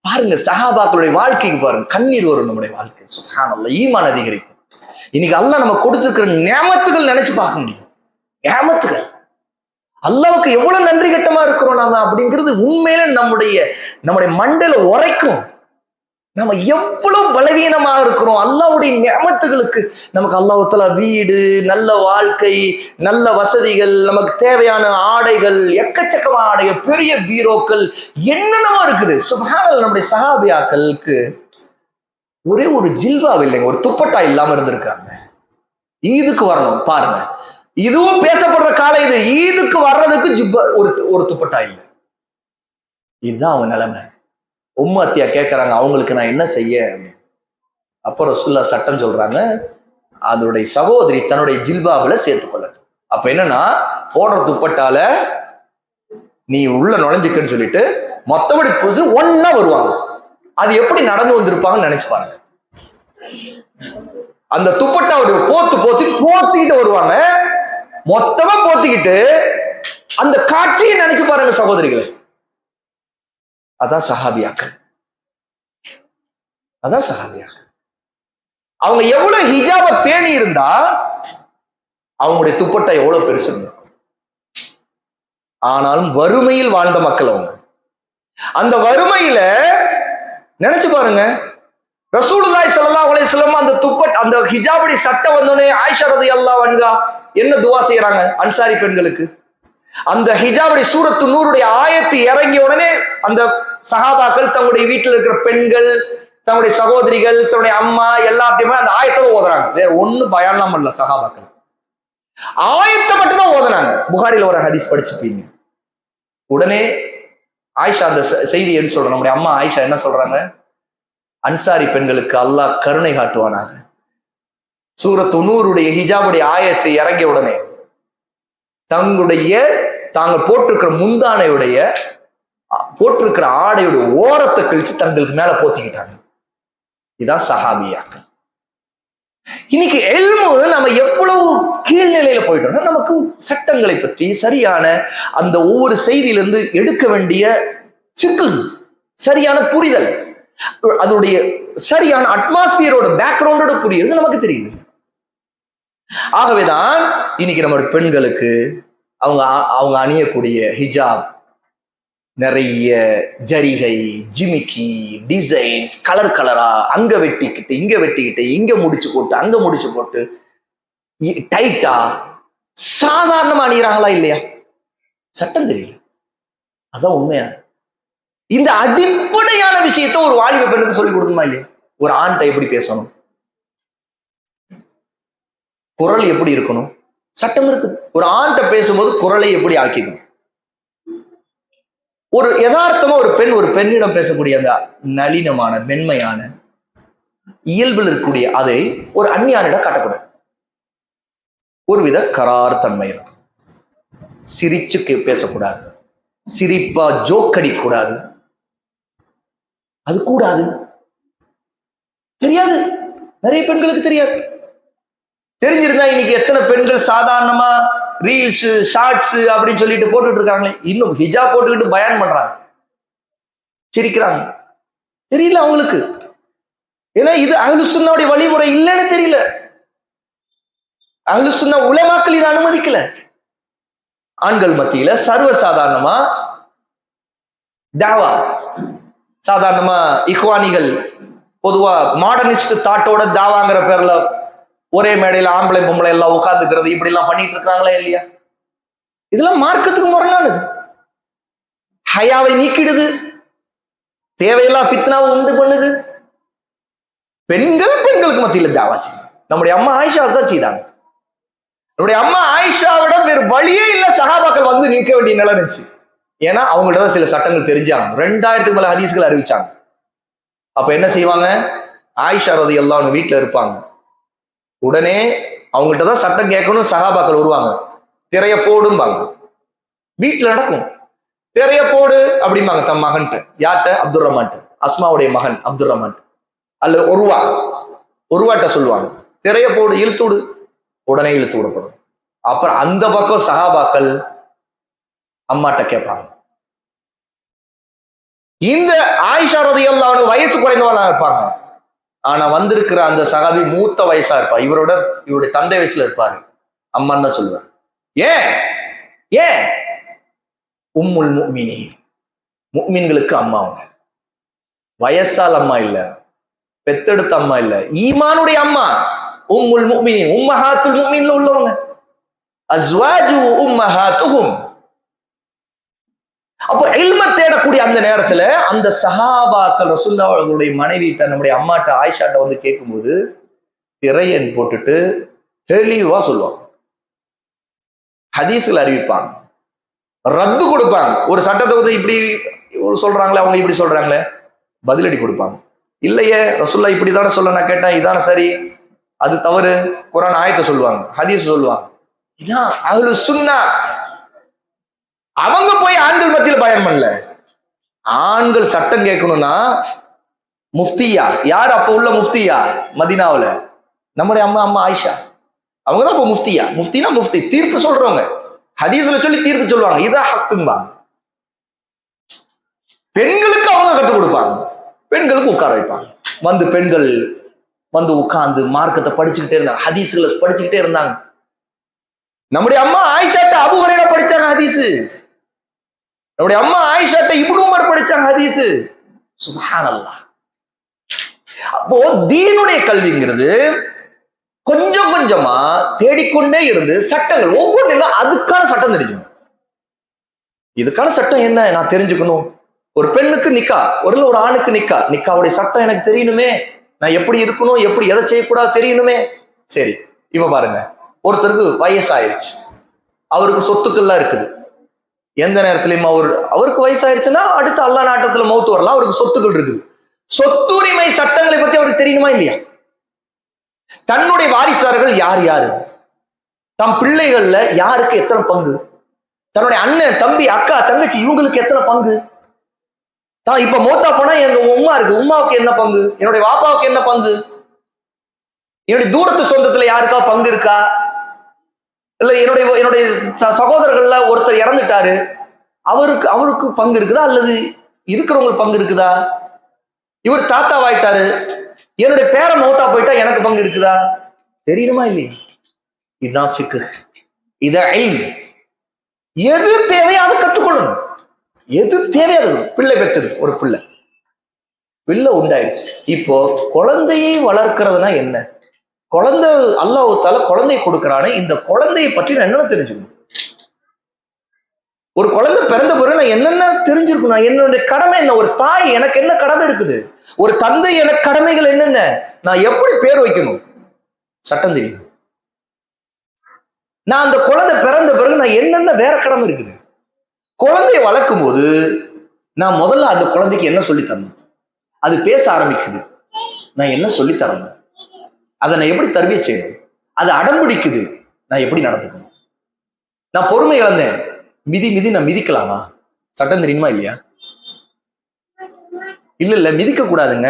[SPEAKER 1] பாருங்க சஹாபாக்களுடைய வாழ்க்கைக்கு பாருங்க, கண்ணீர் வரும் நம்முடைய வாழ்க்கை. சுப்ஹானல்லாஹ். ஈமான் அதிகரிக்கும். இன்னைக்கு அல்லாஹ் நம்ம கொடுத்திருக்கிற நியமத்துகள் நினைச்சு பார்க்க முடியும். நியமத்துகள் அல்லாஹ்வுக்கு எவ்வளவு நன்றி கட்டமா இருக்கிறோம் நாம அப்படிங்கிறது உண்மையில நம்முடைய மண்டையில உரைக்கும். நம்ம எவ்வளவு பலவீனமா இருக்கிறோம். அல்லாஹ்வுடைய நியமத்துகளுக்கு நமக்கு அல்லாஹ் தஆலா வீடு, நல்ல வாழ்க்கை, நல்ல வசதிகள், நமக்கு தேவையான ஆடைகள், எக்கச்சக்கமான ஆடைகள், பெரிய பீரோக்கள், என்னென்னமா இருக்குது. சுப்ஹானல்லாஹ். நம்முடைய சஹாபியாக்களுக்கு ஒரே ஒரு ஜில்பாப் இல்லைங்க, ஒரு துப்பட்டா இல்லாம இருந்திருக்காங்க. ஈதுக்கு வரணும் பாருங்க, இதுவும் பேசப்படுற காலம் இது. ஈதுக்கு வர்றதுக்கு ஒரு துப்பட்டா இல்லை. இதுதான் அவங்க நிலைமை. உம்மத்தியா கேட்கறாங்க, அவங்களுக்கு நான் என்ன செய்ய? அப்போ ரசூலுல்லாஹ் சட்டம் சொல்றாங்க, அதனுடைய சகோதரி தன்னுடைய ஜில்பாபுல சேர்த்துக்கொள்ள. அப்ப என்னன்னா, போடுற துப்பட்டால நீ உள்ள நுழைஞ்சுக்கன்னு சொல்லிட்டு மொத்தபடி புது ஒன்னா வருவாங்க. அது எப்படி நடந்து வந்திருப்பாங்கன்னு நினைச்சு பாருங்க. அந்த துப்பட்டாவுடைய போத்திக்கிட்டு வருவாங்க, மொத்தமா போத்திக்கிட்டு. அந்த காட்சியை நினைச்சு பாருங்க சகோதரிகளை. அதான் சஹாபியாக்கள். அதான் சஹாபியாக்கள். அவங்க எவ்வளவு ஹிஜாப பேணி இருந்தா அவங்களுடைய துப்பட்டா எவ்வளவு பெருசு இருக்கும். ஆனாலும் வறுமையில் வாழ்ந்த மக்கள் அவங்க. அந்த வறுமையில நினைச்சு பாருங்க, ரசூலுல்லாஹி ஸல்லல்லாஹு அலைஹி வஸல்லம் அந்த ஹிஜாபுடைய சட்டம் வந்தோடனே ஆயிஷா ரலியல்லாஹு அன்ஹா என்ன துஆ செய்யறாங்க அன்சாரி பெண்களுக்கு? அந்த ஹிஜாபுடைய சூரத்து நூருடைய ஆயத்து இறங்கிய உடனே அந்த சஹாபாக்கள் தங்களுடைய வீட்டில் இருக்கிற பெண்கள், தங்களுடைய சகோதரிகள், தன்னுடைய அம்மா எல்லாத்தையுமே அந்த ஆயத்தை ஓதுறாங்க. வேற ஒண்ணு பயானம் பண்ணல சஹாபாக்கள், ஆயத்தை மட்டும் தான் ஓதுனாங்க. புகாரில ஒரு ஹதீஸ் படிச்சுப்பீங்க. உடனே ஆயிஷா அந்த செய்தி எடுத்து சொல்றாங்க. நம்முடைய அம்மா ஆயிஷா என்ன சொல்றாங்க? அன்சாரி பெண்களுக்கு அல்லாஹ் கருணை காட்டுவானாக. சூரத்து நூருடைய ஹிஜாபுடைய ஆயத்தை இறங்கிய உடனே தாங்கள் போட்டிருக்கிற முந்தானையுடைய போட்டிருக்கிற ஆடையுடைய ஓரத்தை கழிச்சு தங்களுக்கு மேல போத்திக்கிட்டாங்க. இதான் சஹாபியாக்கள். இன்னைக்கு இல்மு நம்ம எவ்வளவு கீழ்நிலையில போயிட்டோம்னா, நமக்கு சட்டங்களை பற்றி சரியான அந்த ஒவ்வொரு செய்தியிலிருந்து எடுக்க வேண்டிய ஃபிக்ஹ், சரியான புரிதல், அதனுடைய சரியான அட்மாஸ்பியரோட பேக்ரவுண்டோட புரியுது நமக்கு தெரியுது. ஆகவேதான் இன்னைக்கு நம்மளுடைய பெண்களுக்கு அவங்க அணியக்கூடிய ஹிஜாப் நிறைய ஜரிகை, ஜிமிக்கி, டிசைன்ஸ், கலர் கலரா, அங்க வெட்டிக்கிட்டு இங்க வெட்டிக்கிட்டு, இங்க முடிச்சு போட்டு அங்க முடிச்சு போட்டு, டைட்டா சாதாரணமா அணிகிறாங்களா இல்லையா? சட்டம் தெரியல. அதான் உண்மையா. இந்த அடிப்படையான விஷயத்த ஒரு வாலிப பெண்ணுக்கு சொல்லி கொடுக்கணுமா இல்லையா? ஒரு ஆண்ட எப்படி பேசணும், குரல் எப்படி இருக்கணும், சட்டம் இருக்குது. ஒரு ஆண்ட பேசும்போது குரலை எப்படி ஆக்கிக்கணும். ஒரு யதார்த்தமா ஒரு பெண்ணிடம் பேசக்கூடிய அந்த நளினமான மென்மையான இயல்பில் இருக்கக்கூடிய அதை ஒரு அந்நியானிடம் காட்டக்கூடாது. ஒருவித கரார் தன்மை இருக்கும். சிரிச்சு பேசக்கூடாது, சிரிப்பா ஜோக்கடி கூடாது. அது கூடாது. தெரியாது, நிறைய பெண்களுக்கு தெரியாது. தெரிஞ்சிருந்தா இன்னைக்கு எத்தனை பெண்கள் சாதாரணமா ரீல்ஸ், ஷார்ட்ஸ் அப்படின்னு சொல்லிட்டு போட்டுட்டு இருக்காங்களே, இன்னும் ஹிஜாப் போட்டுக்கிட்டு பயான் பண்றாங்க, சிரிக்கிறாங்க. தெரியல அவங்களுக்கு. ஏன்னா இது அஹ்லுஸ் சுன்னாவுடைய வழிமுறை இல்லைன்னு தெரியல. அஹ்லுஸ் சுன்னா உலமாக்கள் இதை அனுமதிக்கல. ஆண்கள் மத்தியில சர்வசாதாரணமா தாவா, சாதாரணமா இக்வானிகள் பொதுவா மாடர்னிஸ்ட் தாட்டோட தாவாங்கிற பேர்ல ஒரே மேடையில ஆம்பளை பொம்பளை எல்லாம் உட்காந்துக்கிறது, இப்படி எல்லாம் பண்ணிட்டு இருக்காங்களா இல்லையா? இதெல்லாம் மார்க்கத்துக்கு முரணானது. ஹயாவை நீக்கிடுது, தேவையெல்லாம் ஃபித்னாவை உண்டு பண்ணுது. பெண்களுக்கு மத்தியில தாவா செய்யும். நம்முடைய அம்மா ஆயிஷா தான் செய்தாங்க. நம்முடைய அம்மா ஆயிஷாவிட வேறு வழியே இல்ல, சஹாபாக்கள் வந்து நிற்க வேண்டிய நிலை இருந்துச்சு. ஏன்னா அவங்கள்ட்ட சில சட்டங்கள் தெரிஞ்சாங்க. 2000க்கு மேல ஹதீஸ்கள் அறிவிச்சாங்க. அப்ப என்ன செய்வாங்க? ஆயிஷா ரலியல்லாஹு அன்ஹா வீட்டுல இருப்பாங்க. உடனே அவங்கள்ட்ட தான் சட்டம் கேட்கணும் சஹாபாக்கள் வருவாங்க. திரைய போடும்பாங்க. வீட்டுல நடக்கும். திரைய போடு அப்படிம்பாங்க தம் மகன்கிட்ட. யார்கிட்ட? அப்துல் ரஹ்மான். அஸ்மாவுடைய மகன் அப்துல் ரஹ்மான். அல்லது ஒருவாட்ட சொல்லுவாங்க, திரைய போடு, இழுத்து விடு. உடனே இழுத்து விடப்படும். அப்புறம் அந்த பக்கம் சஹாபாக்கள் அம்மாட்ட கேட்பாங்க. இந்த ஆயிஷா ரலியல்லாஹு அன்ஹா வயசு குறைந்தவளா இருப்பாங்க. ஆனா வந்திருக்கிற அந்த சஹாபி மூத்த வயசா இருப்பார். இவருடைய தந்தை வயசுல இருப்பாரு. அம்மான்னு தான் சொல்லுவார். ஏன் உம்முல் முஃமினீன், முஃமின்களுக்கு அம்மா. அவங்க வயசால் அம்மா இல்ல, பெத்தெடுத்த அம்மா இல்ல, ஈமானுடைய அம்மா. உம்முல் முஃமினீன், உம்மஹாத்துல் முஃமினீன்ல உள்ளவங்க. அஸ்வாஜு உம்மஹாத்துஹும். அப்போ இல்ம தேடக்கூடிய அந்த நேரத்துல அந்த சஹாபாக்கள் ரசூலுல்லாஹ் அவர்களுடைய மனைவிட்ட, நம்முடைய அம்மாட்ட ஆயிஷாட்ட வந்து கேட்கும்போது திரையன் போட்டுட்டு தெளிவா சொல்லுவாங்க. ஹதீஸ்ல அறிவிப்பாங்க, ரத்து கொடுப்பாங்க. ஒரு சட்டத்தை வந்து இப்படி சொல்றாங்களே, அவங்க இப்படி சொல்றாங்களே, பதிலடி கொடுப்பாங்க. இல்லையே ரசூலுல்லாஹ் இப்படிதானே சொல்ல, நான் கேட்டேன் இதான சரி, அது தவறு. குர்ஆன் ஆயத்தை சொல்லுவாங்க, ஹதீஸ் சொல்லுவாங்க. இதான் அஹ்லு சுன்னா. அவங்க போய் ஆண்கள் மத்தியில் பயன் பண்ணல. ஆண்கள் சட்டம் கேட்கணும்னா முஃப்தியா யார்? அப்ப உள்ள முஃப்தியா மதீனாவுல நம்முடைய அம்மா ஆயிஷா. அவங்கதான் இப்ப முஃப்தியா. முஃப்தினா முஃப்தி, தீர்ப்பு சொல்றவங்க. ஹதீஸ்ல சொல்லி தீர்ப்பு சொல்லுவாங்க, இதா ஹக்கும்பாங்க. பெண்களுக்கு அவங்க கற்றுக் கொடுப்பாங்க, பெண்களுக்கு உட்கார வைப்பாங்க. பெண்கள் வந்து உட்கார்ந்து மார்க்கத்தை படிச்சுக்கிட்டே இருந்தாங்க, ஹதீஸ்களை படிச்சுக்கிட்டே இருந்தாங்க. நம்முடைய அம்மா ஆயிஷாட்ட அபூ ஹுரைரா படிச்சாங்க ஹதீஸ். நம்முடைய அம்மா ஆயிஷாட்ட இப்னு உமர் படிச்சாங்க ஹதீஸ். சுப்ஹானல்லாஹ். அப்போ தீனுடைய கல்விங்கிறது கொஞ்சம் கொஞ்சமா தேடிக்கொண்டே இருந்து சட்டங்கள் ஒவ்வொன்றும் அதுக்கான சட்டம் தெரியும். இதுக்கான சட்டம் என்ன நான் தெரிஞ்சுக்கணும். ஒரு பெண்ணுக்கு நிக்கா, ஒரு ஆணுக்கு நிக்காவுடைய சட்டம் எனக்கு தெரியணுமே. நான் எப்படி இருக்கணும், எப்படி எதை செய்யக்கூடாது தெரியணுமே. சரி, இப்ப பாருங்க, ஒருத்தருக்கு வயசாயிருச்சு, அவருக்கு சொத்துக்கள்லாம் இருக்குது. எந்த நேரத்திலையும் அவருக்கு வயசாயிருச்சுன்னா அடுத்து அல்லாஹ் நாட்டத்துல மௌத்து வரலாம், அவருக்கு சொத்துக்கள் இருக்குது. சொத்துரிமை சட்டங்களை பத்தி அவருக்கு தெரியணுமா இல்லையா? தன்னுடைய வாரிசார்கள் யார் யாரு, தம் பிள்ளைகள்ல யாருக்கு எத்தனை பங்கு, தன்னுடைய அண்ணன் தம்பி அக்கா தங்கச்சி இவங்களுக்கு எத்தனை பங்கு, தான் இப்ப மௌத்தா போனா எங்க உம்மா இருக்கு, உம்மாவுக்கு என்ன பங்கு, என்னுடைய வாப்பாவுக்கு என்ன பங்கு, என்னுடைய தூரத்து சொந்தத்துல யாருக்கா பங்கு இருக்கா, இல்ல என்னுடைய சகோதரர்கள்ல ஒருத்தர் இறந்துட்டாரு, அவருக்கு பங்கு இருக்குதா, அல்லது இருக்கிறவங்களுக்கு பங்கு இருக்குதா, இவர் தாத்தாவாயிட்டாரு, என்னுடைய பேர மௌத்தா போயிட்டா எனக்கு பங்கு இருக்குதா, தெரியணுமா இல்லையா? இதுதான் ஃபிக்ஹ், இதான் இல்ம். எது தேவையோ அதை கற்றுக்கொள்ளணும். எது தேவையாது. பிள்ளை பெற்றது, ஒரு பிள்ளை உண்டாயிடுச்சு. இப்போ குழந்தையை வளர்க்கிறதுனா என்ன? குழந்தை அல்லாஹ் தஆலா குழந்தையை கொடுக்கிறானே, இந்த குழந்தையை பற்றி நான் என்னென்ன தெரிஞ்சுக்கணும்? ஒரு குழந்தை பிறந்த பிறகு நான் என்னென்ன தெரிஞ்சிருக்கணும்? என்னுடைய கடமை என்ன? ஒரு தாய் எனக்கு என்ன கடமை இருக்குது? ஒரு தந்தை எனக்கு கடமைகள் என்னென்ன? நான் எப்படி பேர் வைக்கணும்? சட்டம் தெரியும். நான் அந்த குழந்தை பிறந்த பிறகு நான் என்னென்ன வேற கடமை இருக்குது? குழந்தையை வளர்க்கும் போது நான் முதல்ல அந்த குழந்தைக்கு என்ன சொல்லி தரணும்? அது பேச ஆரம்பிக்குது, நான் என்ன சொல்லி தரணும்? அதை நான் எப்படி தர்பியத் செய்யணும்? அது அடம்பிடிக்குது, நான் எப்படி நடந்துக்கணும்? நான் பொறுமை இழந்தேன், மிதி நான் மிதிக்கலாமா? சட்டம் தெரியுமா இல்லையா? இல்ல மிதிக்க கூடாதுங்க,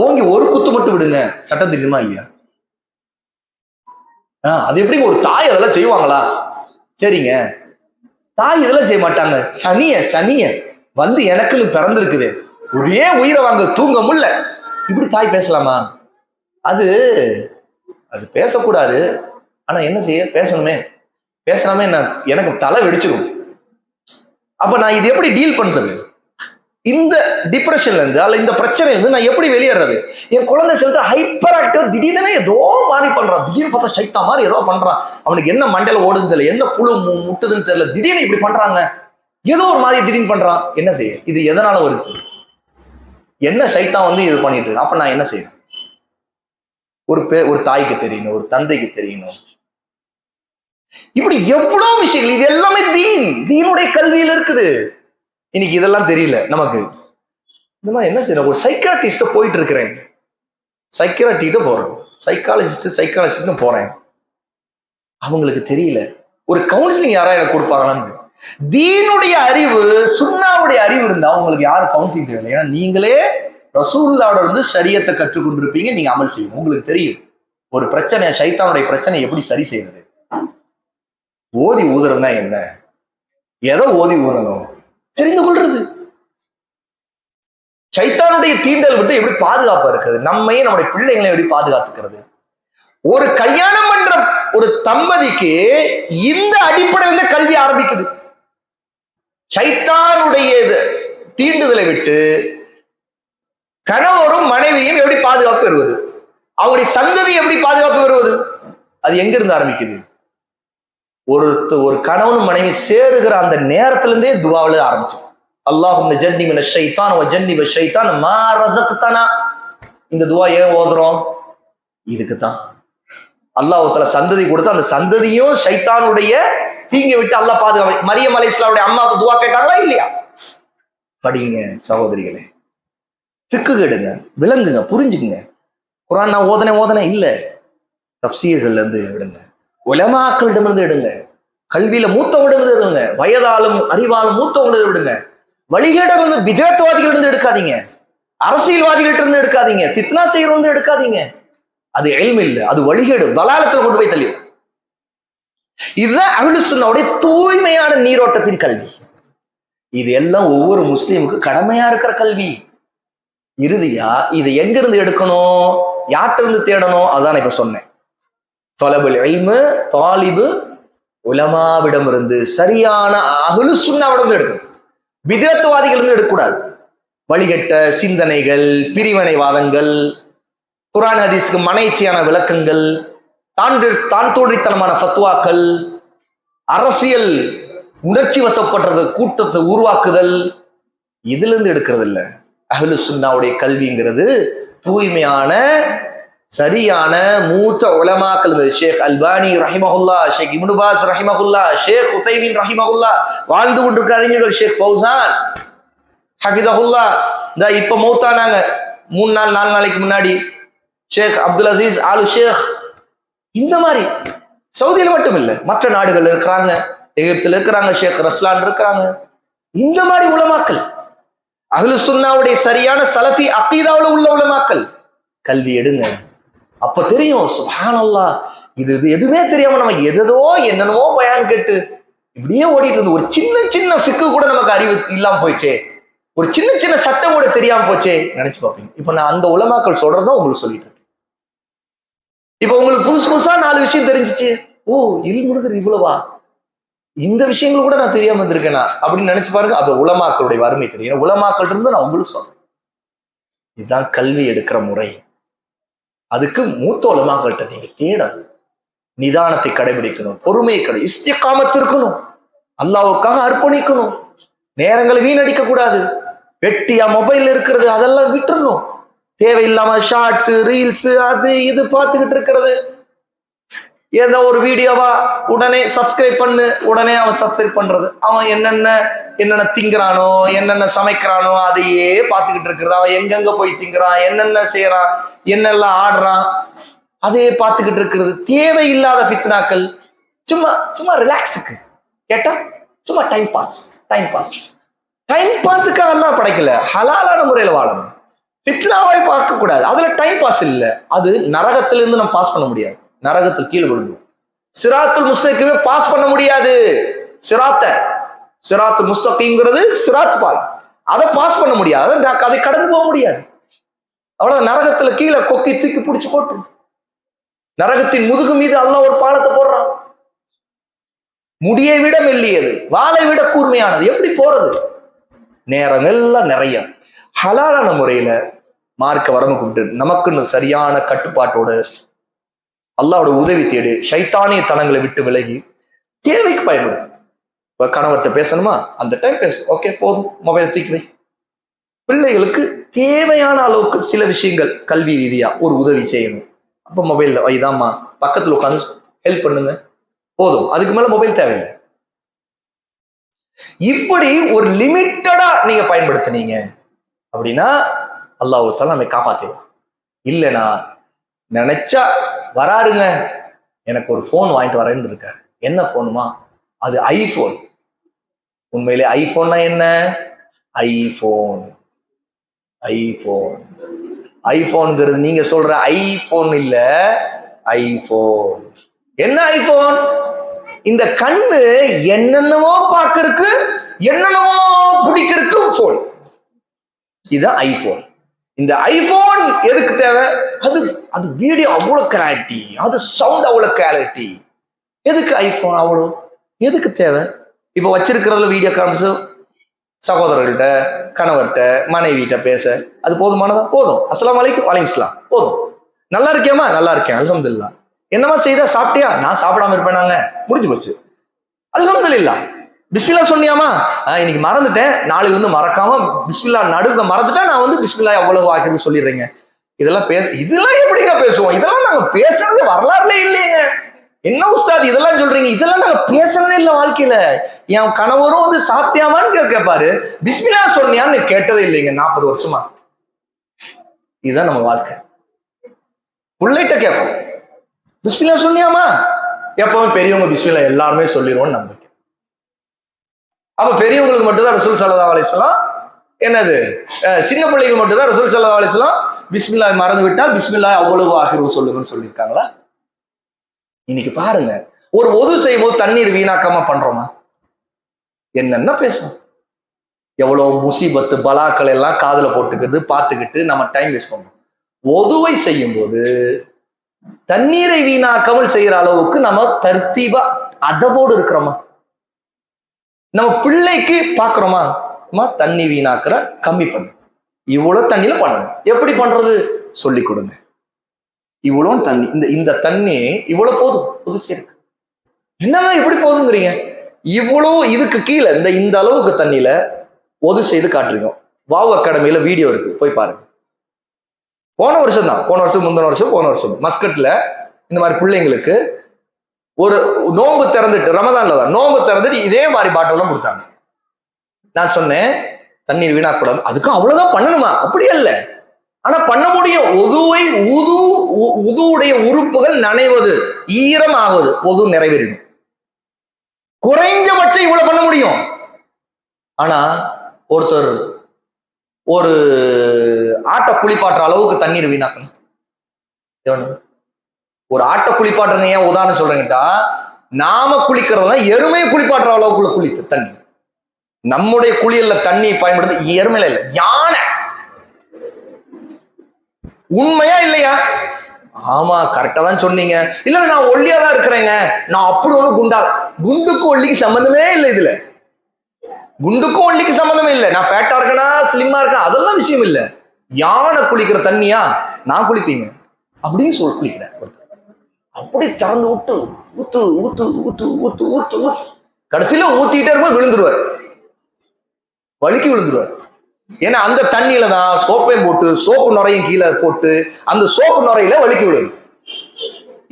[SPEAKER 1] ஓங்கி ஒரு குத்து மட்டும் விடுங்க, சட்டம் தெரியுமா இல்லையா? அது எப்படி ஒரு தாய் அதெல்லாம் செய்வாங்களா? சரிங்க, தாய் இதெல்லாம் செய்ய மாட்டாங்க. சனிய வந்து எனக்குன்னு பிறந்திருக்குது, ஒரே உயிரை வாங்க தூங்க முடியல, இப்படி தாய் பேசலாமா? அது பேசக்கூடாது. ஆனா என்ன செய்ய, பேசலாமே எனக்கு தலை வெடிச்சிடும். அப்ப நான் இது எப்படி டீல் பண்றது? இந்த டிப்ரெஷன்ல இருந்து அல்ல இந்த பிரச்சனைல இருந்து நான் எப்படி வெளியேறது? என் குழந்தை செலுத்த ஹைப்பர் ஆக்டிவ், திடீர்னு ஏதோ மாதிரி பண்றான், திடீர்னு பார்த்தா சைத்தா மாதிரி ஏதோ பண்றான், அவனுக்கு என்ன மண்டையில ஓடுதுன்னு தெரியல, என்ன புழு முட்டுதுன்னு தெரியல, திடீர்னு இப்படி பண்றாங்க, ஏதோ ஒரு மாதிரி திடீர்னு பண்றான். என்ன செய்ய? இது எதனால வருது? என்ன சைத்தான் வந்து இது பண்ணிட்டு இருக்கு? அப்ப நான் என்ன செய்யணும்? ஒரு தாய்க்கு தெரியணும், ஒரு தந்தைக்கு தெரியணும். இப்படி எவ்வளவு விஷயங்கள், இது எல்லாமே தீனுடைய கல்வியில இருக்குது. இன்னைக்கு இதெல்லாம் தெரியல நமக்கு. இந்த மாதிரி என்ன செய்யணும்? ஒரு சைக்காட்டிஸ்ட போயிட்டு இருக்கிறேன், சைக்காலஜிஸ்ட் போறேன், அவங்களுக்கு தெரியல. ஒரு கவுன்சிலிங் யாரா எனக்கு கொடுப்பாங்களான்னு. தீனுடைய அறிவு, சுன்னாவுடைய அறிவு இருந்தா உங்களுக்கு யாரும் கவுன்சிலிங் தேவையில்லை. ஏன்னா நீங்களே ரசூலுல்லாஹ்வோட இருந்து ஷரியத்தை கற்றுக்கொண்டிருப்பீங்க, நீங்க அமல் செய்யணும். உங்களுக்கு தெரியும் ஒரு பிரச்சனை, ஷைத்தானுடைய பிரச்சனை எப்படி சரி செய்யறது. ஓதி ஊதுறதுனா என்ன, எதை ஓதி ஊதணும் தெரிந்து கொள்றது. ஷைத்தானுடைய தீண்டல் விட்டு எப்படி பாதுகாப்பா இருக்கிறது, நம்மையும் நம்முடைய பிள்ளைகளை எப்படி பாதுகாத்துக்கிறது. ஒரு கல்யாணம் பண்ற ஒரு தம்பதிக்கு இந்த அடிப்படையில கல்வி ஆரம்பிக்குது. ஷைத்தானுடைய தீண்டுதலை விட்டு கணவரும் மனைவியும் எப்படி பாதுகாப்பு பெறுவது, அவங்களுடைய சந்ததி எப்படி பாதுகாப்பு பெறுவது, அது எங்க இருந்து ஆரம்பிக்குது. ஒரு கணவனும் மனைவி சேருகிற அந்த நேரத்துல இருந்தே துஆவுல ஆரம்பிச்சு. அல்லாஹும்ம ஜன்னி மினஷ் ஷைத்தான் வ ஜன்னிப ஷைத்தான் மா ரஸக்தனா. இந்த துஆ ஏன் ஓதுறோம், இதுக்கு தான். அல்லாஹ் தஆலா சந்ததி கொடுத்து அந்த சந்ததியும் ஷைத்தானுடைய தீங்கை விட்டு அல்லாஹ் பாதுகாப்பு. மரியம் அலைஹிஸ்ஸலாமுடைய அம்மாவுக்கு துஆ கேட்டாங்களா இல்லையா? படிங்க சகோதரிகளே, ஃபிக்கு கேடுங்க, விளங்குங்க, புரிஞ்சுக்குங்க. குர்ஆன் நான் ஓதனே இல்ல, தஃப்சீர்கள்ல இருந்து எடுங்க, உலமாக்களிடமிருந்து எடுங்க, கல்வியில மூத்தவங்களிடமிருந்து எடுங்க, வயதாலும் அறிவாலும் மூத்தவங்களிடம் விடுங்க. வழிகேடம் வந்து பிதஅத்வாதிகளிடம் எடுக்காதீங்க, அரசியல்வாதிகள்ட்ட இருந்து எடுக்காதீங்க, ஃபித்னா செய்யறவங்க எடுக்காதீங்க. அது இல்ம் இல்ல, அது வழிகேடு, தலாலத்துல கொண்டு போய் தள்ளி. இதுதான் அஹ்லுஸ் சுன்னாவுடைய தூய்மையான நீரோட்டத்தின் கல்வி. இது எல்லாம் ஒவ்வொரு முஸ்லீமுக்கு கடமையா இருக்கிற கல்வி. இறுதியா இது எங்க இருந்து எடுக்கணும், யார்கிட்ட இருந்து தேடணும், அதான் இப்ப சொன்னேன். தொலபுல் இல்மு தாலிபு உலமாவிடம் இருந்து, சரியான அஹ்லுஸ் சுன்னாவிடம் இருந்து எடுக்கணும். பிதஅத்வாதிகள் இருந்து எடுக்கக்கூடாது. வழிகட்ட சிந்தனைகள், பிரிவினைவாதங்கள், குர்ஆன் ஹதீஸ்க்கு மனைச்சியான விளக்கங்கள், தான் தோன்றித்தனமான ஃபத்வாக்கள், அரசியல் உணர்ச்சி வசப்படுறது, கூட்டத்தை உருவாக்குதல், இதுல இருந்து எடுக்கிறது இல்ல. அஹ்லுஸ் சுன்னாவுடைய கல்விங்கிறது தூய்மையான சரியான மூத்த உலமாக்கள், ஷேக் அல்பானி ரஹிமஹுல்லா, ஷேக் இப்னு பாஸ் ரஹிமஹுல்லா, ஷேக் உதைமின் ரஹிமஹுல்லா, வாழ்ந்து கொண்டிருக்கிற அறிஞர்கள் ஷேக் ஃபௌசான் ஹஃபிதஹுல்லா, இந்த இப்ப மௌத்தானாங்க 3-4 நாளைக்கு முன்னாடி, ஷேக் அப்துல் அசீஸ் ஆலு ஷேக். இந்த மாதிரி சவுதியில மட்டும் இல்ல, மற்ற நாடுகள் இருக்கிறாங்க, எகிப்துல இருக்கிறாங்க, ஷேக் ரஸ்லான் இருக்கிறாங்க. இந்த மாதிரி உலமாக்கள், அஹ்லுஸ் சுன்னாவுடைய சரியான சலஃபி அகீதாவுல உள்ள உலமாக்கள் கல்வி எடுங்க. அப்ப தெரியும் சுப்ஹானல்லாஹ், இது எதுவுமே தெரியாம நம்ம எதோ என்னென்னமோ பயான் கேட்டு இப்படியே ஓடிட்டு இருந்து, ஒரு சின்ன ஃபிக்கு கூட நமக்கு அறிவு இல்லாம போயிடுச்சே, ஒரு சின்ன சட்டம் கூட தெரியாம போச்சே நினைச்சு பார்ப்பீங்க. இப்ப நான் அந்த உலமாக்கள் சொல்றதுதான் உங்களுக்கு சொல்லிட்டு இருக்கேன். இப்ப உங்களுக்கு புதுசா 4 விஷயம் தெரிஞ்சிச்சு. ஓ, இல்முங்கிறது இவ்வளவா, இந்த விஷயங்கள் கூட நான் தெரியாம இருந்திருக்கேனா அப்படின்னு நினைச்சு பாருங்க. அது உலமாக்களுடைய வறுமை தெரியும். உலமாக்கள் இருந்து நான் உங்களுக்கு சொல்றேன், இதுதான் கல்வி எடுக்கிற முறை. அதுக்கு மூத்த உலமாக்கள்கிட்ட நீங்க தேடணும், நிதானத்தை கடைபிடிக்கணும், பொறுமையை இஸ்திகாமத் இருக்கணும், அல்லாஹ்வுக்காக அர்ப்பணிக்கணும், நேரங்களை வீணடிக்க கூடாது. வெட்டியா மொபைல் இருக்கிறது அதெல்லாம் விட்டுறணும். தேவையில்லாம ஷார்ட்ஸ் ரீல்ஸ் அது இது பார்த்துக்கிட்டு இருக்கிறது. ஏதோ ஒரு வீடியோவா உடனே சப்ஸ்கிரைப் பண்ணு, உடனே அவன் சப்ஸ்கிரைப் பண்றது, அவன் என்னென்ன திங்குறானோ, என்னென்ன சமைக்கிறானோ அதையே பார்த்துக்கிட்டு இருக்கிறது. அவன் எங்கெங்க போய் திங்குறான், என்னென்ன செய்யறான், என்னெல்லாம் ஆடுறான், அதையே பார்த்துக்கிட்டு இருக்கிறது. தேவையில்லாத ஃபித்னாக்கள். சும்மா ரிலாக்ஸுக்கு கேட்டா சும்மா டைம் பாஸுக்கு எல்லாம் படைக்கல, ஹலாலான முறையில வாழணும். ஃபித்னாவை பார்க்க கூடாது, அதுல டைம் பாஸ் இல்ல. அது நரகத்திலிருந்து நம்ம பாஸ் பண்ண முடியாது, நரகத்தில் கீழே விழுந்துடும். சிராத்துல் முஸ்தகீமை பாஸ் பண்ண முடியாது. சிராத்துல் முஸ்தகீம்ங்கிறது சிராத் பால், அதை பாஸ் பண்ண முடியாது, அதை கடந்து போக முடியாது. அவ்வளவு நரகத்துல கீழே கொக்கி தூக்கி பிடிச்சு போட்டு, நரகத்தின் முதுகு மீது அல்லாஹ் ஒரு பாலத்தை போடுறான். முடியை விட மெல்லியது, வாளை விட கூர்மையானது, எப்படி போறது? நேரம் எல்லாம் நிறைய ஹலாலான முறையில மார்க்க வரம்பு கூப்பிட்டு நமக்குன்னு சரியான கட்டுப்பாட்டோட அல்லாஹ்வோட உதவி தேடி ஷைத்தானிய தனங்களை விட்டு விலகி தேவைக்கு பயன்படும். கணவர்கிட்ட பேசணுமா, அந்த டைம் பேச, ஓகே போதும், மொபைல் தூக்கி வை. பிள்ளைகளுக்கு தேவையான அளவுக்கு சில விஷயங்கள் கல்வி ரீதியா ஒரு உதவி செய்யணும். அப்ப மொபைல்ல இதாம்மா பக்கத்துல உட்காந்து ஹெல்ப் பண்ணுங்க, போதும், அதுக்கு மேல மொபைல் தேவையில்லை. இப்படி ஒரு லிமிட்டடா நீங்க பயன்படுத்தினீங்க அப்படின்னா அல்லாஹ் தஆலா நம்மை காப்பாத்திடுவான். இல்லைன்னா நினைச்சா வராருங்க, எனக்கு ஒரு போன் வாங்கிட்டு வரேன்னு இருக்காரு, என்ன போனுமா? அது ஐபோன். உண்மையிலே ஐபோன்னா என்ன? ஐபோன். ஐபோன் ஐபோன்ங்கிறது நீங்க சொல்ற ஐபோன் இல்ல, ஐபோன். என்ன ஐபோன்? இந்த கண்ணு என்னென்னவோ பார்க்கறதுக்கு, என்னென்னவோ பிடிக்கிறதுக்கு போன். இதுதான் ஐபோன். இந்த ஐபோன் எதுக்கு தேவை? அது அது வீடியோ அவ்வளவு கிளாரிட்டி, அது சவுண்ட் அவ்வளவு கிளாரிட்டி. எதுக்கு ஐபோன் அவ்வளோ? எதுக்கு தேவை? இப்ப வச்சிருக்கிறதுல வீடியோ கான்ஃபரன்ஸ் சகோதரர்கள்ட்ட, கணவர்கிட்ட, மனைவிட்ட பேச அது போதுமானதா? போதும். அஸ்ஸலாமு அலைக்கும், வலைக்குஸ்ஸலாம், போதும். நல்லா இருக்கேமா? நல்லா இருக்கேன், அல்ஹம்துலில்லாஹ். என்னமா செய்த? சாப்பிட்டியா? நான் சாப்பிடாம இருப்பேனாங்க, முடிஞ்சு போச்சு, அல்ஹம்துலில்லாஹ். பிஸ்மில்லா சொன்னியாமா? இன்னைக்கு மறந்துட்டேன், நாளைக்கு வந்து மறக்காம பிஸ்மில்லா நடுக்க மறந்துட்டா நான் வந்து பிஸ்மில்லா எவ்வளவு ஆக்குன்னு சொல்லிடுறேங்க. இதெல்லாம் இதெல்லாம் எப்படிங்க பேசுவோம்? இதெல்லாம் நாங்க பேசுறது வரலாறுல இல்லைங்க. என்ன உஸ்தாத் இதெல்லாம் சொல்றீங்க? இதெல்லாம் நாங்க பேசுறதே இல்லை வாழ்க்கையில. என் கணவரும் வந்து சாப்பிட்டியாமான்னு கேட்பாரு, பிஸ்மில்லா சொன்னியான்னு கேட்டதே இல்லைங்க 40 வருஷமா. இதுதான் நம்ம வாழ்க்கை. பிள்ளைகிட்ட கேட்போம், பிஸ்மில்லா சொன்னியாமா? எப்பவும் பெரியவங்க பிஸ்மில்லா எல்லாருமே சொல்லிடுவோம்னு நம்பிக்கை. அப்ப பெரியவங்களுக்கு மட்டும்தான் ரசூல் ஸல்லல்லாஹு அலைஹி வஸல்லம் என்னது, சின்ன பிள்ளைகள் மட்டும்தான் ரசூல் ஸல்லல்லாஹு அலைஹி வஸல்லம் பிஸ்மில்லா மறந்து விட்டால் பிஸ்மில்லா அவ்வளவு ஆகிரும் சொல்லுங்கன்னு சொல்லியிருக்காங்களா? இன்னைக்கு பாருங்க, ஒரு ஒது செய்யும் போது தண்ணீர் வீணாக்காம பண்றோமா? என்னென்ன பேசும், எவ்வளவு முசீபத்து பலாக்கள் எல்லாம் காதுல போட்டுக்கிட்டு பார்த்துக்கிட்டு நம்ம டைம் வேஸ்ட் பண்றோம். ஒதுவை செய்யும் போது தண்ணீரை வீணாக்காமல் செய்யற அளவுக்கு நம்ம தர்த்தீபா அதவோடு இருக்கிறோமா? நம்ம பிள்ளைக்கு பாக்குறோமா, தண்ணி வீணாக்குற கம்மி பண்ணு, இவ்வளவு தண்ணியில பண்ணணும். எப்படி பண்றது சொல்லி கொடுங்க. இவ்வளவு தண்ணி, இந்த தண்ணி இவ்வளவு போதும், புதுசு இருக்கு. என்னங்க இப்படி போதுங்கிறீங்க? இவ்வளவு இதுக்கு கீழே இந்த அளவுக்கு தண்ணியில ஒது செய்து காட்டுறீங்க. வாவ் அகாடமியில வீடியோ இருக்கு, போய் பாருங்க. போன வருஷம் தான், போன வருஷம் மஸ்கட்ல இந்த மாதிரி பிள்ளைங்களுக்கு ஒரு நோம்பு திறந்துட்டு, ரமதான்ல தான் நோம்பு திறந்துட்டு இதே மாதிரி பாட்டில் தான் கொடுத்தாங்க. நான் சொன்னேன் தண்ணீர் வீணாக்கூடாது, அதுக்கும் அவ்வளவுதான் பண்ணணுமா? அப்படியே இல்லை, ஆனா பண்ண முடியும். உதுவுடைய உறுப்புகள் நனைவது, ஈரம் ஆவது, ஒது நிறைவேறிடும். குறைஞ்சபட்சம் இவ்வளவு பண்ண முடியும். ஆனா ஒருத்தர் ஒரு ஆட்டை குளிப்பாட்டுற அளவுக்கு தண்ணீர் வீணாக்கணும். ஒரு ஆட்டை குளிப்பாட்டுறங்க ஏன் உதாரணம் சொல்றேங்கட்டா, நாம குளிக்கிறதெல்லாம் எருமையை குளிப்பாட்டுற அளவுக்குள்ள குளித்து தண்ணி. நம்முடைய குளியல்ல தண்ணி பயன்படுத்த எருமையில இல்லை, யானை. உண்மையா இல்லையா? ஆமா, கரெக்டா தான் சொன்னீங்க. இல்ல நான் ஒல்லியா தான் இருக்கிறேங்க, நான் அப்படி ஒண்ணு குண்டா. குண்டுக்கும் ஒல்லிக்கு சம்பந்தமே இல்லை. இதுல குண்டுக்கும் ஒல்லிக்கு சம்பந்தமே இல்லை. நான் ஃபேட்டா இருக்கேனா ஸ்லிம்மா இருக்கேன் அதெல்லாம் விஷயம் இல்லை. யானை குளிக்கிற தண்ணியா நான் குளிப்பீங்க அப்படின்னு சொல்லி குளிக்கிறேன். அப்படி திறந்து விட்டு ஊத்து ஊத்து ஊத்து ஊத்து ஊத்து ஊத்து கடைசியில ஊத்திட்டே இருக்கும், விழுந்துருவார், வலிக்கு விழுந்துருவார். ஏன்னா அந்த தண்ணியில தான் சோப்பையும் போட்டு சோப்பு நுரையும் கீழே போட்டு அந்த சோப்பு நுரையில வலிக்கு விழுது.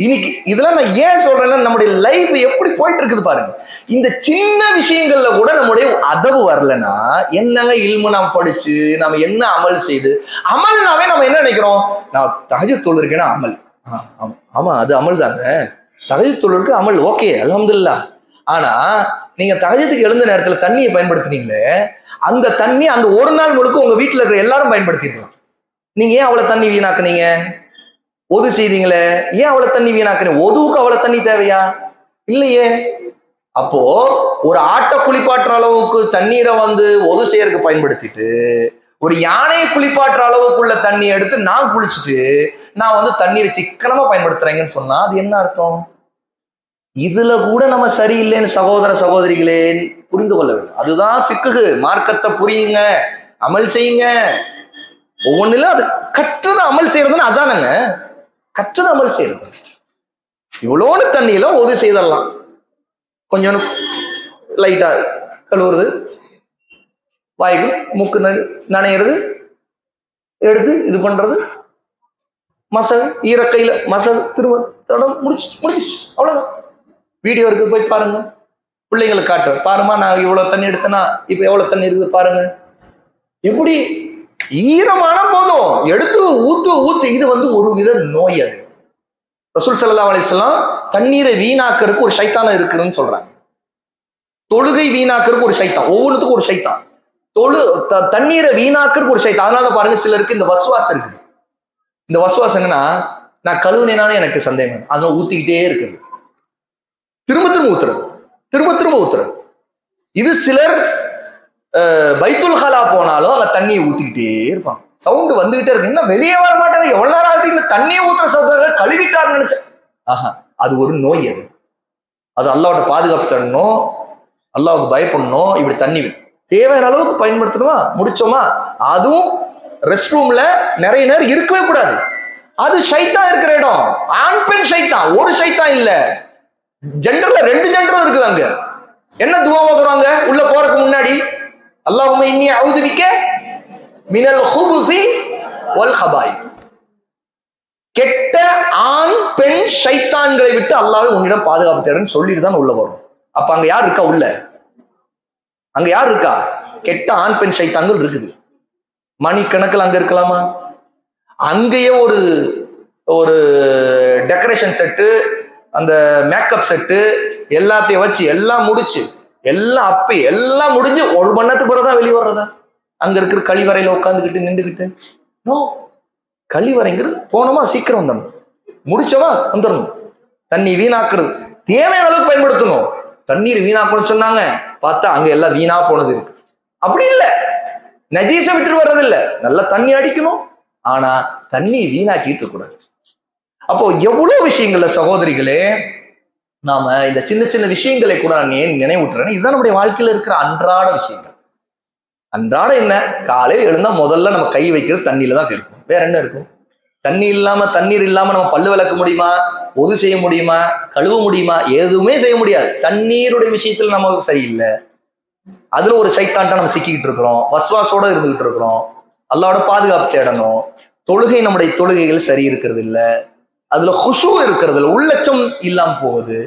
[SPEAKER 1] இன்னைக்கு இதெல்லாம் நான் ஏன் சொல்றேன்னா, நம்முடைய லைஃப் எப்படி போயிட்டு இருக்குது பாருங்க. இந்த சின்ன விஷயங்கள்ல கூட நம்முடைய அதவு வரலன்னா என்னங்க இல்மு நாம் படிச்சு நம்ம என்ன அமல் செய்து, அமல்னாவே நம்ம என்ன நினைக்கிறோம், நான் தஹஜ்ஜுத் தொழுகிறேன்னா அமல். ஆமா அது அமல் தாங்க, தஹஜ்ஜுத் தொழுருக்கு அமல், ஓகே அல்ஹம்துலில்லாஹ். ஆனா நீங்க தஹஜ்ஜுத்துக்கு எழுந்த நேரத்துல தண்ணியை பயன்படுத்துனீங்களே, அந்த தண்ணி அந்த ஒரு நாள் முழுக்க உங்க வீட்டுல இருக்கிற எல்லாரும் பயன்படுத்திருக்கலாம். நீங்க ஏன் அவ்வளவு தண்ணி வீணாக்குனீங்க? ஒது செய்தீங்களே, ஏன் அவ்வளவு தண்ணி வீணாக்குனீங்க? ஒதுவுக்கு அவ்வளவு தண்ணி தேவையா? இல்லையே. அப்போ ஒரு ஆட்டை குளிப்பாட்டுற அளவுக்கு தண்ணீரை வந்து ஒது செய்யறதுக்கு பயன்படுத்திட்டு, ஒரு யானையை குளிப்பாட்டுற அளவுக்குள்ள தண்ணி எடுத்து நான் குளிச்சுட்டு நான் வந்து தண்ணீரை சிக்கனமா பயன்படுத்துறேங்கன்னு சொன்னா அது என்ன அர்த்தம்? இதுல கூட நம்ம சரியில்லைன்னு சகோதர சகோதரிகளே புரிந்து கொள்ள வேண்டும். அதுதான் ஃபிக்ஹ். மார்க்கத்தை புரியுங்க, அமல் செய்யுங்க. ஒவ்வொன்றிலும் அது கற்றது அமல் செய்யறதுன்னு அதானுங்க, கற்றது அமல் செய்யறது. இவ்வளோன்னு தண்ணியில ஒது செய்தரலாம், கொஞ்சம் லைட்டா கழுவுறது, வாய்க்கு மூக்கு நனையிறது, எடுத்து இது பண்றது, மசகு ஈரக்கையில மசகு திரும்ப முடிச்சு அவ்வளவுதான். வீடியோ இருக்கு, போய் பாருங்க, பிள்ளைங்களுக்கு காட்டுவேன். பாருமா நான் இவ்வளவு தண்ணி எடுத்தேன்னா இப்ப எவ்வளவு தண்ணி இருக்குது பாருங்க. எப்படி ஈரமான போதும் எடுத்து ஊத்து ஊத்து. இது வந்து ஒரு வித நோய். அது ரசூல் ஸல்லல்லாஹு அலைஹி வஸல்லம் தண்ணீரை வீணாக்கிறதுக்கு ஒரு சைத்தான இருக்குன்னு சொல்றாங்க. தொழுகை வீணாக்கிறதுக்கு ஒரு சைத்தான், ஒவ்வொன்றுத்துக்கும் ஒரு சைத்தான். தண்ணீரை வீணாக்கிறதுக்கு ஒரு சைத்தான். அதனால பாருங்க, சிலருக்கு இந்த வஸ்வாஸ் இருக்குது. இந்த வஸ்வாஸ் என்னன்னா, நான் கழுவுனேனாலும் எனக்கு சந்தேகம், அதனால ஊத்திக்கிட்டே இருக்குது, திரும்ப திரும்ப ஊத்துறது, திரும்ப திரும்ப ஊத்துறது. இது சிலர் பைத்துல் ஹலா போனாலும் அங்க தண்ணியை ஊத்திக்கிட்டே இருப்பாங்க, சவுண்டு வந்துகிட்டே இருக்கு, இன்னும் வெளியே வர மாட்டாங்க, எவ்வளவு நேரம் ஆகுது இந்த தண்ணியை ஊத்துற சவுண்ட், கழுவிட்டாருன்னு நினைச்சேன். ஆஹா, அது ஒரு நோய். அது அல்லாஹ்வோட பாதுகாப்பு தரணும், அல்லாஹ்வுக்கு பயப்படணும். இப்படி தண்ணி தேவையான அளவுக்கு பயன்படுத்தணுமா, முடிச்சோமா. அதுவும் ரெஸ்ட் ரூம்ல நிறைய நேரம் இருக்கவே கூடாது. அது ஷைத்தான் இருக்கிற இடம். ஆண் பெண் ஷைத்தான், ஒரு ஷைத்தான் இல்ல, ஜெண்டர்ல 2 ஜெண்டரும் இருக்குது. அங்க என்ன துவா ஓதுறாங்க உள்ள போறதுக்கு முன்னாடி? அல்லாஹும்ம இன்னி அஊது பிக்க மினல் குபுஸி வல் கபாயிஸ். கெட்ட ஆண் பெண் ஷைத்தான்களை விட்டு அல்லாஹ்வை உன்னிடம் பாதுகாப்பு தேடுன்னு சொல்லிட்டு தான் உள்ள வரும். அப்ப அங்க யார் இருக்கா? உள்ள அங்க யார் இருக்கா? கெட்ட ஆண் பெண் சைத்தான்கள் இருக்குது. மணிக்கணக்கில் அங்க இருக்கலாமா? அங்கேயே ஒரு ஒரு டெக்கரேஷன் செட்டு, அந்த மேக்கப் செட்டு எல்லாத்தையும் வச்சு எல்லாம் முடிச்சு எல்லாம் அப்பி எல்லாம் முடிஞ்சு 1 மணி நேரத்துக்கு பிறகுதான் வெளியே வர்றதா? அங்க இருக்கிற கழிவறையில உட்காந்துக்கிட்டு நின்றுக்கிட்டு? நோ, கழிவறைங்கிறது போனோமா சீக்கிரம் வந்தோம், முடிச்சவா வந்துடணும். தண்ணி வீணாக்குறது தேவையான அளவுக்கு பயன்படுத்தணும். தண்ணீர் வீணாக்கணும்னு சொன்னாங்க, பார்த்தா அங்க எல்லாம் வீணா போனது இருக்கு. அப்படி இல்லை, நஜீஸை விட்டுட்டு வர்றது இல்லை, நல்லா தண்ணி அடிக்கணும், ஆனா தண்ணி வீணாக்கிட்டு கூடாது. அப்போ எவ்வளவு விஷயங்கள்ல சகோதரிகளே, நாம இந்த சின்ன சின்ன விஷயங்களை கூட நான் ஏன் நினைவுட்டுறேன், இதுதான் நம்முடைய வாழ்க்கையில இருக்கிற அன்றாட விஷயங்கள். அன்றாட என்ன? காலையில் எழுந்தா முதல்ல நம்ம கை வைக்கிறது தண்ணியில தான் இருக்கும். வேற என்ன இருக்கும்? தண்ணீர் இல்லாம நம்ம பல்லு விளக்க முடியுமா? ஒது செய்ய முடியுமா? கழுவ முடியுமா? எதுவுமே செய்ய முடியாது. தண்ணீருடைய விஷயத்துல நம்ம சரியில்லை, அதுல ஒரு சைத்தான்ட்டா நம்ம சிக்கிக்கிட்டு இருக்கிறோம், வஸ்வாசோட இருந்துகிட்டு இருக்கிறோம். அல்லாஹ்வோட பாதுகாப்பு தேடணும். தொழுகை, நம்முடைய தொழுகைகள் சரி இருக்கிறது இல்ல, அதுல குஷு இருக்கிறது இல்ல, உள்ளச்சம் இல்லாம போகுது.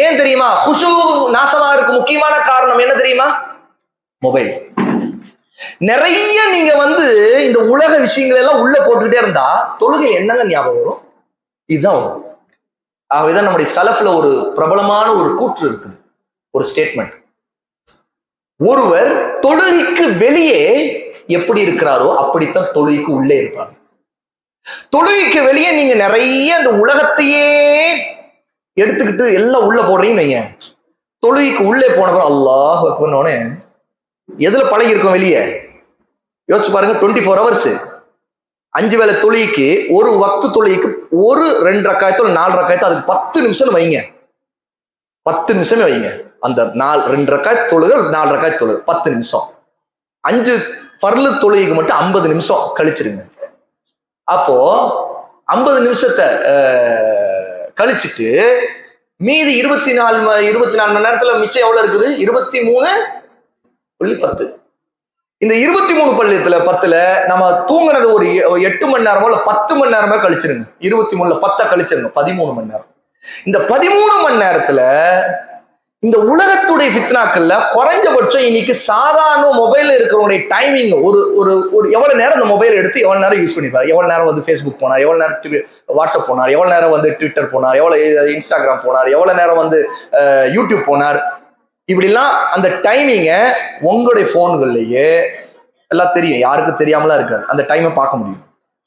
[SPEAKER 1] ஏன் தெரியுமா? குஷு நாசமா இருக்கு. முக்கியமான காரணம் என்ன தெரியுமா? மொபைல். நிறைய நீங்க இந்த உலக விஷயங்கள் எல்லாம் உள்ள போட்டுக்கிட்டே இருந்தா தொழுகை என்னங்க ஞாபகம் வரும்? இதுதான் வரும். ஆகவேதான் நம்முடைய சலஃப்ல ஒரு பிரபலமான ஒரு கூற்று இருக்குது, ஒரு ஸ்டேட்மெண்ட். ஒருவர் தொழுகைக்கு வெளியே எப்படி இருக்கிறாரோ அப்படித்தான் தொழுகைக்கு உள்ளே இருப்பாங்க. தொழுகைக்கு வெளியே நீங்க நிறைய இந்த உலகத்தையே எடுத்துக்கிட்டு எல்லாம் உள்ள போடுறீங்கன்னு வைங்க, தொழுகைக்கு உள்ளே போனப்ப அல்லாஹ் அக்பர்னோடனே எதுல பழகி இருக்கும்? வெளியே யோசிச்சு பாருங்க. 24 hours 5 வேளை தொழுகைக்கு, ஒரு வக்து தொழுகைக்கு ஒரு 2 ரக்காயத்தோ 4 ரக்காயத்தோ, அதுக்கு 10 நிமிஷம் வைங்க, 10 நிமிஷமே வைங்க. அந்த 2 ரக்காயத் தொழுகை, 4 ரக்காயத் தொழுகை 10 நிமிஷம். 5 ஃபர்லு தொழுகைக்கு மட்டும் 50 நிமிஷம் கழிச்சிருங்க. அப்போ 50 நிமிஷத்தை கழிச்சுட்டு மீதி 24 மணி நேரத்துல மிச்சம் எவ்வளவு இருக்குது? 23.10. இந்த 23.10 நம்ம தூங்குனது ஒரு 8 மணி நேரமோ இல்ல 10 மணி நேரமோ கழிச்சிருங்க. 23ல 10 கழிச்சிருங்க, 13 மணி நேரம். இந்த 13 மணி நேரத்துல இந்த உலகத்துடைய ஃபித்னாக்கள்ல குறைஞ்சபட்சம் இன்னைக்கு சாதாரண மொபைல்ல இருக்கிறவங்களுடைய டைமிங் ஒரு எவ்வளவு நேரம் இந்த மொபைல் எடுத்து எவ்வளவு நேரம் யூஸ் பண்ணிப்பாரு, எவ்வளவு நேரம் ஃபேஸ்புக் போனார், எவ்வளவு நேரம் வாட்ஸ்அப் போனார், எவ்வளவு நேரம் ட்விட்டர் போனார், எவ்வளவு இன்ஸ்டாகிராம் போனார், எவ்வளவு நேரம் யூடியூப் போனார். இப்படிலாம் அந்த டைமிங்க உங்களுடைய போன்கள்லயே எல்லாம் தெரியும், யாருக்கும் தெரியாமலாம் இருக்காது. அந்த டைமை பார்க்க முடியும்.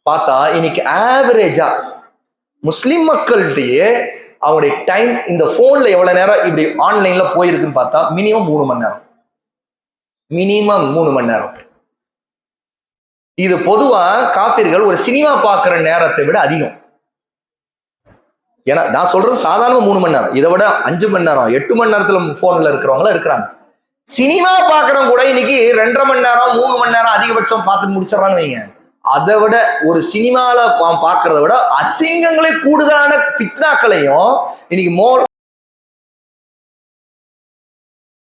[SPEAKER 1] பார்த்தா இன்னைக்கு ஆவரேஜா முஸ்லிம் மக்கள்கிட்டயே அவங்களுடைய டைம் இந்த போன்ல எவ்வளவு நேரம் இப்படி ஆன்லைன்ல போயிருக்குன்னு பார்த்தா மினிமம் 3 மணி நேரம். மினிமம் 3 மணி நேரம். இது பொதுவா காபிர்கள் ஒரு சினிமா பார்க்கிற நேரத்தை விட அதிகம். ஏன்னா நான் சொல்றது சாதாரண 3 மணி நேரம், இதை விட 5 மணி நேரம் 8 மணி நேரத்துல போன்ல இருக்கிறவங்களும் இருக்கிறாங்க. சினிமா பார்க்கறவங்க கூட இன்னைக்கு 2.5 மணி நேரம் 3 மணி நேரம் அதிகபட்சம் பார்த்து முடிச்சிடறான்னு வைங்க. அதை விட ஒரு சினிமால பார்க்கறத விட அசிங்கங்களே கூடுதலான பித்னாக்களையும் இன்னைக்கு